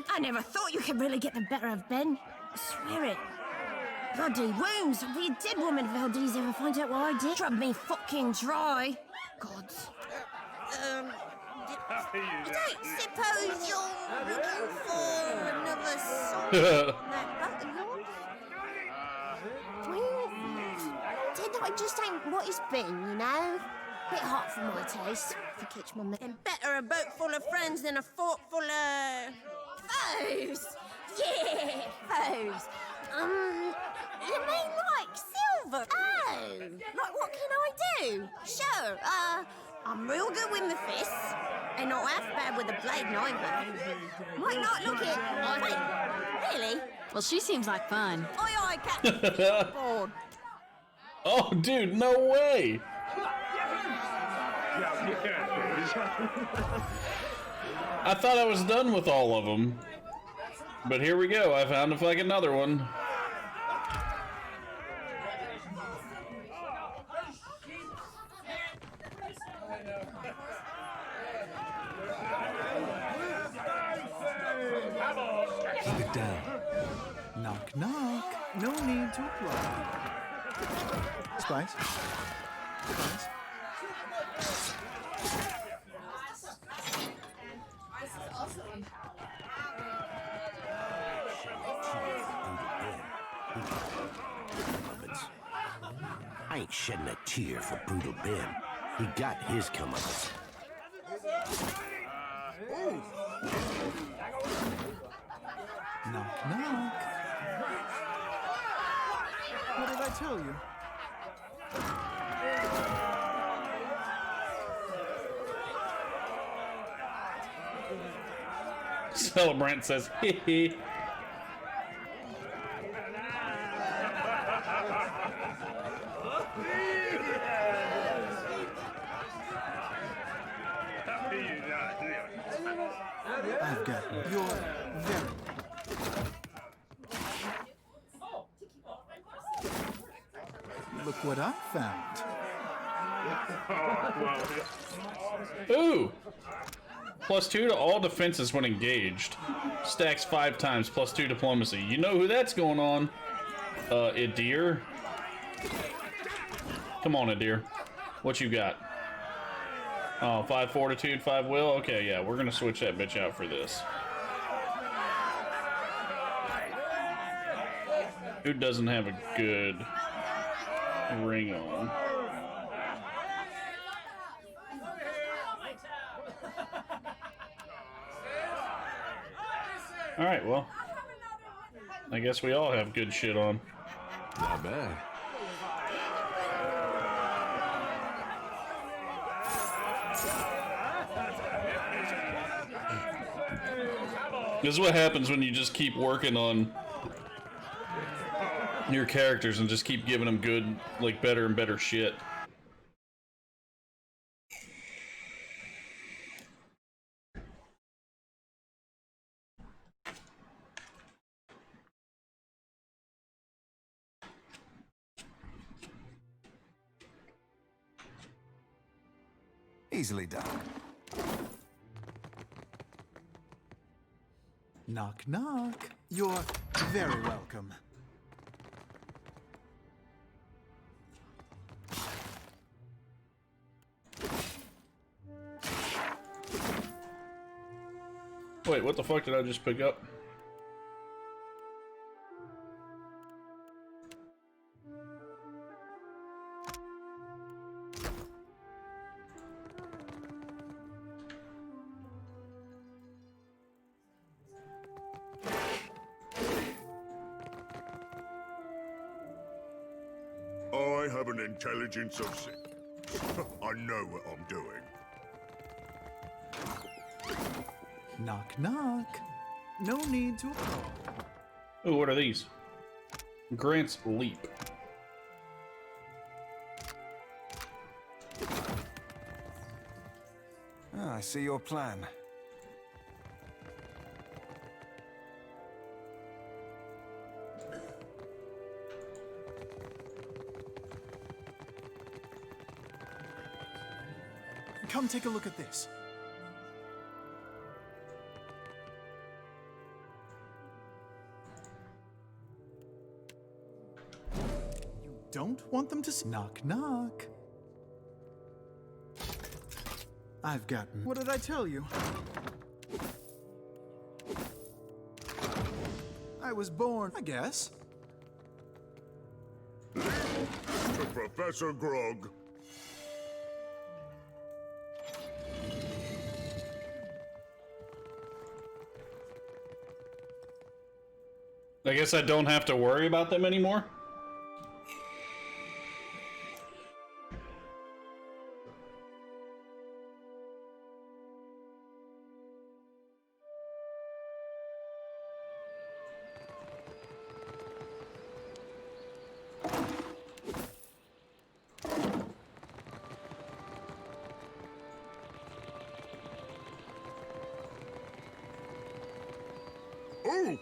I never thought you could really get the better of Ben. I swear it. Bloody wounds. I'll be a dead woman if LDs ever find out what I did. Drub me fucking dry. Gods. I don't suppose you're looking for another song? That boat of yours? Ted, I just ain't what it's been, you know? Bit hot for my taste, to catch my man. And better a boat full of friends than a fort full of... foes! Yeah, foes. You mean like silver? Oh, like what can I do? Sure, I'm real good with my fists, and not half bad with a blade neither. Might not look it. Wait, really? Well, she seems like fun. Aye, aye, Captain. Board. Oh, dude, no way! I thought I was done with all of them. But here we go, I found another one. Keep it down. Knock, knock. No need to apply. Spice. Spice. I ain't shedding a tear for Brutal Ben. He got his comeuppance. Knock, knock. What did I tell you? Celebrant says, hee hee. I've got your very... Look what I found. Ooh! +2 to all defenses when engaged. Stacks 5 times, +2 diplomacy. You know who that's going on? Adir. Come on, Adir. What you got? Oh, 5 fortitude, 5 will? Okay, yeah, we're gonna switch that bitch out for this. Who doesn't have a good ring on? Alright, well, I guess we all have good shit on. Not bad. This is what happens when you just keep working on your characters and just keep giving them good, like, better and better shit. Easily done. Knock, knock. You're very welcome. Wait, what the fuck did I just pick up? I have an intelligence of 6. I know what I'm doing. Knock, knock. No need to applaud. Oh, what are these? Grant's Leap. Ah, I see your plan. Come take a look at this. You don't want them to see? Knock, knock. I've gotten... What did I tell you? I was born, I guess. To Professor Grog. I guess I don't have to worry about them anymore? Ooh!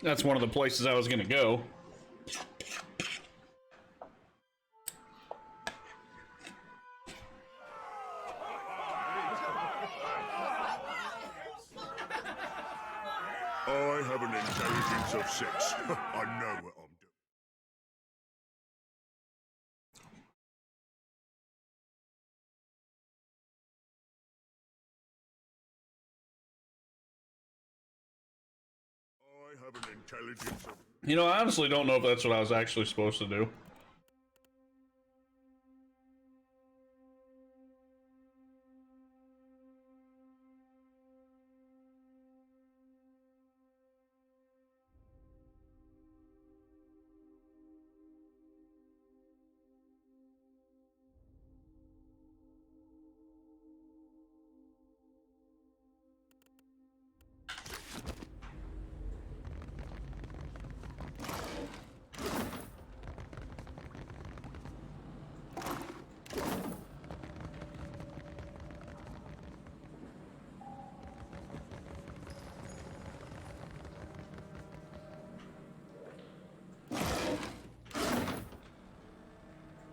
That's one of the places I was gonna go. I have an intelligence of 6. I know what I'm doing. I have an intelligence of... You know, I honestly don't know if that's what I was actually supposed to do.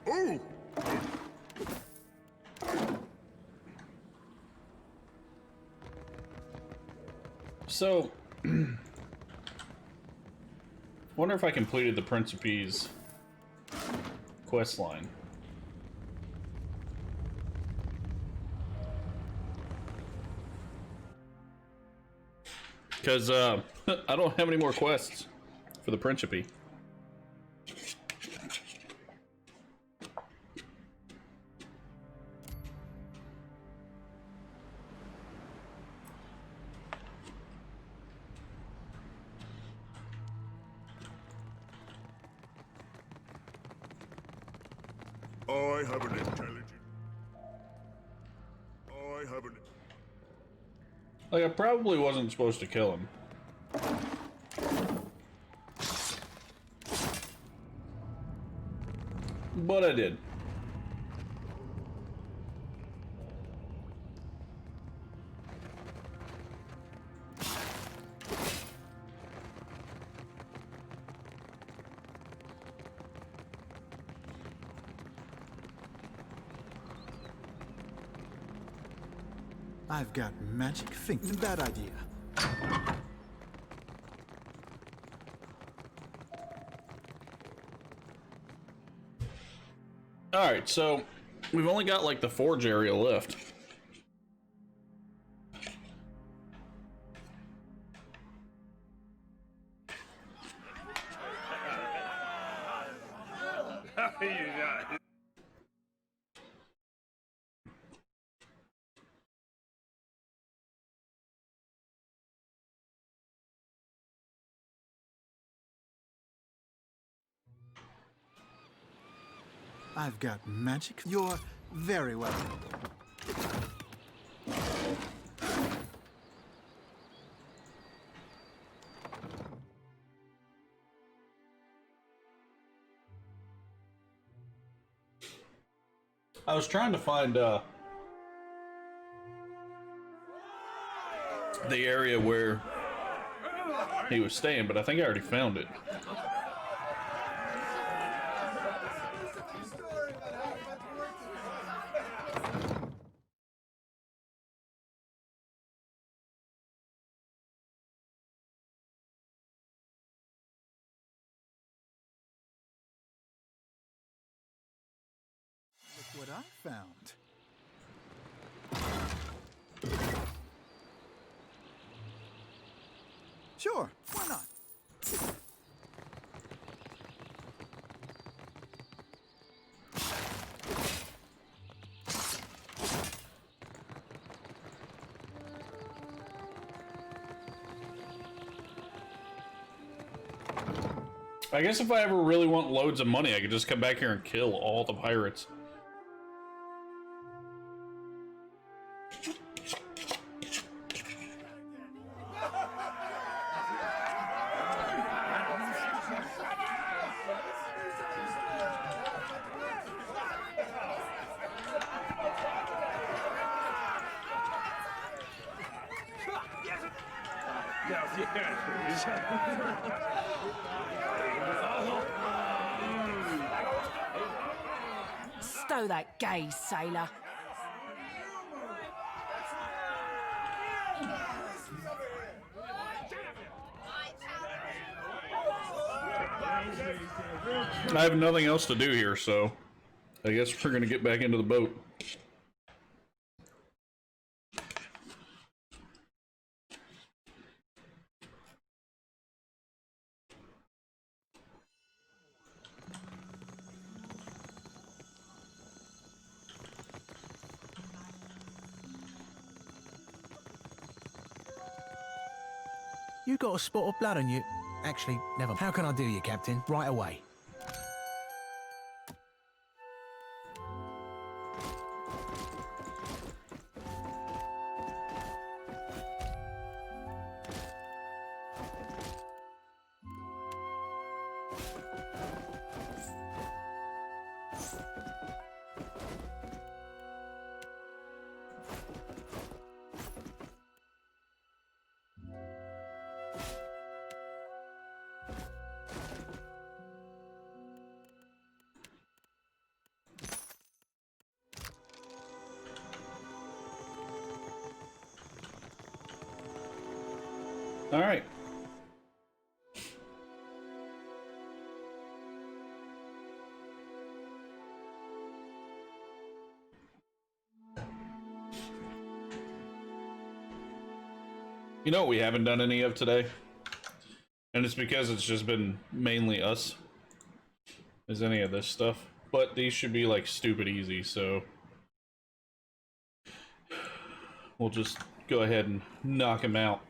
Ooh! So, wonder if I completed the Principe's quest line. Because, I don't have any more quests for the Principe. have an intelligent. I have an. Like, I probably wasn't supposed to kill him. But I did. I've got magic fingers. Bad idea. Alright, so we've only got like the forge area left. I've got magic. You're very welcome. I was trying to find the area where he was staying, but I think I already found it. Look what I found. Sure, why not? I guess if I ever really want loads of money, I could just come back here and kill all the pirates. Stow that gaze, sailor. I have nothing else to do here, so I guess we're gonna get back into the boat. You got a spot of blood on you. Actually, never. How can I do you, Captain? Right away. All right. You know what we haven't done any of today? And it's because it's just been mainly us. Is any of this stuff. But these should be like stupid easy, so we'll just go ahead and knock them out.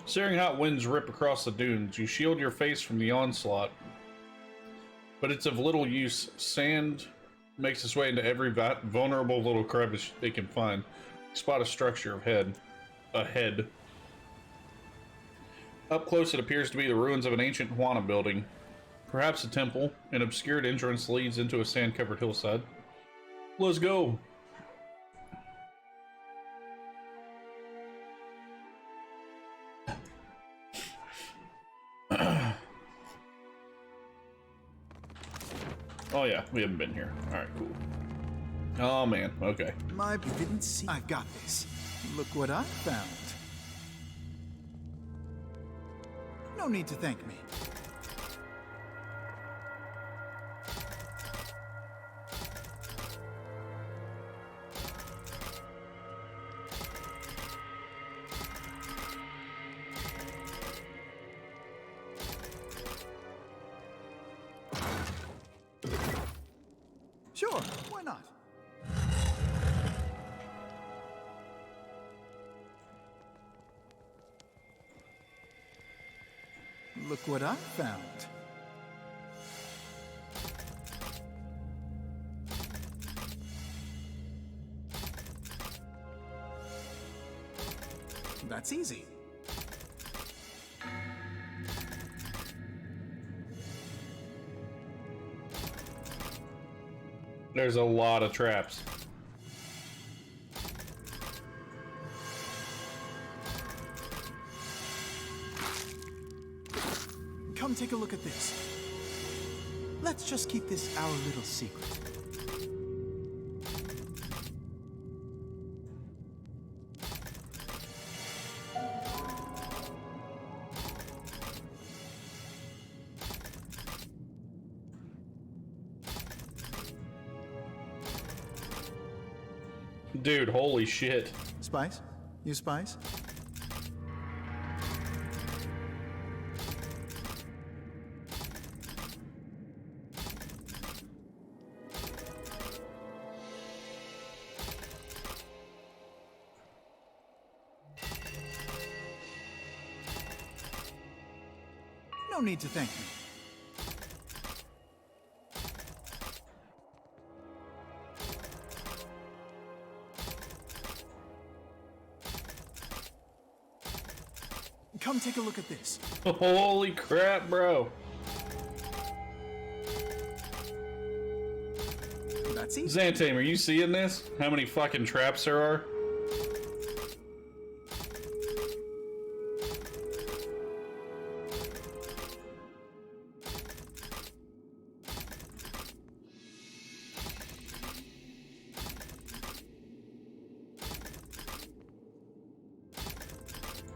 Searing hot winds rip across the dunes. You shield your face from the onslaught, but it's of little use. Sand makes its way into every vulnerable little crevice they can find. Spot a structure ahead. Up close, it appears to be the ruins of an ancient Huana building. Perhaps a temple. An obscured entrance leads into a sand-covered hillside. Let's go! Oh yeah, we haven't been here. Alright, cool. Oh man, okay. You didn't see. I've got this. Look what I found. No need to thank me. Sure, why not? Look what I found. That's easy. There's a lot of traps. Come take a look at this. Let's just keep this our little secret. Dude, holy shit. Spice? You Spice? No need to thank me. Come take a look at this. Holy crap, bro. That's easy. Xantame, are you seeing this? How many fucking traps there are?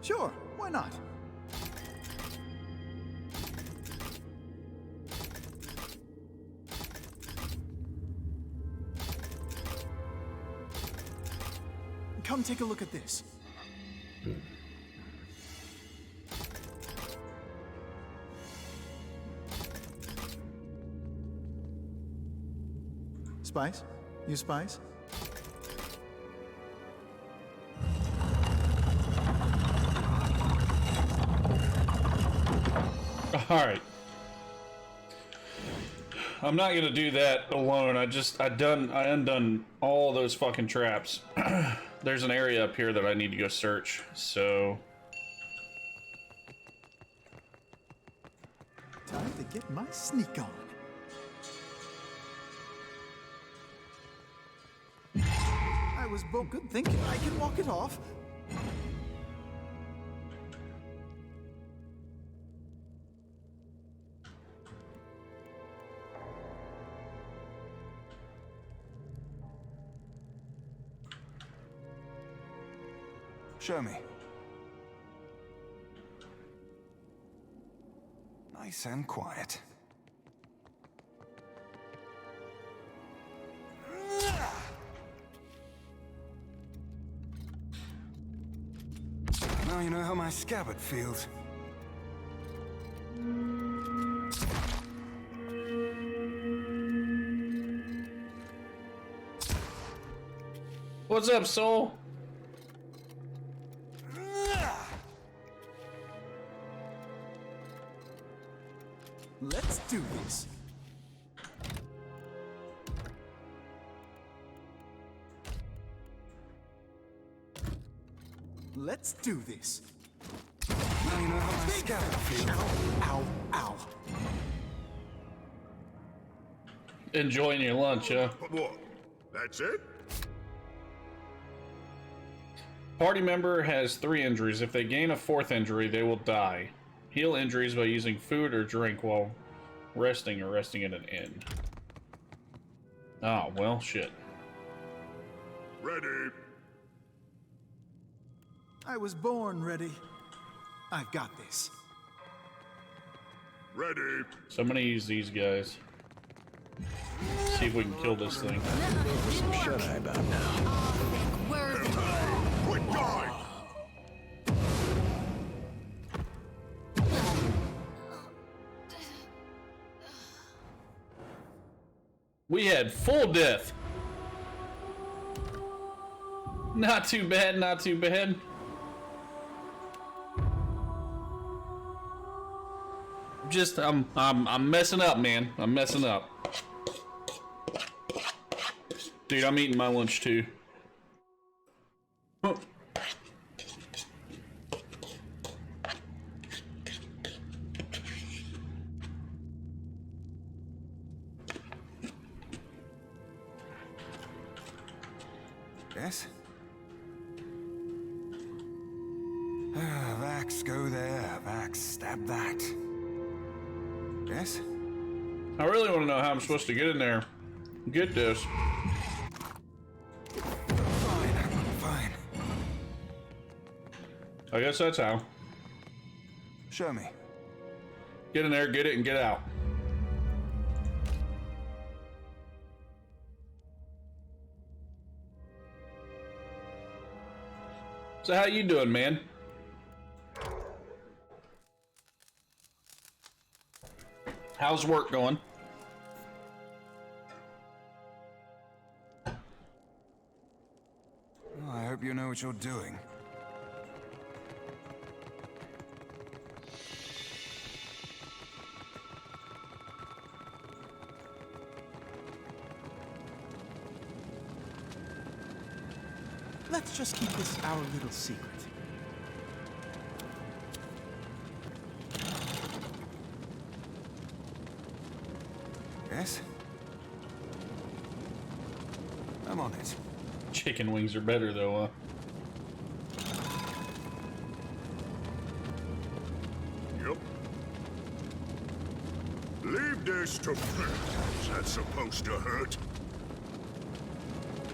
Sure, why not? Come take a look at this. Spice? You Spice? Alright. I'm not gonna do that alone. I undone all those fucking traps. There's an area up here that I need to go search, so... Time to get my sneak on. I was good thinking I can walk it off. Show me. Nice and quiet. Now you know how my scabbard feels. What's up, soul? Let's do this. Let's do this. Now you know how my scalp feels. Ow, ow. Enjoying your lunch, huh? What? That's it? Party member has 3 injuries. If they gain a 4th injury, they will die. Heal injuries by using food or drink while resting or resting at an inn. Oh, well, shit. Ready. I was born ready. I've got this. Ready. So I'm gonna use these guys. See if we can kill this thing. Some shut-eye about now. Quit going! We had full death. Not too bad, not too bad. Just I'm messing up, man. I'm messing up. Dude, I'm eating my lunch too. Yes? Vax, go there. Vax, stab that. Yes? I really want to know how I'm supposed to get in there. Get this. Fine. I guess that's how. Show me. Get in there, get it, and get out. So how you doing, man? How's work going? Well, I hope you know what you're doing. Let's just keep this our little secret. Yes? I'm on it. Chicken wings are better though, Yup. Leave this to me. Is that supposed to hurt?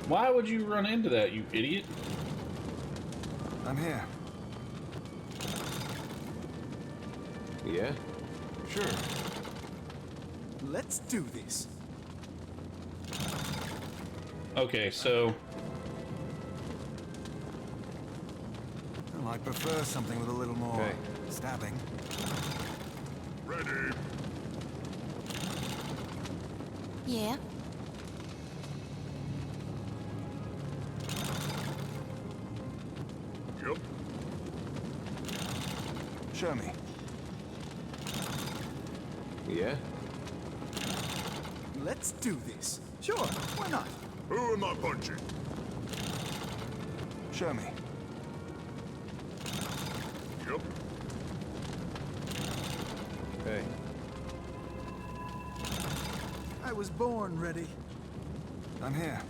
Why would you run into that, you idiot? I'm here. Yeah? Sure. Let's do this. Okay, so... Well, I prefer something with a little more stabbing. Ready. Yeah? Yup. Show me. Yeah? Let's do this. Sure, why not? Who am I punching? Show me. Yup. Hey. I was born ready. I'm here.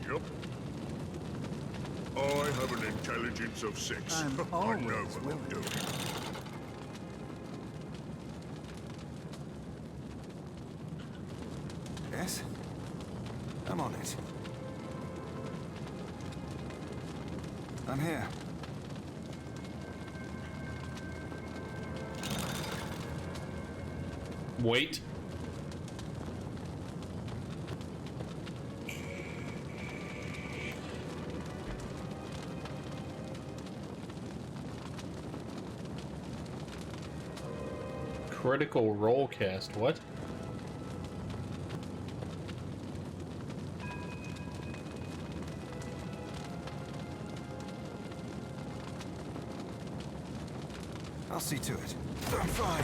Yup. I have an intelligence of 6. I'm I know always what willing. I'm doing. Yes? I'm on it. I'm here. Wait. Critical role cast, what? I'll see to it. I'm fine.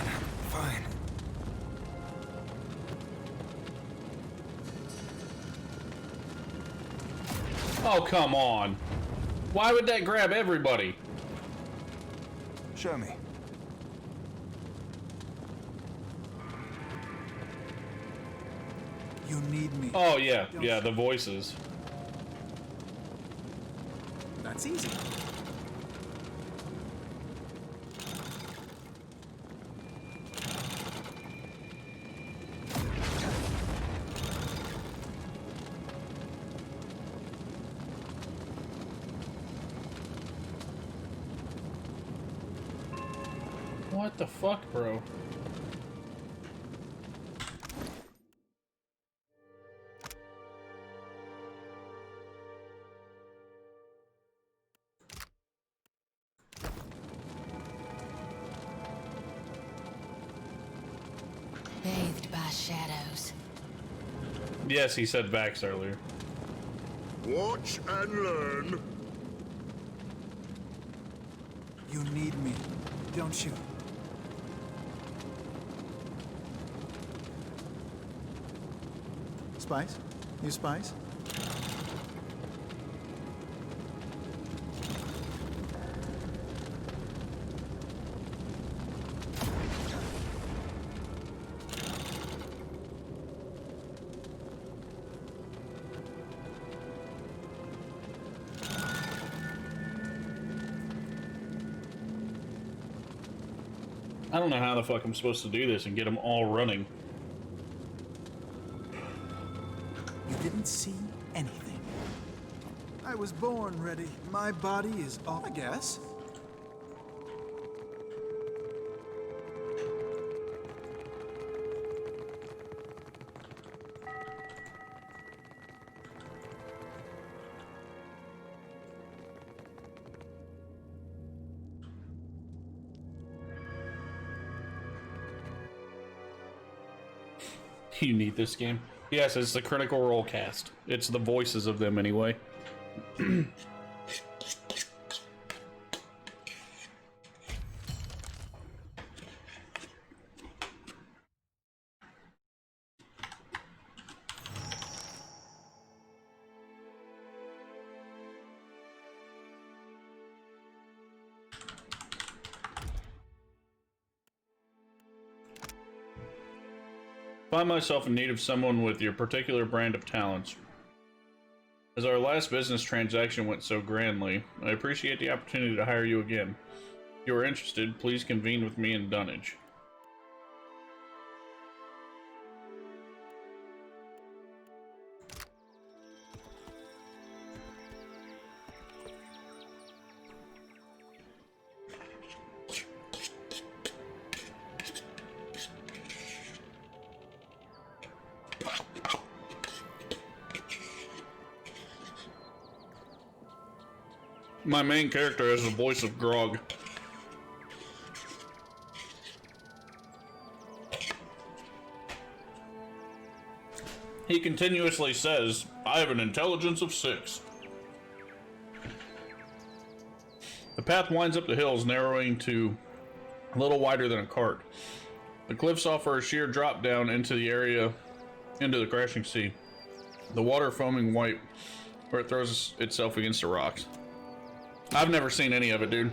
Fine. Oh, come on. Why would that grab everybody? Show me. You need me. Oh, yeah. Yeah, the voices. That's easy. What the fuck, bro? Bathed by shadows. Yes, he said Vax earlier. Watch and learn. You need me, don't you? Spice? You Spice? I don't know how the fuck I'm supposed to do this and get them all running. You didn't see anything. I was born ready. My body is all I guess. You need this game. Yes, it's the Critical Role cast. It's the voices of them anyway. Find myself in need of someone with your particular brand of talents. As our last business transaction went so grandly, I appreciate the opportunity to hire you again. If you are interested, please convene with me in Dunnage. My main character has the voice of Grog. He continuously says, I have an intelligence of 6. The path winds up the hills, narrowing to a little wider than a cart. The cliffs offer a sheer drop down into the area, into the crashing sea. The water foaming white where it throws itself against the rocks. I've never seen any of it, dude.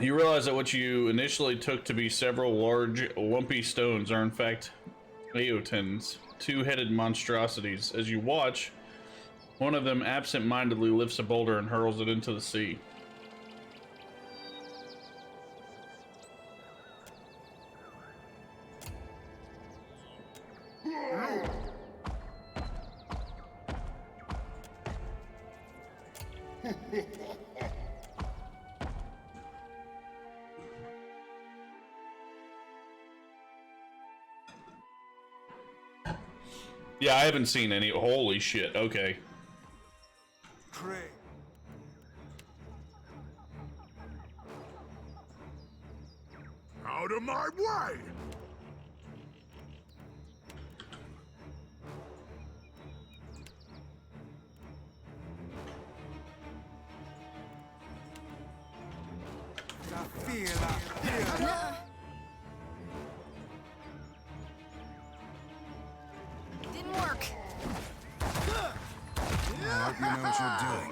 You realize that what you initially took to be several large, lumpy stones are in fact Aotins, two-headed monstrosities. As you watch, one of them absent-mindedly lifts a boulder and hurls it into the sea. Yeah, I haven't seen any. Holy shit, okay. Out of my way! Didn't work. I hope you know what you're doing.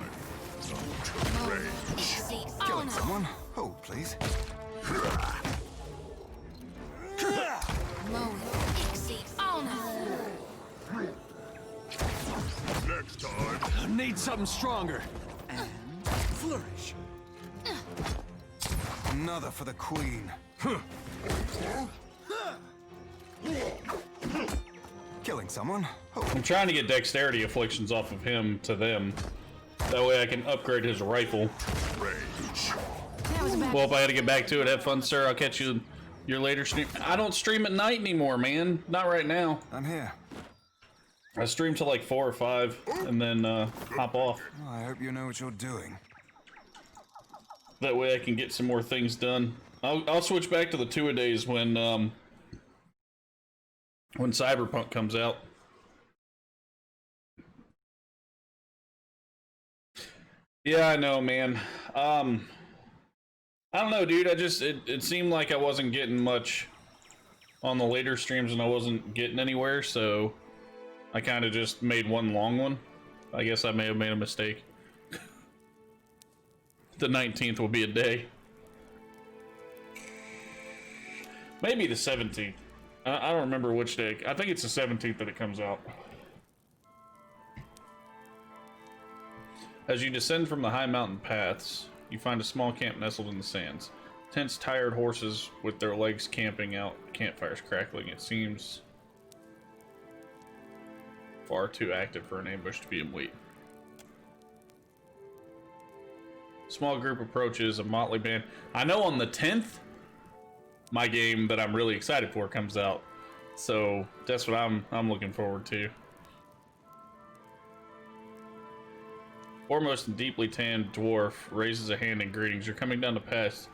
Easy. Killing someone? Hold, please. Next time. I need something stronger. And flourish. Another for the queen. Killing someone? I'm trying to get dexterity afflictions off of him to them. That way I can upgrade his rifle. Well, if I had to get back to it, have fun, sir. I'll catch you your later stream. I don't stream at night anymore, man. Not right now. I'm here. I stream till like 4 or 5 and then hop off. I hope you know what you're doing. That way I can get some more things done. I'll switch back to the 2-a-days when Cyberpunk comes out. Yeah, I know, man. I don't know, dude. It seemed like I wasn't getting much on the later streams and I wasn't getting anywhere, so I kind of just made one long one. I guess I may have made a mistake. The 19th will be a day. Maybe the 17th. I don't remember which day. I think it's the 17th that it comes out. As you descend from the high mountain paths, you find a small camp nestled in the sands. Tense, tired horses with their legs camping out, campfires crackling. It seems far too active for an ambush to be in wait. Small group approaches, a motley band. I know on the 10th, my game that I'm really excited for comes out. So that's what I'm looking forward to. Foremost and deeply tanned dwarf raises a hand in greetings. You're coming down the path,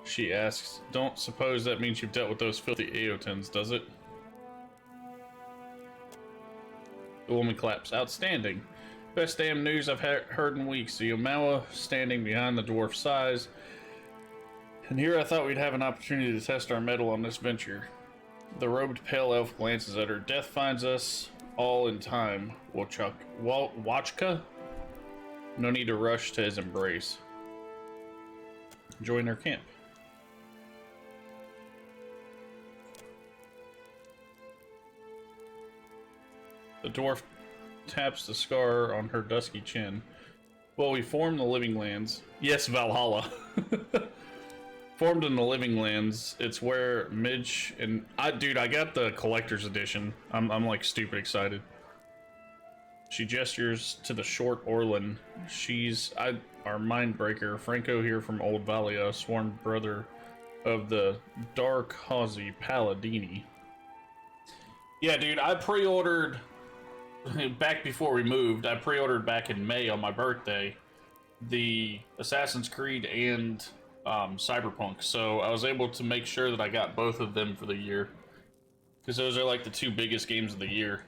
she asks. Don't suppose that means you've dealt with those filthy Aotans, does it? The woman claps. Outstanding. Best damn news I've heard in weeks. The Omawa standing behind the dwarf's size. And here I thought we'd have an opportunity to test our mettle on this venture. The robed pale elf glances at her. Death finds us all in time, Wachka. No need to rush to his embrace. Join their camp. The dwarf taps the scar on her dusky chin. Well, we formed the Living Lands. Yes, Valhalla. Formed in the Living Lands. It's where Midge and dude, I got the collector's edition. I'm like stupid excited. She gestures to the short Orlin. She's our mindbreaker. Franco here from Old Valia, sworn brother of the Dark Hawsey Palladini. Yeah, dude, I pre-ordered back before we moved. I pre-ordered back in May on my birthday the Assassin's Creed and Cyberpunk, so I was able to make sure that I got both of them for the year, because those are like the two biggest games of the year.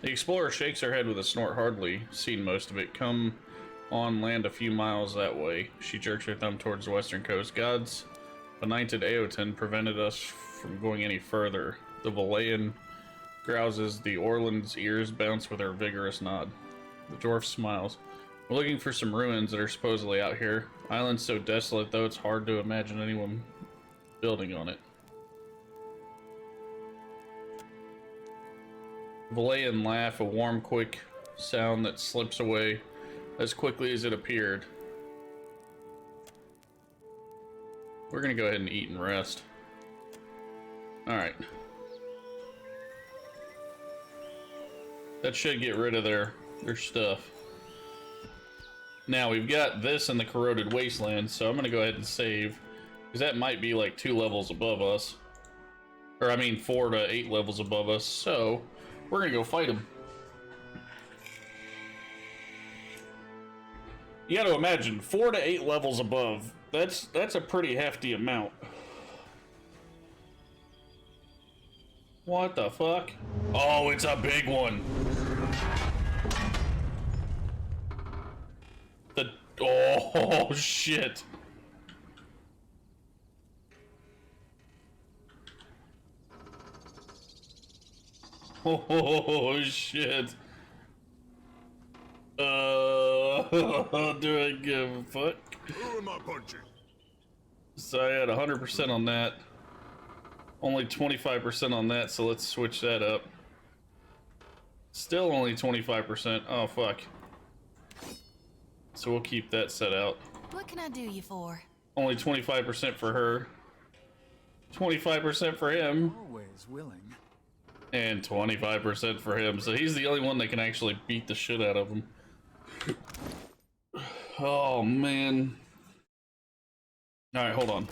The explorer shakes her head with a snort. Hardly seen most of it. Come on land a few miles that way. She jerks her thumb towards the western coast. God's benighted Aotan prevented us from going any further. The Valayan grouses. The Orland's ears bounce with her vigorous nod. The dwarf smiles. We're looking for some ruins that are supposedly out here. Island's so desolate, though, it's hard to imagine anyone building on it. Valayan laugh, a warm, quick sound that slips away as quickly as it appeared. We're gonna go ahead and eat and rest. Alright. That should get rid of their stuff. Now we've got this in the corroded wasteland, so I'm gonna go ahead and save, because that might be like 2 levels above us. Or I mean 4 to 8 levels above us, so We're gonna go fight him. You gotta imagine, 4 to 8 levels above. That's a pretty hefty amount. What the fuck? Oh, it's a big one. Oh shit. Oh shit. Do I give a fuck? Who am I punching? So I had 100% on that. Only 25% on that, so let's switch that up. Still only 25%. Oh fuck. So we'll keep that set out. What can I do you for? Only 25% for her. 25% for him. Always willing. And 25% for him. So he's the only one that can actually beat the shit out of him. Oh man. Alright, hold on.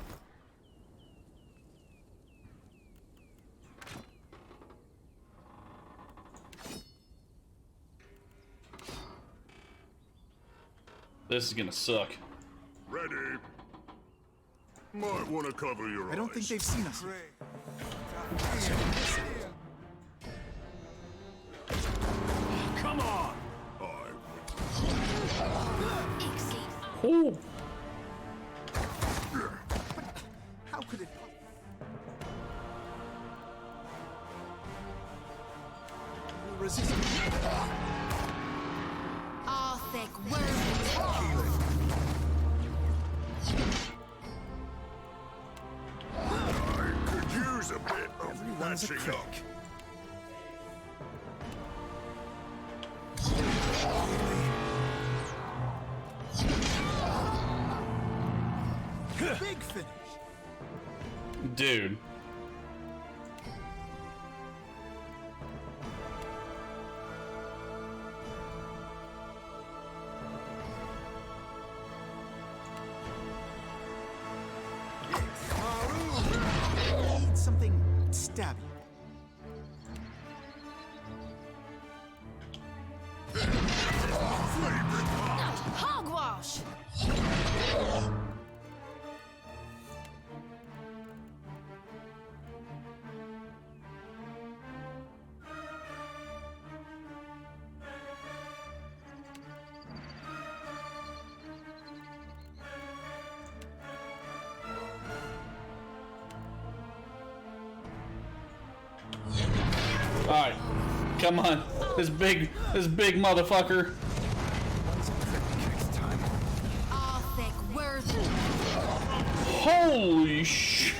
This is gonna suck. Ready. Might want to cover your eyes. I don't think they've seen us. Come on! Oh. How could it? Resist. All thick words. I could use a bit of Everyone's a patching critic. up. Big finish. Dude. Need something stabby. Hogwash! Alright. Come on. This big motherfucker. All thick words. Holy shit.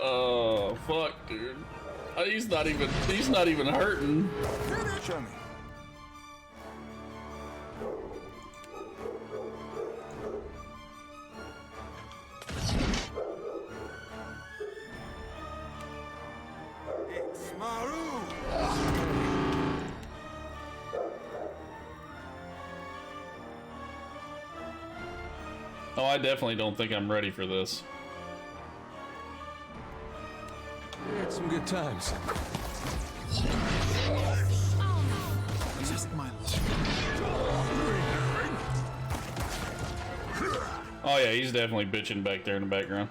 Oh fuck, dude. He's not even hurting. Show me. It's Maru. Oh, I definitely don't think I'm ready for this. We had some good times. Just my luck. Oh yeah, he's definitely bitching back there in the background.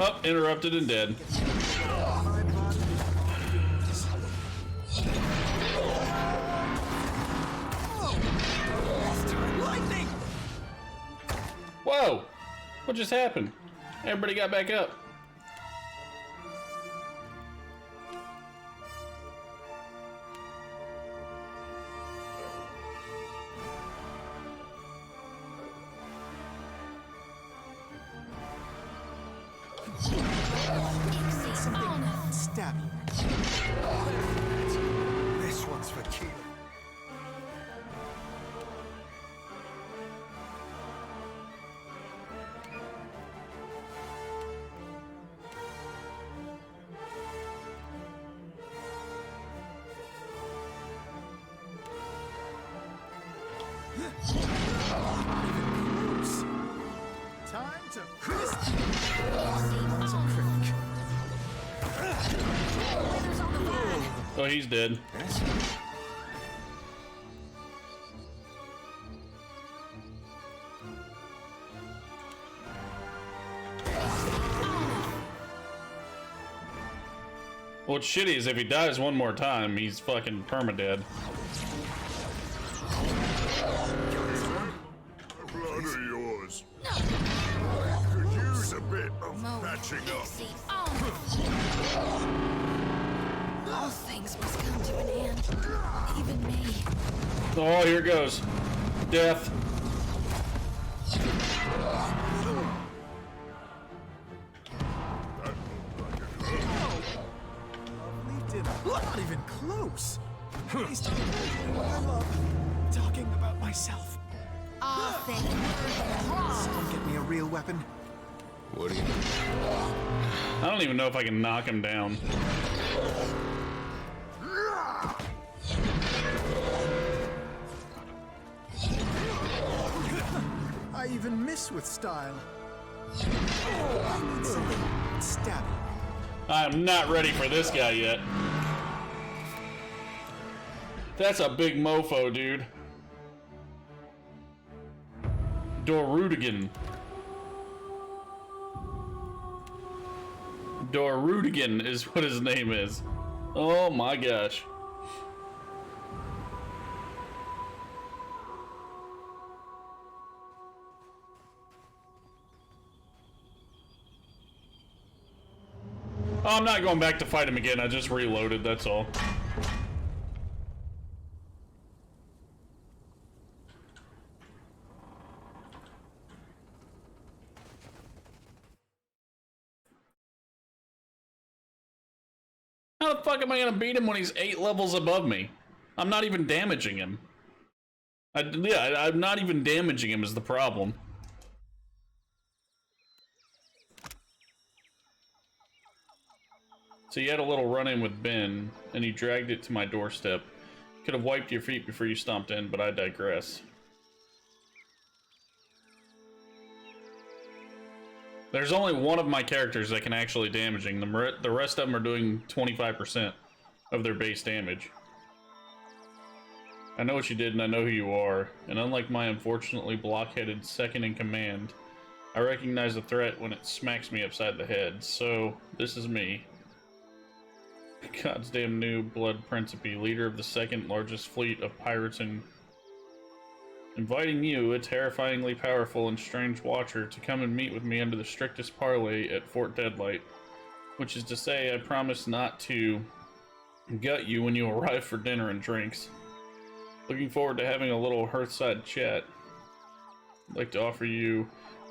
Oh, interrupted and dead. Whoa! What just happened? Everybody got back up. Stabby. This one's for Keelan. Oh, he's dead. Yes? What's shitty is if he dies one more time, he's fucking permadead. Blood of yours. Could use a bit of patching up. All things must come to an end. Even me. Oh, here it goes. Death. Not even close. Please don't I love talking about myself. Someone get me a real weapon. What do you I don't even know if I can knock him down. I even miss with style. I need something stabby. I'm not ready for this guy yet. That's a big mofo, dude. Dorudigan. Dorudigan is what his name is. Oh my gosh. Oh, I'm not going back to fight him again. I just reloaded, that's all. How the fuck am I gonna beat him when he's 8 levels above me? I'm not even damaging him. I'm not even damaging him is the problem. So you had a little run-in with Ben, and you dragged it to my doorstep. Could have wiped your feet before you stomped in, but I digress. There's only one of my characters that can actually damaging them. The rest of them are doing 25% of their base damage. I know what you did and I know who you are, and unlike my unfortunately blockheaded second in command, I recognize the threat when it smacks me upside the head, so this is me. God's damn new blood principe, leader of the second largest fleet of pirates, and inviting you, a terrifyingly powerful and strange watcher, to come and meet with me under the strictest parley at Fort Deadlight. Which is to say, I promise not to gut you when you arrive for dinner and drinks. Looking forward to having a little hearthside chat. I'd like to offer you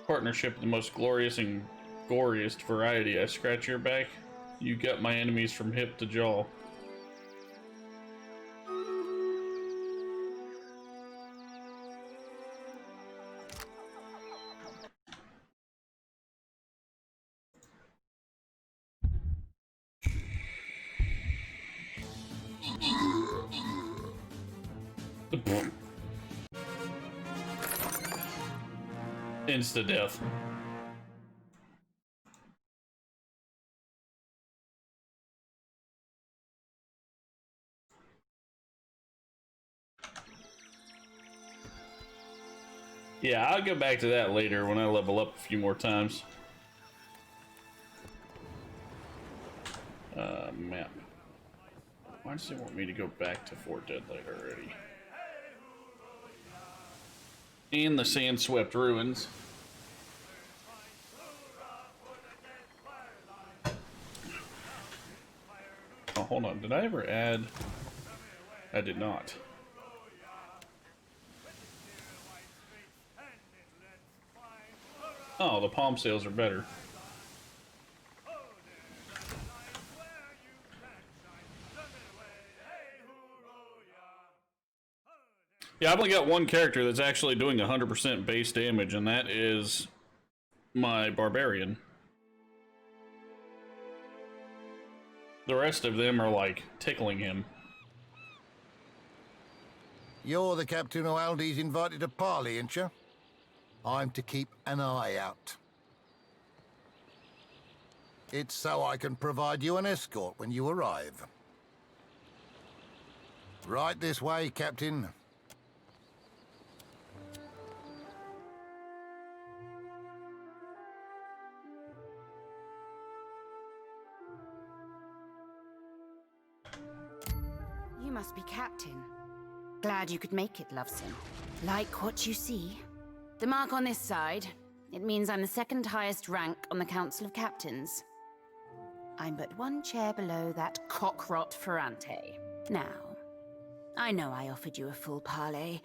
partnership of the most glorious and goriest variety. I scratch your back, you gut my enemies from hip to jaw. Insta-death. Yeah, I'll go back to that later when I level up a few more times. Map. Why does it want me to go back to Fort Deadlight already? And the sand-swept ruins. Oh, hold on. Did I ever add? I did not. Oh, the palm sails are better. Yeah, I've only got one character that's actually doing 100% base damage, and that is my barbarian. The rest of them are like tickling him. You're the captain who Aldi's invited to parley, ain't you? I'm to keep an eye out. It's so I can provide you an escort when you arrive. Right this way, Captain. You must be Captain. Glad you could make it, Loveson. Like what you see? The mark on this side, it means I'm the second highest rank on the Council of Captains. I'm but one chair below that cockrot Ferrante. Now, I know I offered you a full parley,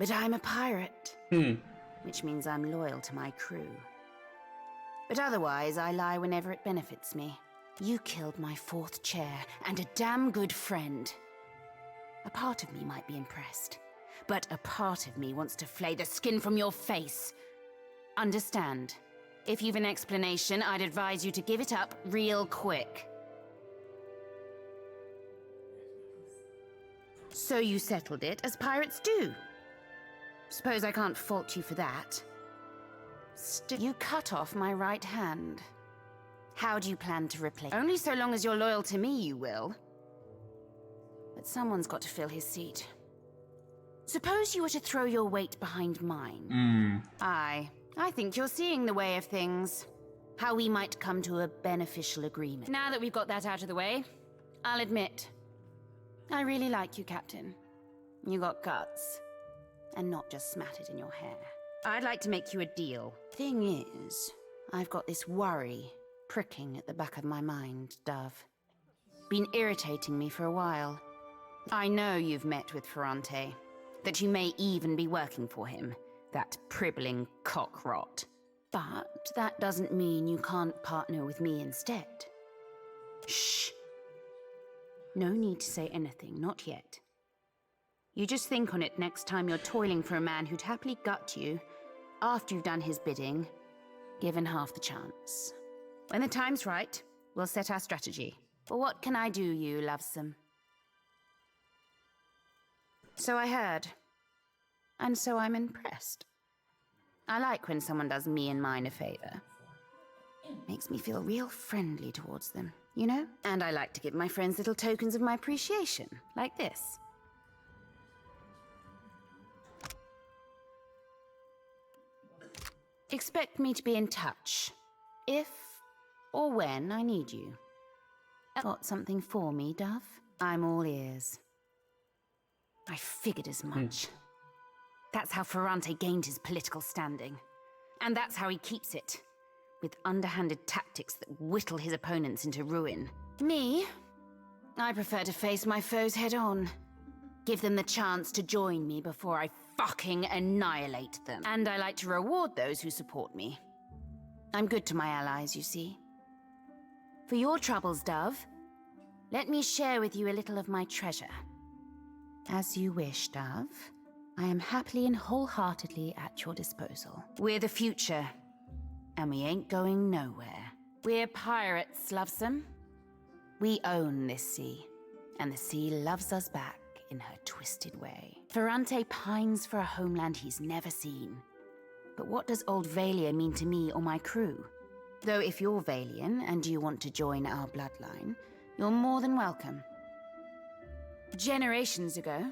but I'm a pirate. Which means I'm loyal to my crew. But otherwise, I lie whenever it benefits me. You killed my fourth chair, and a damn good friend. A part of me might be impressed, but a part of me wants to flay the skin from your face. Understand? If you've an explanation, I'd advise you to give it up real quick. So you settled it, as pirates do. Suppose I can't fault you for that. You cut off my right hand. How do you plan to replace? Only so long as you're loyal to me, you will. But someone's got to fill his seat. Suppose you were to throw your weight behind mine. I think you're seeing the way of things. How we might come to a beneficial agreement. Now that we've got that out of the way, I'll admit, I really like you, Captain. You got guts. And not just smattered in your hair. I'd like to make you a deal. Thing is, I've got this worry pricking at the back of my mind, Dove. Been irritating me for a while. I know you've met with Ferrante, that you may even be working for him, that pribbling cockrot. But that doesn't mean you can't partner with me instead. Shh. No need to say anything, not yet. You just think on it next time you're toiling for a man who'd happily gut you after you've done his bidding, given half the chance. When the time's right, we'll set our strategy. But what can I do, you lovesome? So I heard. And so I'm impressed. I like when someone does me and mine a favor. Makes me feel real friendly towards them, you know? And I like to give my friends little tokens of my appreciation, like this. Expect me to be in touch, if or when I need you. Got something for me, Dove? I'm all ears. I figured as much. That's how Ferrante gained his political standing. And that's how he keeps it. With underhanded tactics that whittle his opponents into ruin. Me? I prefer to face my foes head on. Give them the chance to join me before I fucking annihilate them. And I like to reward those who support me. I'm good to my allies, you see. For your troubles, Dove, let me share with you a little of my treasure. As you wish, Dove. I am happily and wholeheartedly at your disposal. We're the future, and we ain't going nowhere. We're pirates, lovesome. We own this sea, and the sea loves us back in her twisted way. Ferrante pines for a homeland he's never seen. But what does Old Valia mean to me or my crew? Though if you're Valian and you want to join our bloodline, you're more than welcome. Generations ago,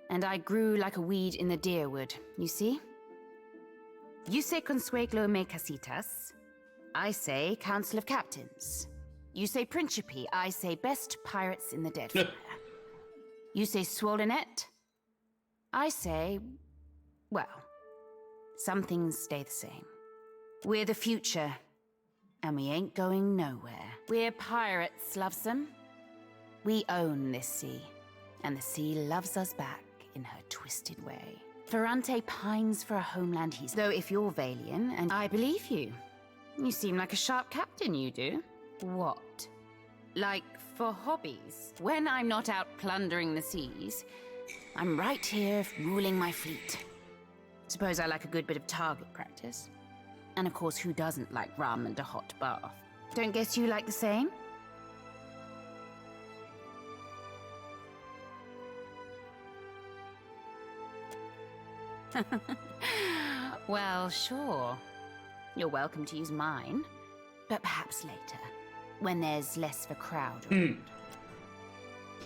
and I grew like a weed in the deerwood, you see? You say Consueglo me casitas, I say Council of Captains. You say Principe, I say best pirates in the Deadfire. You say Swollenet, I say, well, some things stay the same. We're the future, and we ain't going nowhere. We're pirates, lovesome. We own this sea, and the sea loves us back in her twisted way. Ferrante pines for a homeland he's... Though if you're Valian, and I believe you. You seem like a sharp captain, you do. What? Like, for hobbies? When I'm not out plundering the seas, I'm right here ruling my fleet. Suppose I like a good bit of target practice. And of course, who doesn't like rum and a hot bath? Don't guess you like the same? Well, sure. You're welcome to use mine. But perhaps later, when there's less of a crowd around.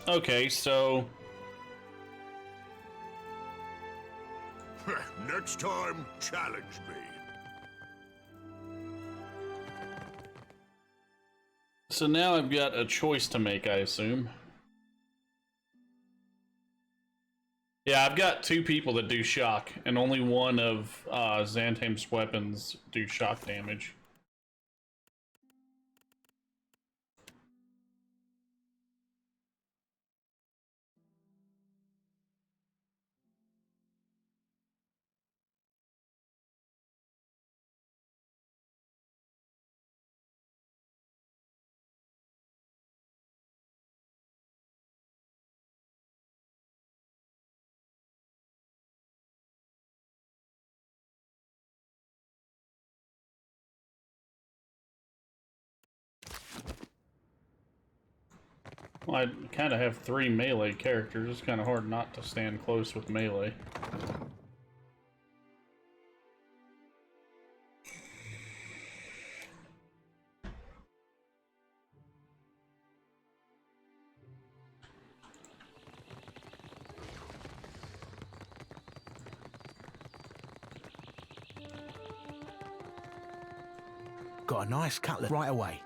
Okay, so Next time, challenge me. So now I've got a choice to make, I assume. Yeah, I've got 2 people that do shock, and only one of Xantham's weapons do shock damage. Well, I kind of have 3 melee characters. It's kind of hard not to stand close with melee. Got a nice cutlet right away.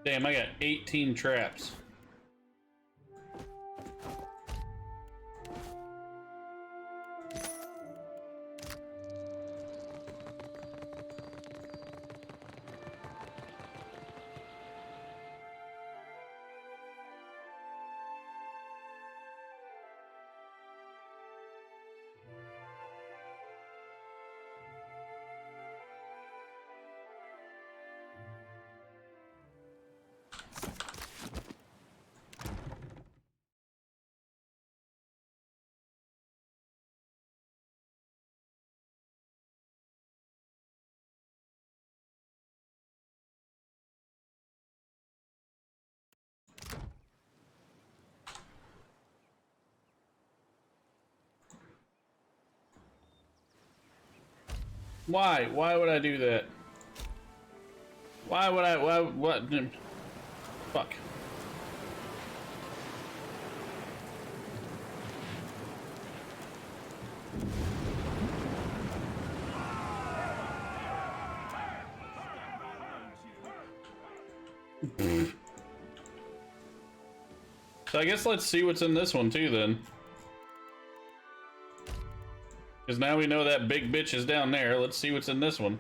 Damn, I got 18 traps. Why? Why would I do that? Why would I? Why? What? Fuck. So I guess let's see what's in this one too then. Because now we know that big bitch is down there. Let's see what's in this one.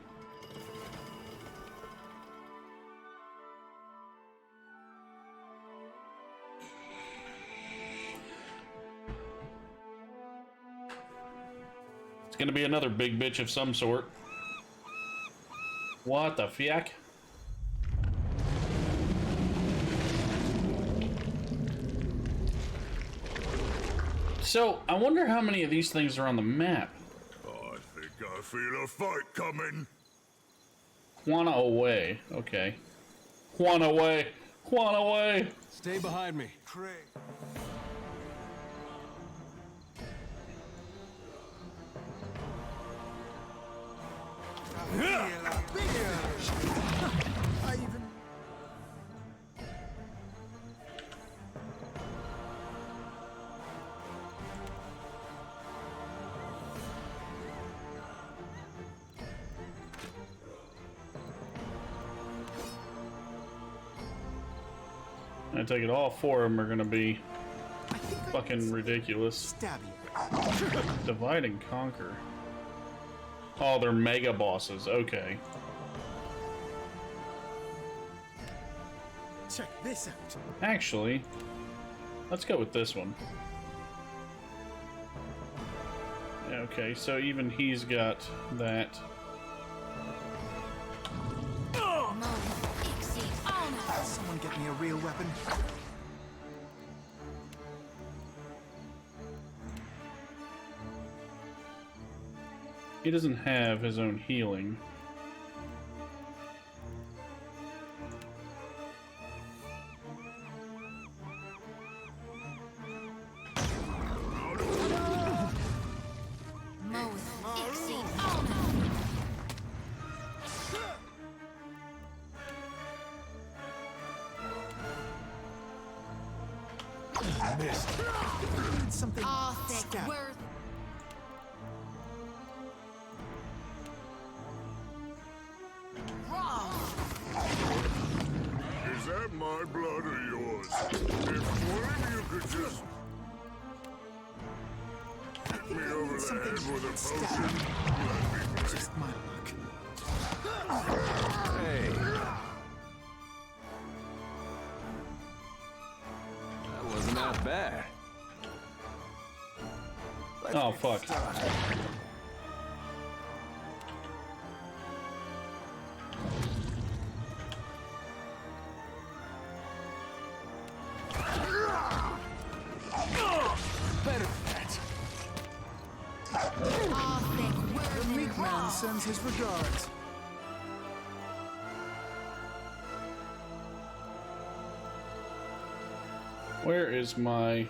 It's gonna be another big bitch of some sort. What the fiac? So, I wonder how many of these things are on the map. I think I feel a fight coming. Juana away. Okay. Juana away. Juana away. Stay behind me. I take it all 4 of them are gonna be fucking ridiculous. Stab you. Divide and conquer. Oh, they're mega bosses. Okay. Check this out. Actually, let's go with this one. Okay, so even he's got that. Someone get me a real weapon. He doesn't have his own healing. Missed. Something. Arthur, where? Is that my blood or yours? If one of you could just hit me over the head with a potion, let me be. Just my luck. Hey. That wasn't that bad. Oh, fuck. Better than that. The meat man sends his regards. Where is my...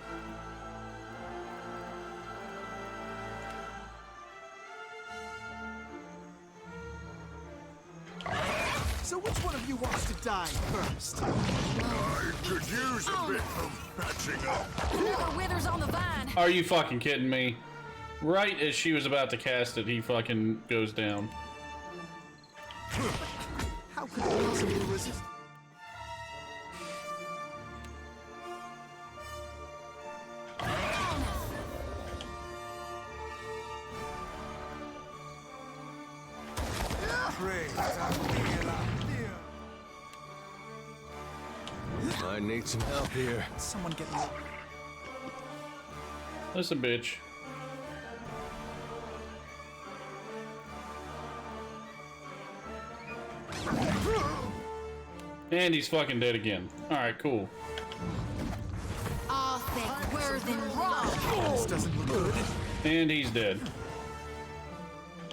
So which one of you wants to die first? I could use a bit of patching up. Whoever withers on the vine. Are you fucking kidding me? Right as she was about to cast it, he fucking goes down. How could he possibly resist? I need some help here. Someone get me. Listen, bitch. And he's fucking dead again. Alright, cool. Arthur, where than wrong. This doesn't look good. And he's dead.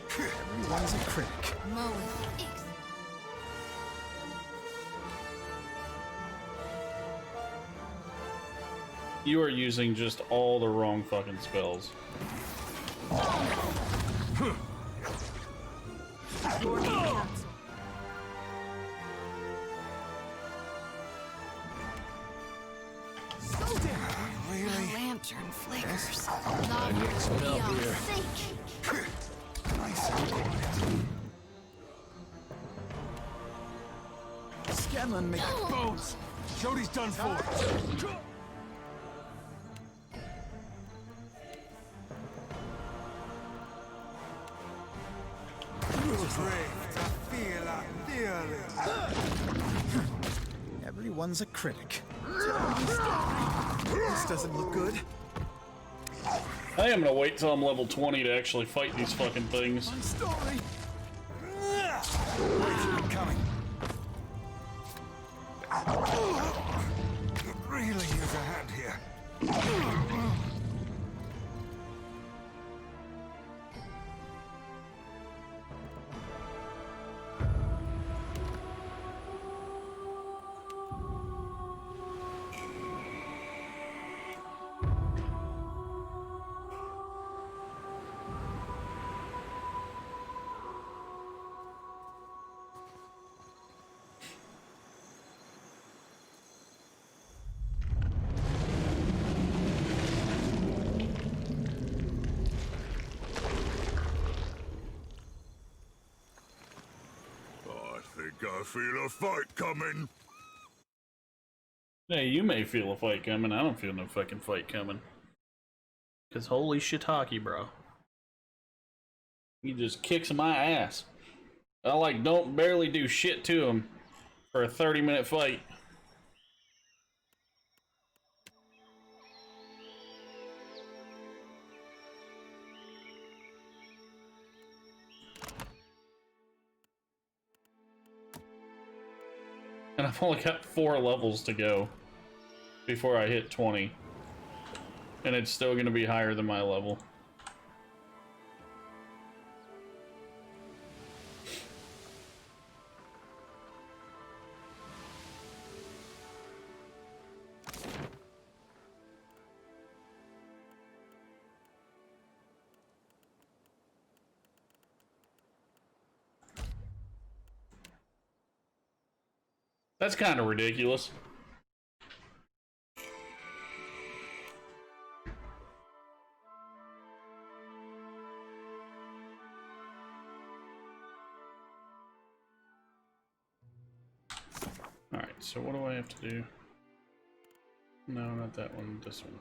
Everyone's a critic. You are using just all the wrong fucking spells. The lantern flickers. I need some help here. Nice and quiet. Scanlan make bones. Jody's done for. Everyone's a critic. This doesn't look good. I am gonna wait till I'm level 20 to actually fight these fucking things. My story. Coming. Really use a hand here. I feel a fight coming. Hey, you may feel a fight coming. I don't feel no fucking fight coming. Cause holy shit hockey, bro. He just kicks my ass. I like don't barely do shit to him for a 30-minute fight. And I've only got 4 levels to go before I hit 20. And it's still gonna be higher than my level. That's kind of ridiculous. so what do I have to do? No, not that one, this one.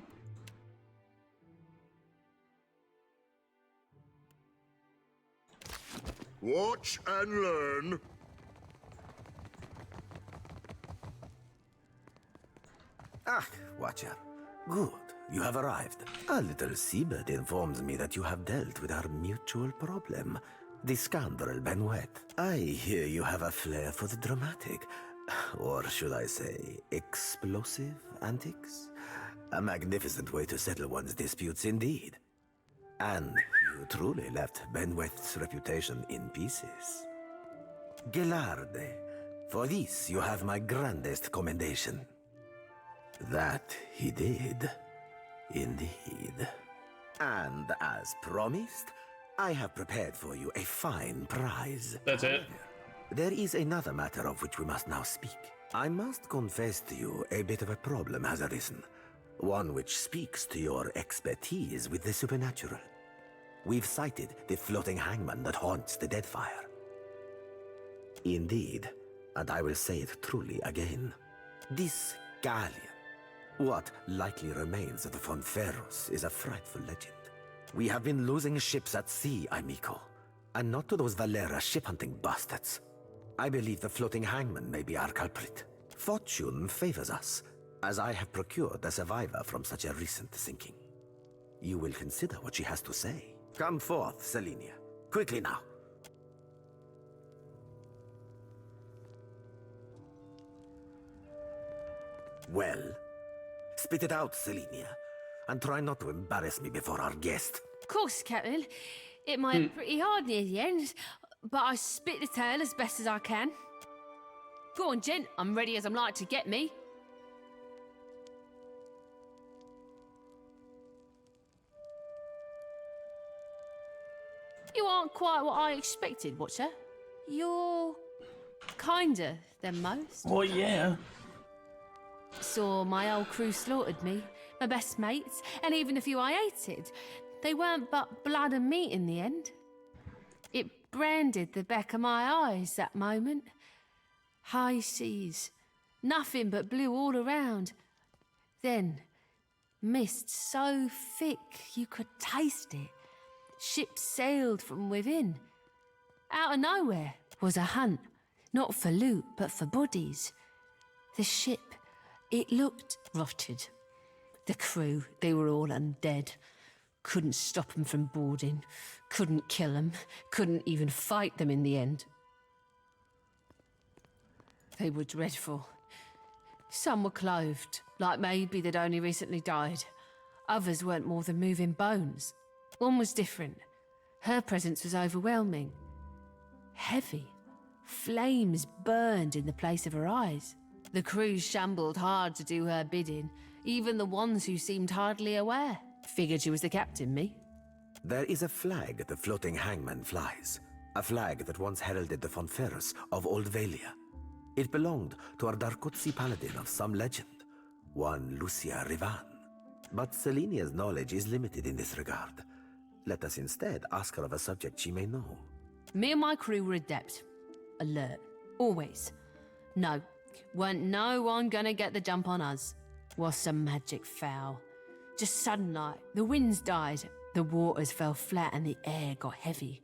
Watch and learn. Ah, Watcher. Good. You have arrived. A little seabird informs me that you have dealt with our mutual problem, the scoundrel Benuet. I hear you have a flair for the dramatic, or should I say, explosive antics? A magnificent way to settle one's disputes indeed. And you truly left Benuet's reputation in pieces. Gelarde, for this you have my grandest commendation. That he did, indeed. And as promised, I have prepared for you a fine prize. That's it? There is another matter of which we must now speak. I must confess to you a bit of a problem has arisen. One which speaks to your expertise with the supernatural. We've sighted the floating hangman that haunts the Deadfire. Indeed, and I will say it truly again, this galleon, what likely remains of the Fonferros, is a frightful legend. We have been losing ships at sea, amico, and not to those Valera ship-hunting bastards. I believe the floating hangman may be our culprit. Fortune favors us, as I have procured a survivor from such a recent sinking. You will consider what she has to say. Come forth, Selenia. Quickly now. Well, spit it out, Selenia, and try not to embarrass me before our guest. Of course, Captain. It might be pretty hard near the end, but I spit the tale as best as I can. Go on, gent. I'm ready as I'm like to get me. You aren't quite what I expected, Watcher. You're kinder than most. Well, yeah. Saw my old crew slaughtered me, my best mates, and even the few I hated. They weren't but blood and meat in the end. It branded the back of my eyes that moment. High seas, nothing but blue all around. Then, mist so thick you could taste it. Ships sailed from within. Out of nowhere was a hunt, not for loot, but for bodies. The ship, it looked rotted. The crew, they were all undead. Couldn't stop them from boarding, couldn't kill them, couldn't even fight them in the end. They were dreadful. Some were clothed, like maybe they'd only recently died. Others weren't more than moving bones. One was different. Her presence was overwhelming. Heavy. Flames burned in the place of her eyes. The crew shambled hard to do her bidding, even the ones who seemed hardly aware. Figured she was the captain, me. There is a flag the floating hangman flies. A flag that once heralded the Fonferros of Old Valia. It belonged to a Darkotsi paladin of some legend, one Lucia Rivan. But Selenia's knowledge is limited in this regard. Let us instead ask her of a subject she may know. Me and my crew were adept. Alert. Always. No. Weren't no one gonna get the jump on us. Was some magic foul. Just sudden like, the winds died, the waters fell flat and the air got heavy.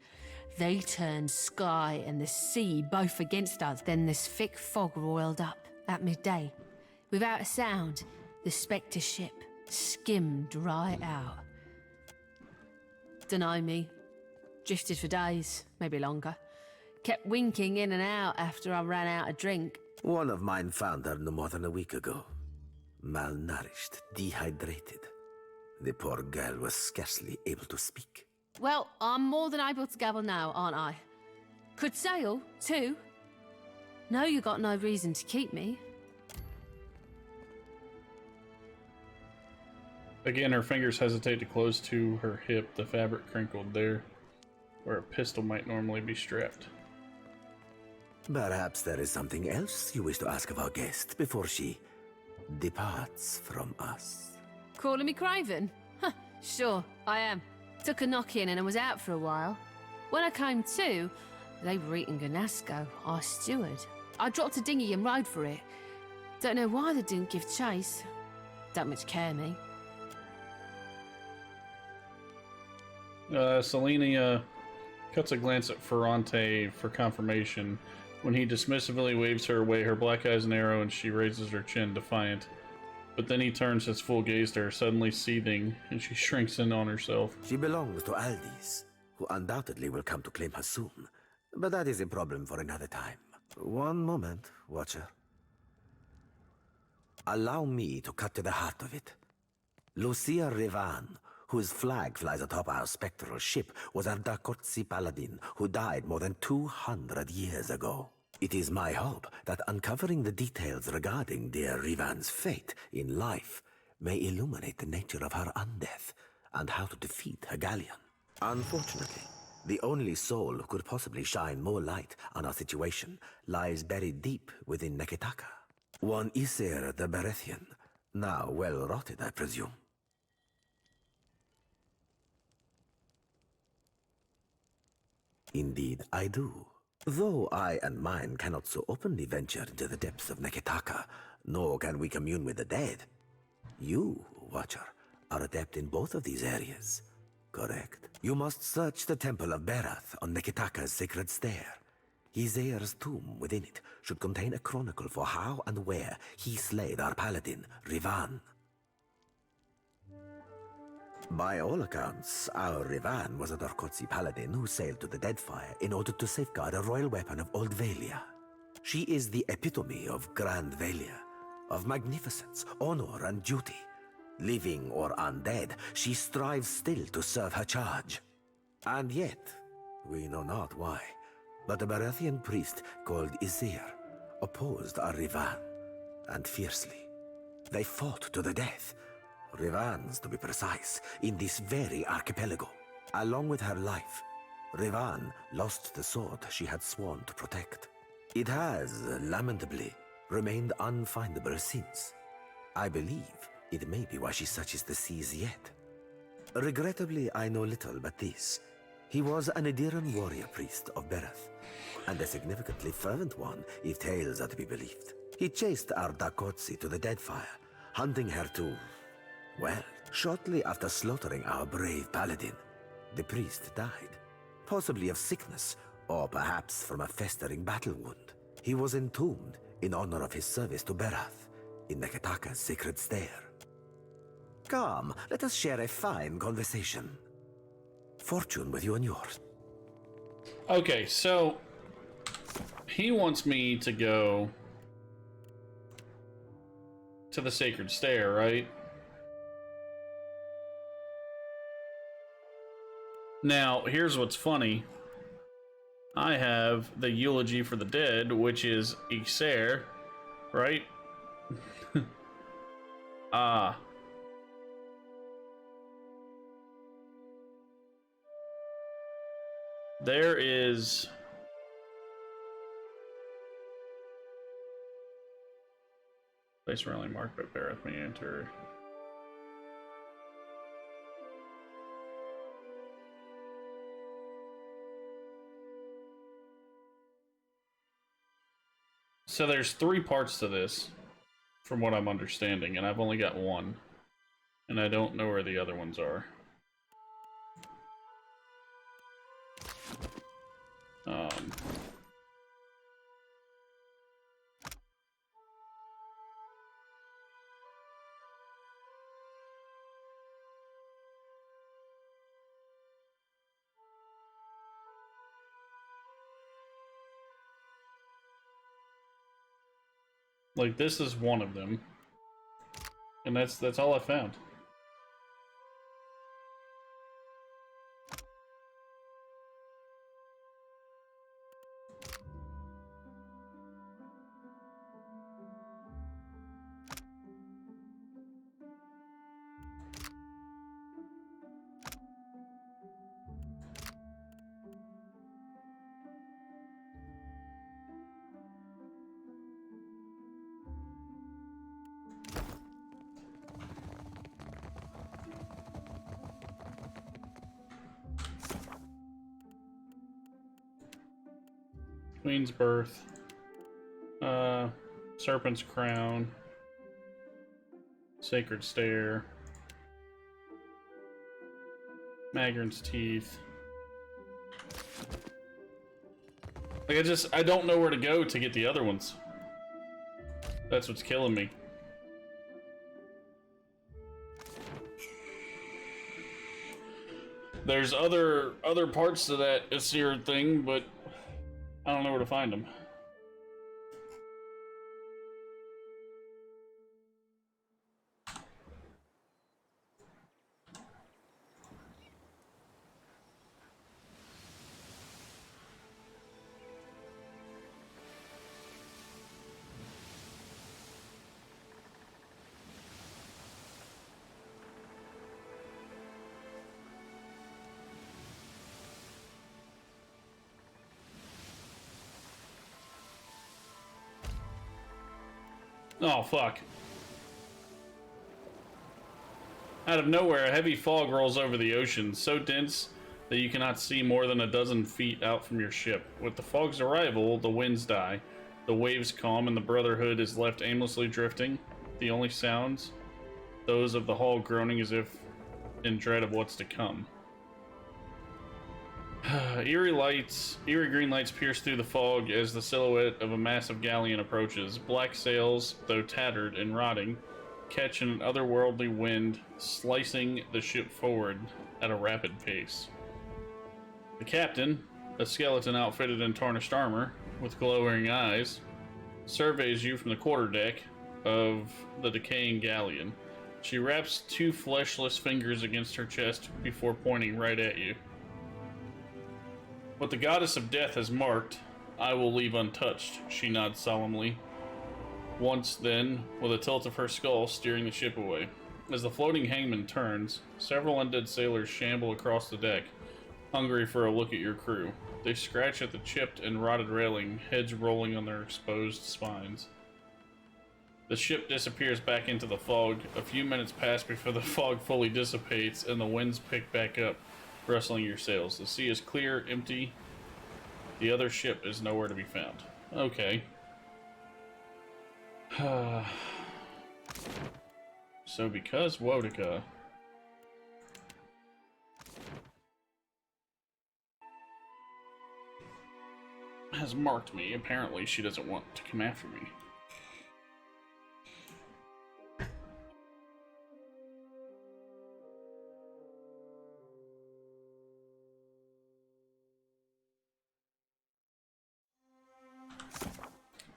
They turned sky and the sea both against us. Then this thick fog roiled up at midday. Without a sound, the Spectre ship skimmed right out. Dunno me. Drifted for days, maybe longer. Kept winking in and out after I ran out of drink. One of mine found her no more than a week ago. Malnourished, dehydrated. The poor girl was scarcely able to speak. Well, I'm more than able to gabble now, aren't I? Could sail, too. No, you got no reason to keep me. Again, her fingers hesitate to close to her hip, the fabric crinkled there, where a pistol might normally be strapped. Perhaps there is something else you wish to ask of our guest before she departs from us. Calling me Craven? Huh, sure, I am. Took a knock-in and I was out for a while. When I came to, they were eating Ganasco, our steward. I dropped a dinghy and rode for it. Don't know why they didn't give chase. Don't much care me. Selenia cuts a glance at Ferrante for confirmation. When he dismissively waves her away, her black eyes narrow and she raises her chin, defiant. But then he turns his full gaze to her, suddenly seething, and she shrinks in on herself. She belongs to Aldis, who undoubtedly will come to claim her soon. But that is a problem for another time. One moment, Watcher. Allow me to cut to the heart of it. Lucia Rivan, whose flag flies atop our spectral ship, was a Dakortsi paladin who died more than 200 years ago. It is my hope that uncovering the details regarding dear Rivan's fate in life may illuminate the nature of her undeath and how to defeat her galleon. Unfortunately, the only soul who could possibly shine more light on our situation lies buried deep within Neketaka. One Isir the Berethian, now well rotted, I presume. Indeed, I do. Though I and mine cannot so openly venture into the depths of Neketaka, nor can we commune with the dead. You, Watcher, are adept in both of these areas, correct? You must search the Temple of Berath on Neketaka's sacred stair. Izair's tomb within it should contain a chronicle for how and where he slayed our paladin, Rivan. By all accounts, our Rivan was a Darkotsi paladin who sailed to the Deadfire in order to safeguard a royal weapon of Old Valia. She is the epitome of Grand Valia, of magnificence, honor, and duty. Living or undead, she strives still to serve her charge. And yet, we know not why, but a Berethian priest called Izir opposed our Rivan, and fiercely. They fought to the death. Rivan's, to be precise, in this very archipelago. Along with her life, Rivan lost the sword she had sworn to protect. It has, lamentably, remained unfindable since. I believe it may be why she searches the seas yet. Regrettably, I know little but this. He was an Adiran warrior priest of Berath, and a significantly fervent one, if tales are to be believed. He chased our Dakotsi to the Deadfire, hunting her to... Well, shortly after slaughtering our brave paladin, the priest died. Possibly of sickness, or perhaps from a festering battle wound. He was entombed in honor of his service to Berath, in Neketaka's sacred stair. Come, let us share a fine conversation. Fortune with you and yours. Okay, so he wants me to go to the sacred stair, right? Now, here's what's funny. I have the eulogy for the dead, which is Iser, right? There is... Place rarely marked by Berath may enter. So there's 3 parts to this, from what I'm understanding, and I've only got one. And I don't know where the other ones are. Like, this is one of them. And that's all I found. Queen's birth. Serpent's Crown. Sacred Stair. Magron's Teeth. Like, I don't know where to go to get the other ones. That's what's killing me. There's other parts to that Asir thing, but I don't know where to find them. Oh, fuck. Out of nowhere, a heavy fog rolls over the ocean, so dense that you cannot see more than a dozen feet out from your ship. With the fog's arrival, the winds die, the waves calm, and the Brotherhood is left aimlessly drifting. The only sounds, those of the hull groaning as if in dread of what's to come. Eerie green lights pierce through the fog as the silhouette of a massive galleon approaches. Black sails, though tattered and rotting, catch an otherworldly wind, slicing the ship forward at a rapid pace. The captain, a skeleton outfitted in tarnished armor, with glowing eyes, surveys you from the quarterdeck of the decaying galleon. She wraps two fleshless fingers against her chest before pointing right at you. What the goddess of death has marked, I will leave untouched, she nods solemnly. Once then, with a tilt of her skull, steering the ship away. As the floating hangman turns, several undead sailors shamble across the deck, hungry for a look at your crew. They scratch at the chipped and rotted railing, heads rolling on their exposed spines. The ship disappears back into the fog. A few minutes pass before the fog fully dissipates and the winds pick back up, rustling your sails. The sea is clear, empty. The other ship is nowhere to be found. Okay. So because Wotica has marked me, apparently she doesn't want to come after me.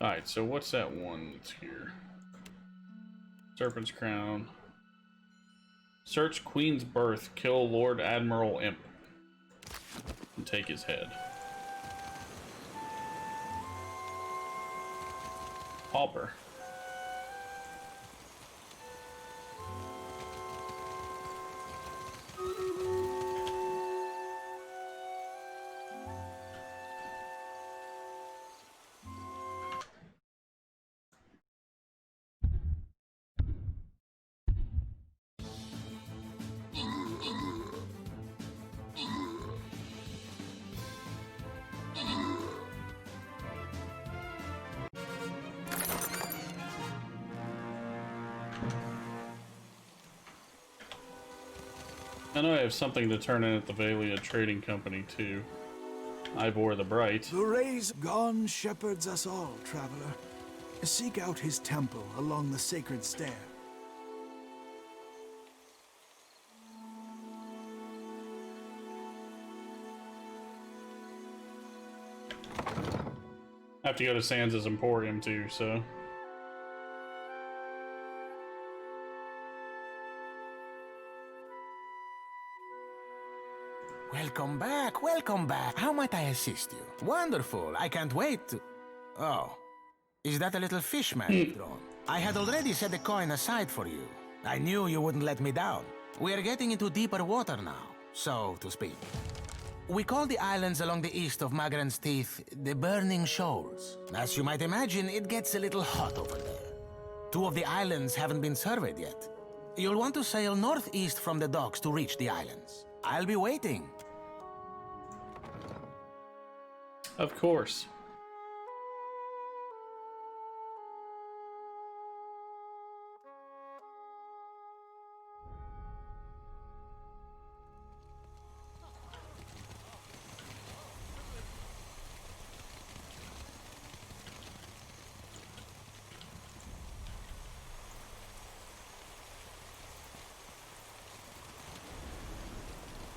Alright, so what's that one that's here? Serpent's Crown. Search Queen's Birth, kill Lord Admiral Imp, and take his head. Pauper. I know I have something to turn in at the Valia Trading Company, too. Ivor the Bright. The rays gone shepherds us all, traveler. Seek out his temple along the sacred stair. I have to go to Sansa's Emporium, too, so... Welcome back, welcome back. How might I assist you? Wonderful, I can't wait to... Oh, is that a little fish man you've drawn? I had already set the coin aside for you. I knew you wouldn't let me down. We're getting into deeper water now, so to speak. We call the islands along the east of Magron's Teeth the Burning Shoals. As you might imagine, it gets a little hot over there. Two of the islands haven't been surveyed yet. You'll want to sail northeast from the docks to reach the islands. I'll be waiting. Of course.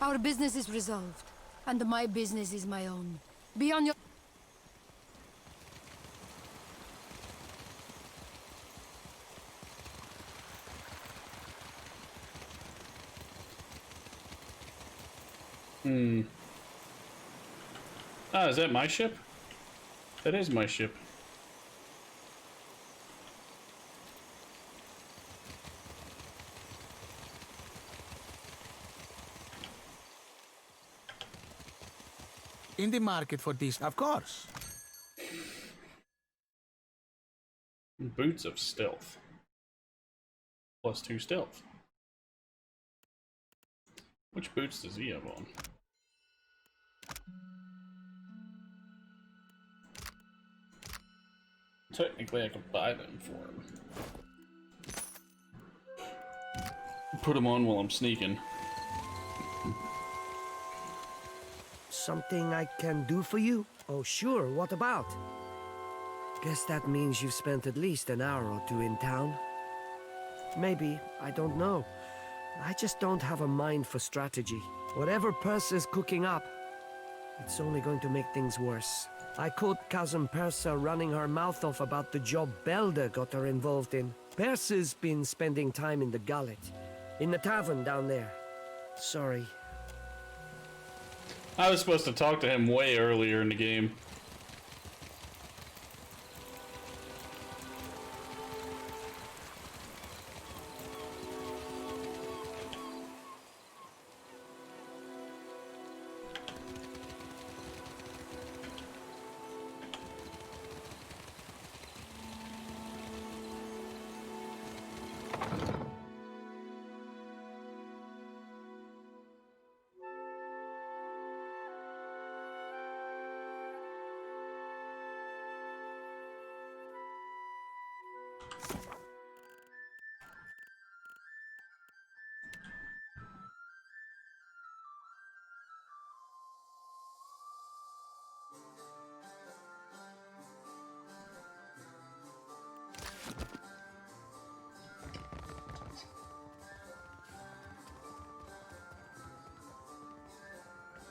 Our business is resolved, and my business is my own. Be on your... Ah, is that my ship? That is my ship. In the market for this, of course. Boots of stealth. +2 stealth. Which boots does he have on? Technically, I could buy them for him. Put them on while I'm sneaking. Something I can do for you? Oh, sure. What about? Guess that means you've spent at least an hour or two in town. Maybe. I don't know. I just don't have a mind for strategy. Whatever Persa's cooking up, it's only going to make things worse. I caught cousin Persa running her mouth off about the job Belder got her involved in. Persa's been spending time in the gullet. In the tavern down there. Sorry. I was supposed to talk to him way earlier in the game.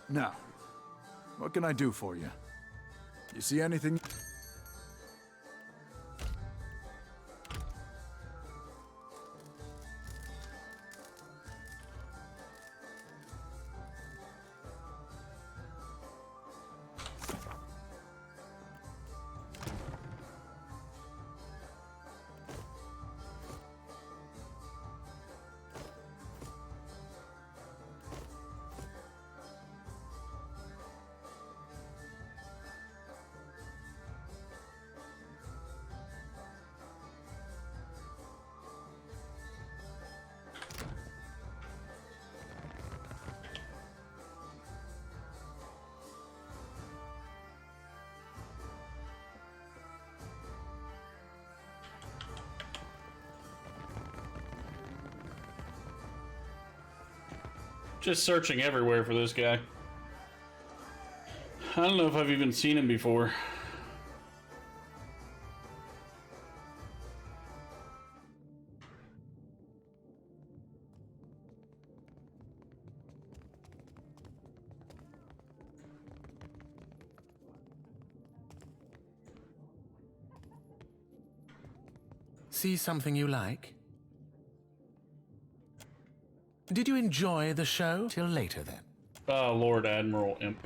Now, what can I do for you? You see anything? Just searching everywhere for this guy. I don't know if I've even seen him before. See something you like? Did you enjoy the show? Till later, then. Lord Admiral Imp.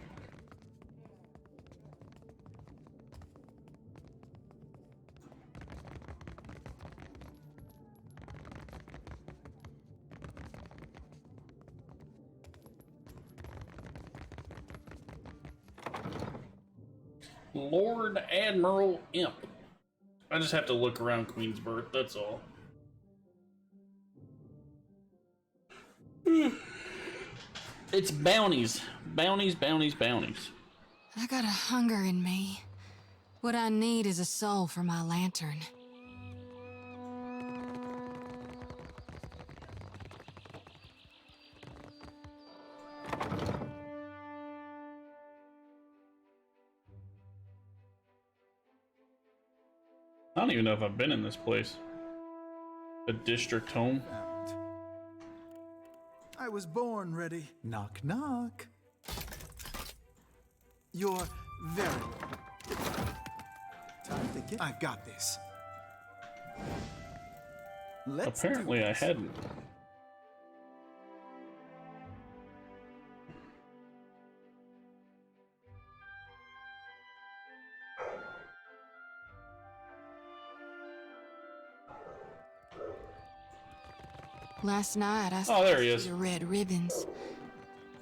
Lord Admiral Imp. I just have to look around Queensburg, that's all. It's bounties. Bounties, bounties, bounties. I got a hunger in me. What I need is a soul for my lantern. I don't even know if I've been in this place. A district home. I was born ready. Knock, knock. You're very welcome. Time to get... I've got this. Apparently I hadn't. Last night I Oh, there he saw is. the red ribbons.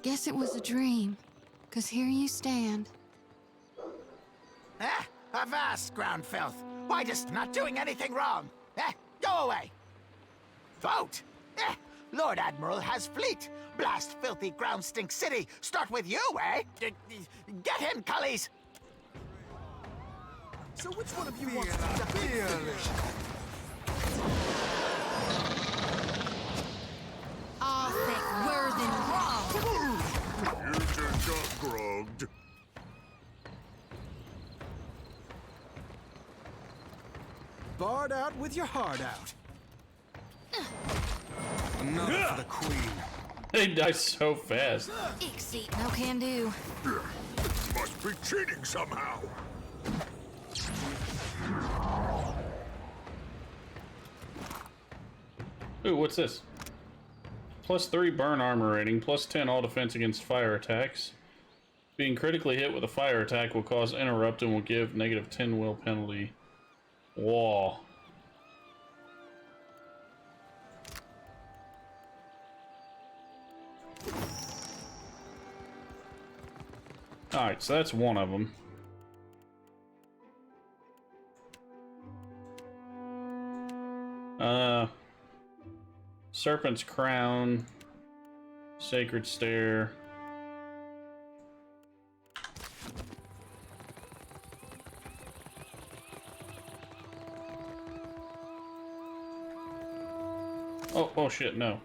Guess it was a dream, 'cause here you stand. Eh? Avast, ground filth! Why just not doing anything wrong? Eh? Go away! Vote! Eh? Lord Admiral has fleet! Blast filthy ground stink city! Start with you, eh? Get him, cullies! So which one of you wants to be the fearless? All thick, worth and You just got grogged. Barred out with your heart out. Another for the queen. They die so fast. Ixie, no can do. Must be cheating somehow. Ooh, what's this? +3 burn armor rating, +10 all defense against fire attacks. Being critically hit with a fire attack will cause interrupt and will give -10 will penalty. Whoa. Alright, so that's one of them. Serpent's Crown, Sacred Stair. Oh shit, no.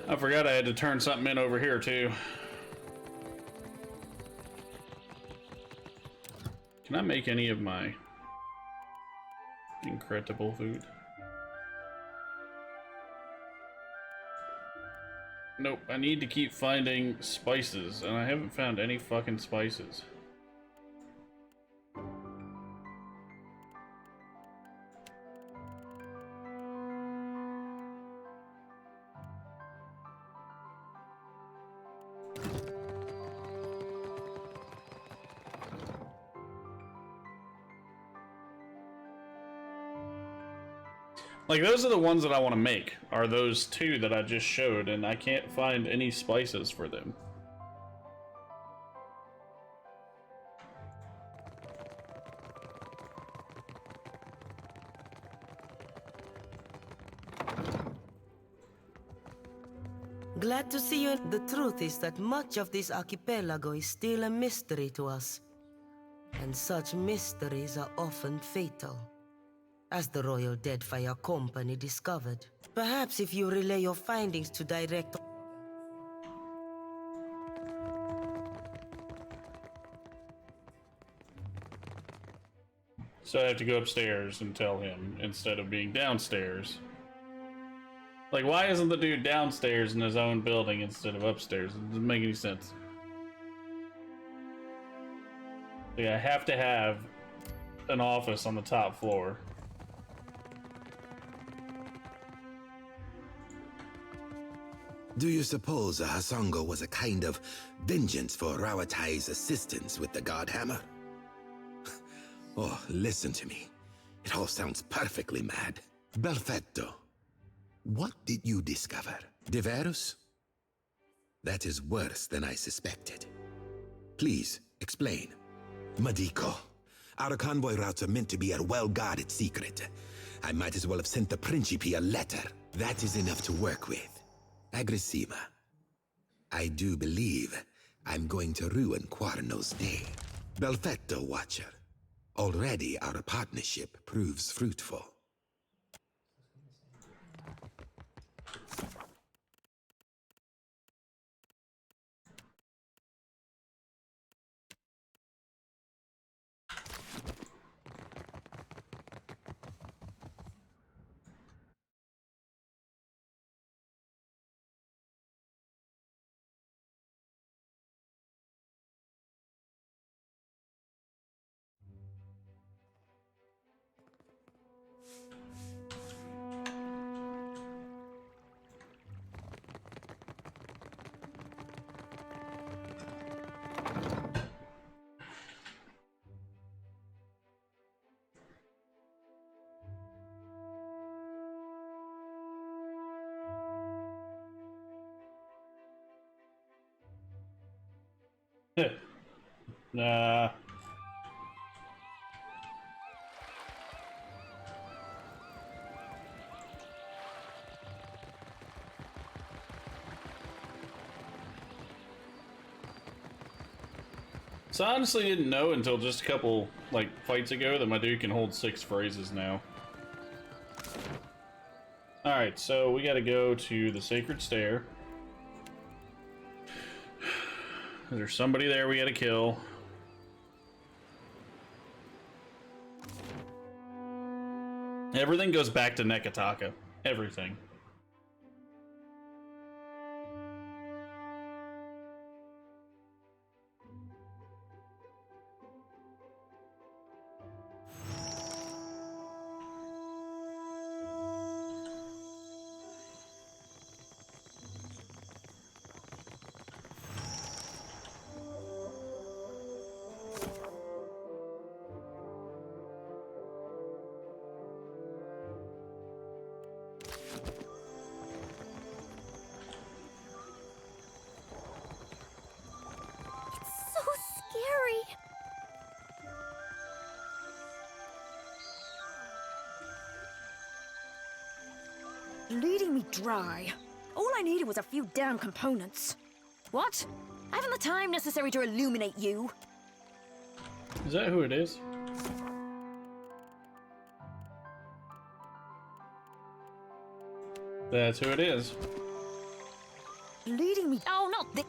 I forgot I had to turn something in over here too. Can I make any of my incredible food? Nope, I need to keep finding spices, and I haven't found any fucking spices. Like, those are the ones that I want to make, are those two that I just showed, and I can't find any spices for them. Glad to see you. The truth is that much of this archipelago is still a mystery to us. And such mysteries are often fatal, as the Royal Deadfire Company discovered. Perhaps if you relay your findings to Director... So I have to go upstairs and tell him, instead of being downstairs. Like, why isn't the dude downstairs in his own building instead of upstairs? It doesn't make any sense. Like, I have to have an office on the top floor. Do you suppose a Hasongo was a kind of vengeance for Rawatai's assistance with the God Hammer? Oh, listen to me. It all sounds perfectly mad. Belfetto, what did you discover? Diverus? That is worse than I suspected. Please, explain. Madiko, our convoy routes are meant to be a well-guarded secret. I might as well have sent the Principe a letter. That is enough to work with. Agrissima, I do believe I'm going to ruin Quarno's day. Belfetto, Watcher, already our partnership proves fruitful. Nah. So I honestly didn't know until just a couple, like, fights ago that my dude can hold 6 phrases now. Alright, so we gotta go to the Sacred Stair. There's somebody there we gotta kill. Everything goes back to Nekataka. Everything. So scary. Bleeding me dry. All I needed was a few damn components. What? I haven't the time necessary to illuminate you. Is that who it is? That's who it is. Bleeding me. Oh, not this.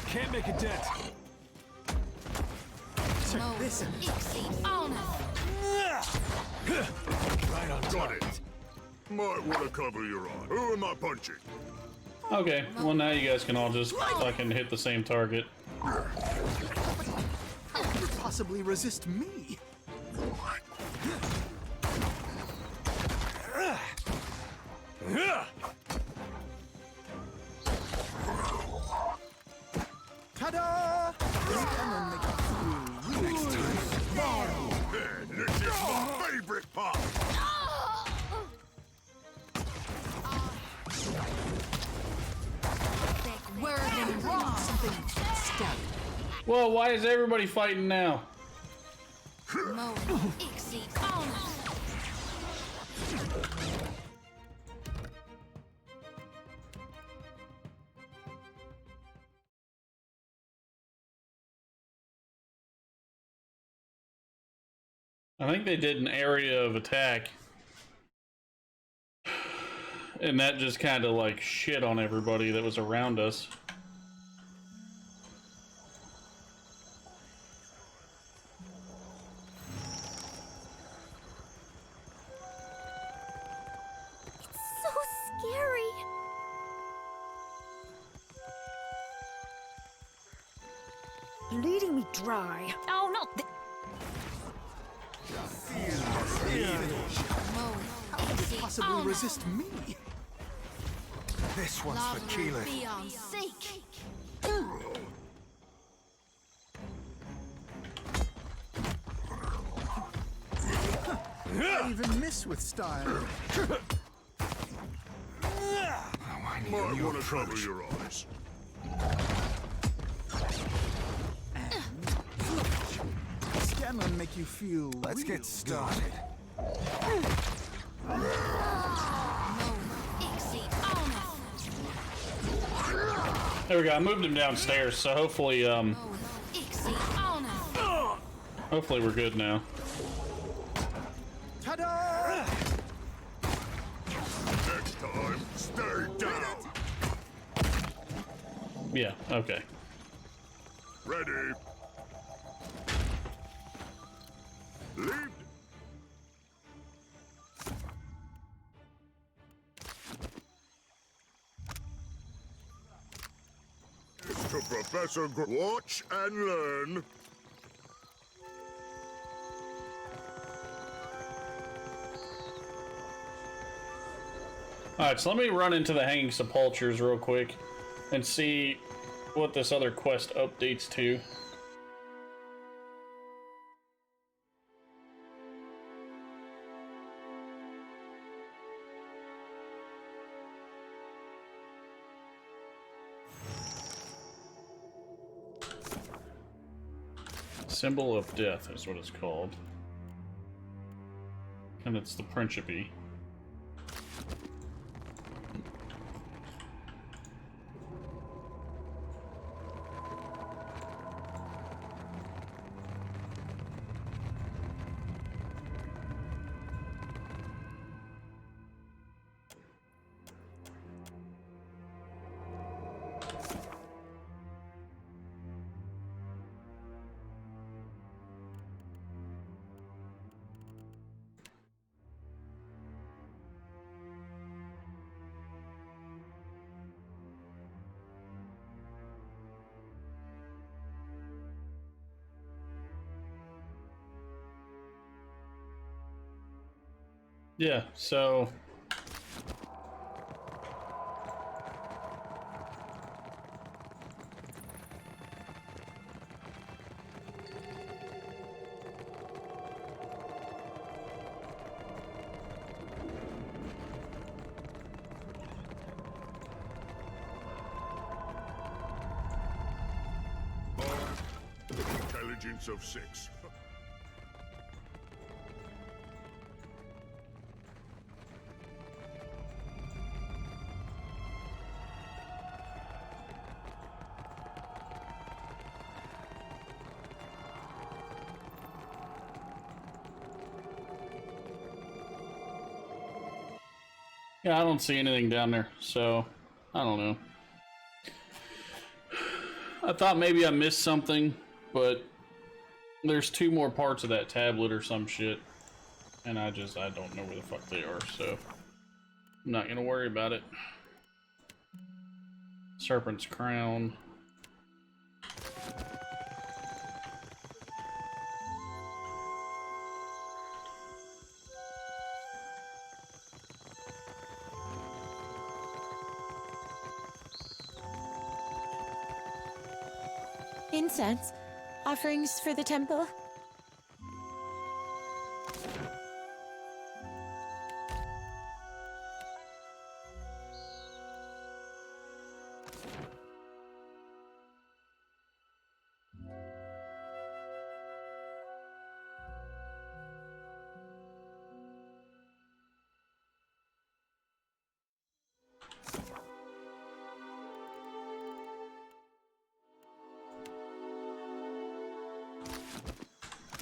Can't make a dent. Check this out. Right on. Got it. Might want to cover your eye. Who am I punching? Okay, well now you guys can all just fucking hit the same target. How could you possibly resist me? Ta-da! Next time. This is my favorite part. Well, why is everybody fighting now? I think they did an area of attack. And that just kind of like shit on everybody that was around us. So scary. Bleeding me dry. Oh, not this. How could you possibly resist me? This one's for Keelan. I even miss with style. Might want to cover your eyes. Scanlan make you feel. Let's get started. There we go. I moved him downstairs, so hopefully, hopefully we're good now. Ta-da! Next time, stay down. Yeah, okay. Ready. Lead. to Professor Watch and learn. Alright, so let me run into the Hanging Sepulchres real quick and see what this other quest updates to. Symbol of Death is what it's called. And it's the Principe. Yeah, so Intelligence of 6. yeah, I don't see anything down there, so I don't know. I thought maybe I missed something, but there's 2 more parts of that tablet or some shit, and I don't know where the fuck they are, so I'm not gonna worry about it. Serpent's Crown. Incense? Offerings for the temple?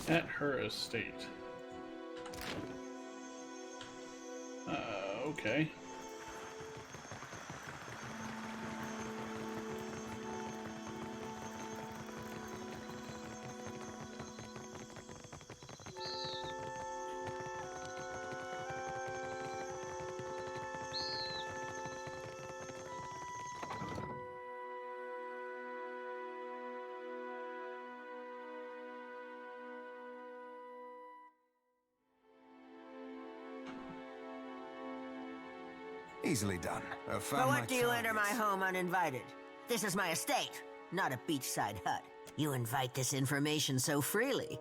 At her estate. Okay. Easily done. For what do you enter my home uninvited? This is my estate, not a beachside hut. You invite this information so freely.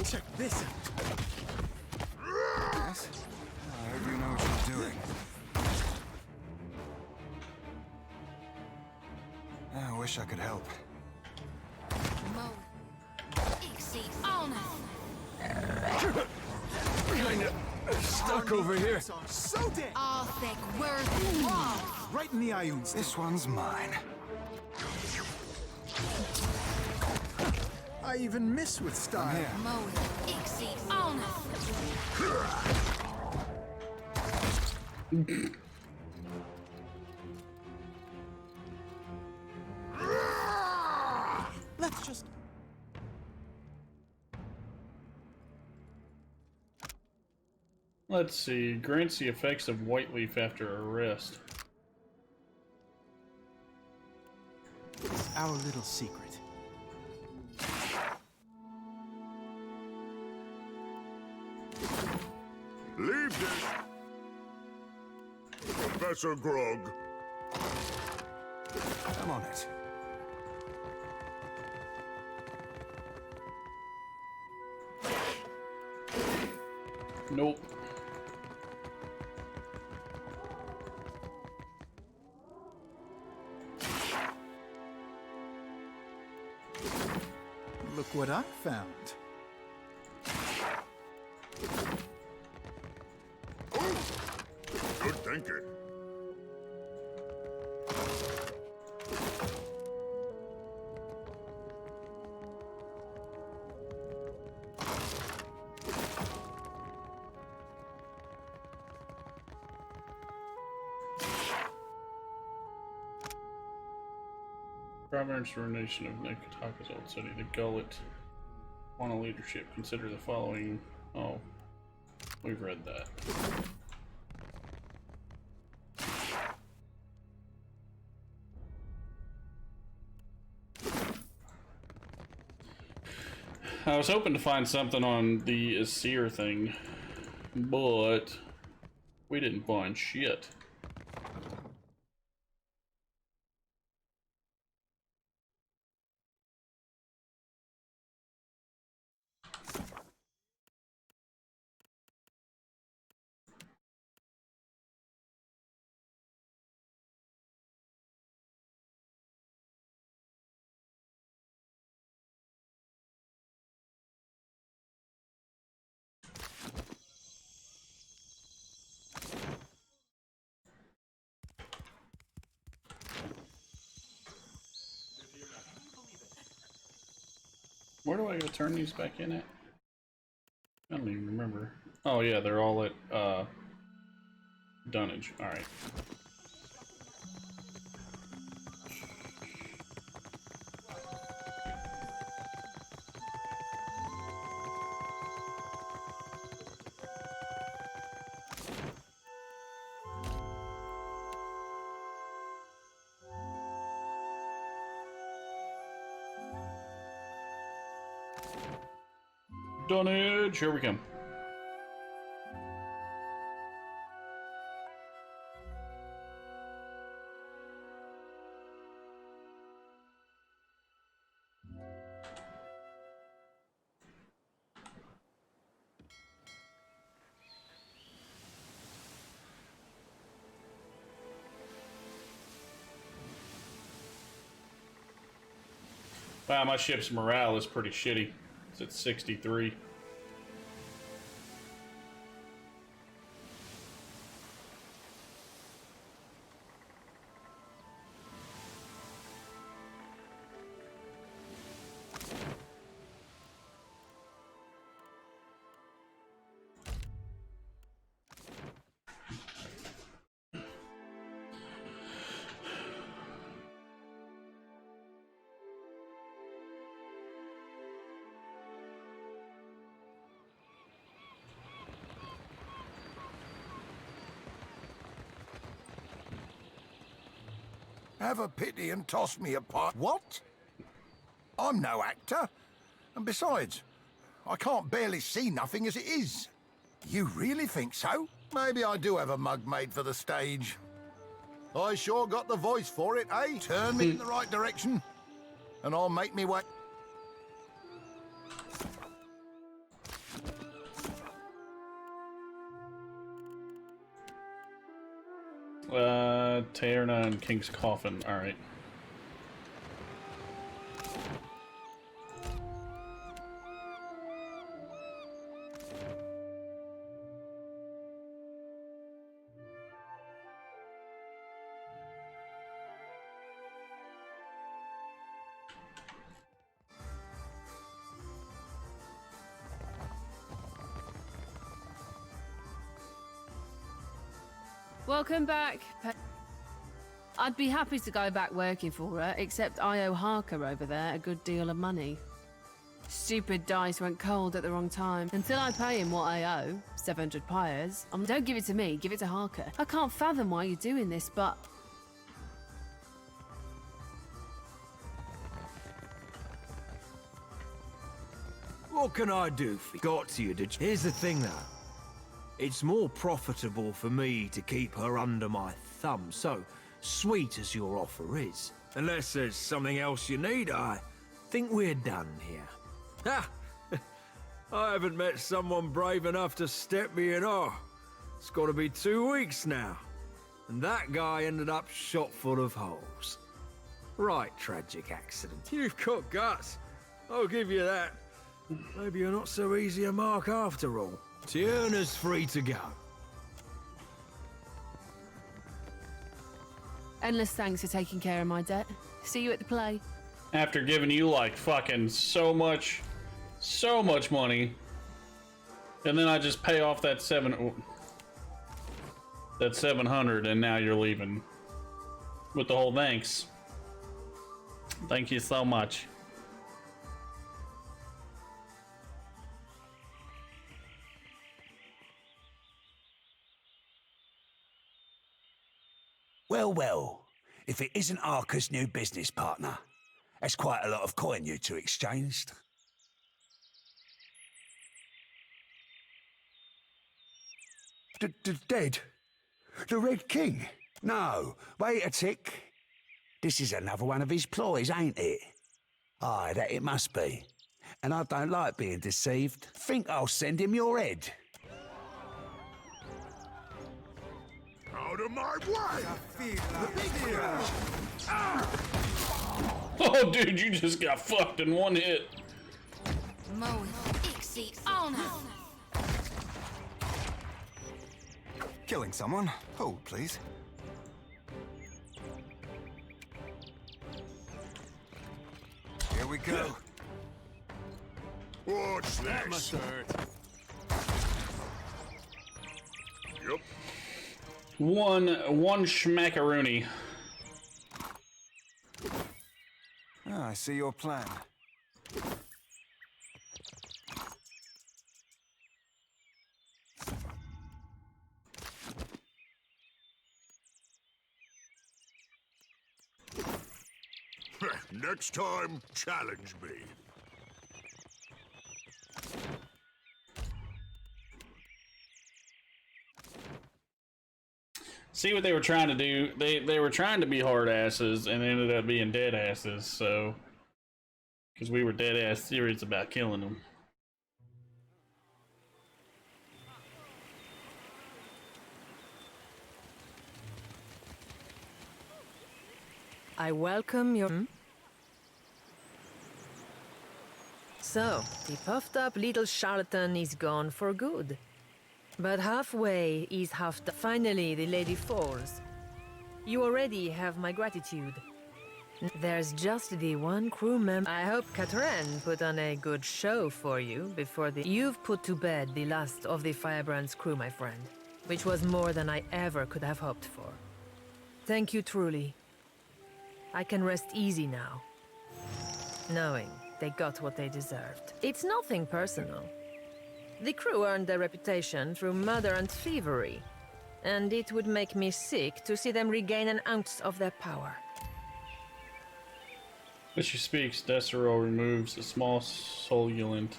Check this out. Yes? I hope you know what you're doing. I wish I could help. Kinda stuck over here. So dead. All thick, worthy walls. Right in the Ioons. This one's mine. I even miss with style. Mowing, exceed honor. Let's just... Let's see. Grants the effects of white leaf after arrest. It's our little secret. Leave this! Professor Grog. I'm on it. Nope. Look what I found. Good thinking. Province ruination of Nekataka's old city, the Gullet. Want a leadership? Consider the following. Oh, we've read that. I was hoping to find something on the Asir thing, but we didn't find shit. Where do I go turn these back in at? I don't even remember. Oh yeah, they're all at dunnage. Alright. Dunnage, here we come. Wow, my ship's morale is pretty shitty. It's at 63. Have a pity and toss me a pot. What? I'm no actor. And besides, I can't barely see nothing as it is. You really think so? Maybe I do have a mug made for the stage. I sure got the voice for it, eh? Turn me in the right direction, and I'll make me way. Taerna and King's Coffin, alright. Welcome back. I'd be happy to go back working for her, except I owe Harker over there a good deal of money. Stupid dice went cold at the wrong time. Until I pay him what I owe, 700 pyres. Don't give it to me, give it to Harker. I can't fathom why you're doing this, but... What can I do for you? Got to you, did you? Here's the thing, though. It's more profitable for me to keep her under my thumb, so sweet as your offer is. Unless there's something else you need, I think we're done here. Ha! I haven't met someone brave enough to step me in. Oh, it's got to be 2 weeks now. And that guy ended up shot full of holes. Right, tragic accident. You've got guts. I'll give you that. Maybe you're not so easy a mark after all. Tierna's free to go. Endless thanks for taking care of my debt. See you at the play. After giving you like fucking so much money, and then I just pay off that 700, and now you're leaving with the whole thanks. Thank you so much. Well, well, if it isn't Arca's new business partner, that's quite a lot of coin you two exchanged. Dead? The Red King? No, wait a tick. This is another one of his ploys, ain't it? Aye, that it must be. And I don't like being deceived. Think I'll send him your head. Out of my way! Oh, dude, you just got fucked in one hit. Killing someone? Hold, please. Here we go. What's That this? must hurt. Yep. One schmackaroony. Ah, I see your plan. Next time, challenge me. See what they were trying to do? They were trying to be hard asses and ended up being dead asses, so... Because we were dead ass serious about killing them. I welcome your... So, the puffed-up little charlatan is gone for good. But halfway is half the... Finally, the lady falls. You already have my gratitude. There's just the one crew member. I hope Katrin put on a good show for you before the... You've put to bed the last of the Firebrand's crew, my friend. Which was more than I ever could have hoped for. Thank you truly. I can rest easy now, knowing they got what they deserved. It's nothing personal. The crew earned their reputation through murder and thievery, and it would make me sick to see them regain an ounce of their power. As she speaks, Desero removes a small solulant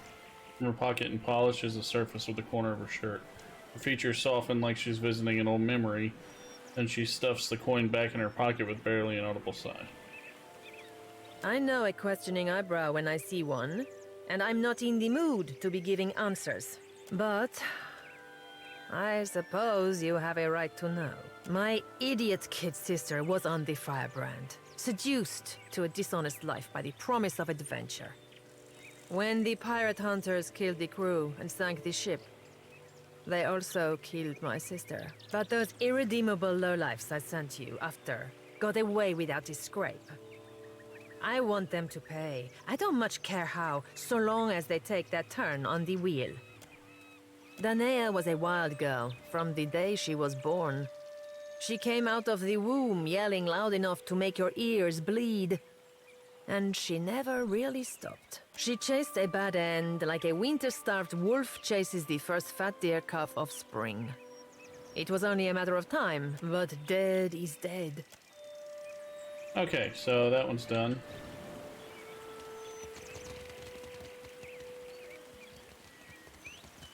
from her pocket and polishes the surface with the corner of her shirt. Her features soften like she's visiting an old memory. Then she stuffs the coin back in her pocket with barely an audible sigh. I know a questioning eyebrow when I see one, and I'm not in the mood to be giving answers. But I suppose you have a right to know. My idiot kid sister was on the Firebrand, seduced to a dishonest life by the promise of adventure. When the pirate hunters killed the crew and sank the ship, they also killed my sister. But those irredeemable lowlifes I sent you after got away without a scrape. I want them to pay. I don't much care how, so long as they take that turn on the wheel. Danae was a wild girl from the day she was born. She came out of the womb yelling loud enough to make your ears bleed. And she never really stopped. She chased a bad end like a winter-starved wolf chases the first fat deer calf of spring. It was only a matter of time, but dead is dead. Okay, so that one's done.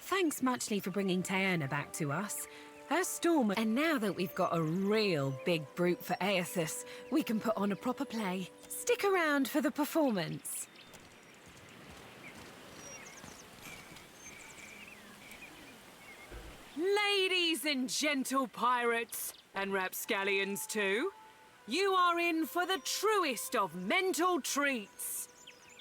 Thanks muchly for bringing Taerna back to us. Her storm, and now that we've got a real big brute for Aethys, we can put on a proper play. Stick around for the performance. Ladies and gentle pirates, and rapscallions too, you are in for the truest of mental treats.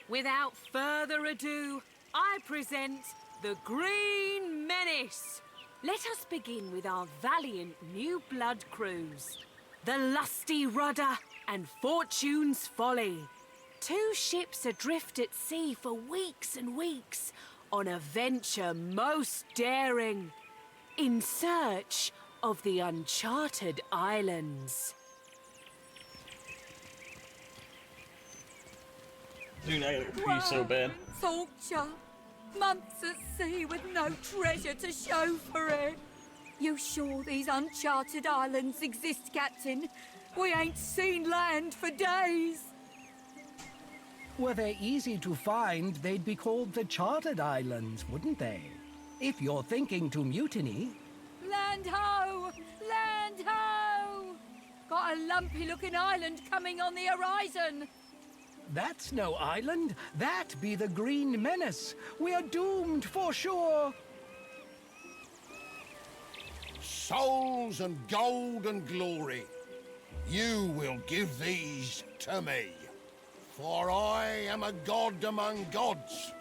Without further ado, I present the Green Menace. Let us begin with our valiant new blood crews. The Lusty Rudder and Fortune's Folly. 2 ships adrift at sea for weeks and weeks on a venture most daring, in search of the uncharted islands. Dude, I gotta pee so bad. Torture. Months at sea with no treasure to show for it. You sure these uncharted islands exist, Captain? We ain't seen land for days. Were they easy to find, they'd be called the Chartered Islands, wouldn't they? If you're thinking to mutiny. Land ho! Land ho! Got a lumpy-looking island coming on the horizon. That's no island. That be the Green Menace. We are doomed for sure. Souls and gold and glory, you will give these to me. For I am a god among gods,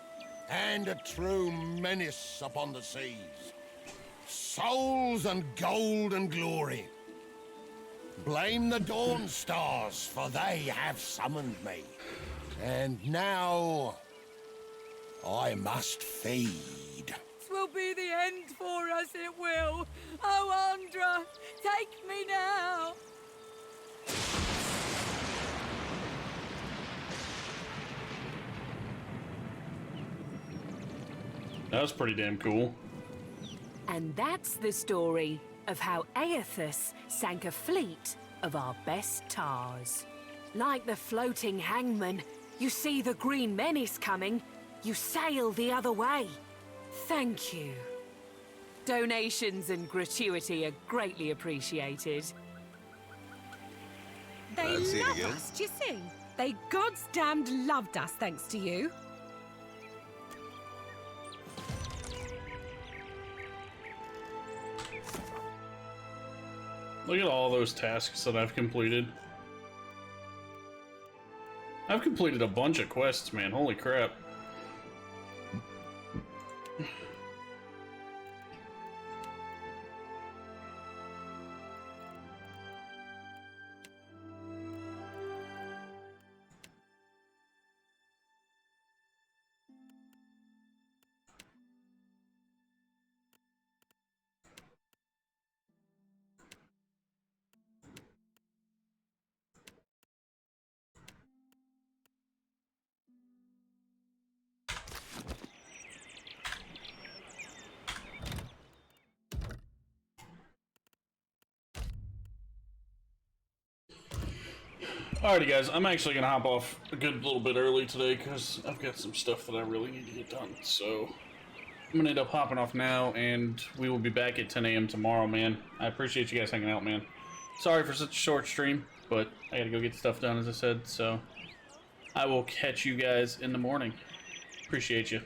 and a true menace upon the seas. Souls and gold and glory. Blame the Dawn Stars, for they have summoned me. And now, I must feed. 'Twill be the end for us, it will. Oh, Andra, take me now. That was pretty damn cool. And that's the story of how Aethys sank a fleet of our best tars. Like the floating hangman, you see the Green Menace coming, you sail the other way. Thank you. Donations and gratuity are greatly appreciated. They I'll see it love again. us, do you see? They God's damned loved us thanks to you. Look at all those tasks that I've completed. I've completed a bunch of quests, man. Holy crap. Alrighty guys, I'm actually gonna hop off a good little bit early today because I've got some stuff that I really need to get done. So I'm gonna end up hopping off now, and we will be back at 10 a.m. tomorrow, man. I appreciate you guys hanging out, man. Sorry for such a short stream, but I gotta go get stuff done, as I said. So I will catch you guys in the morning. Appreciate you.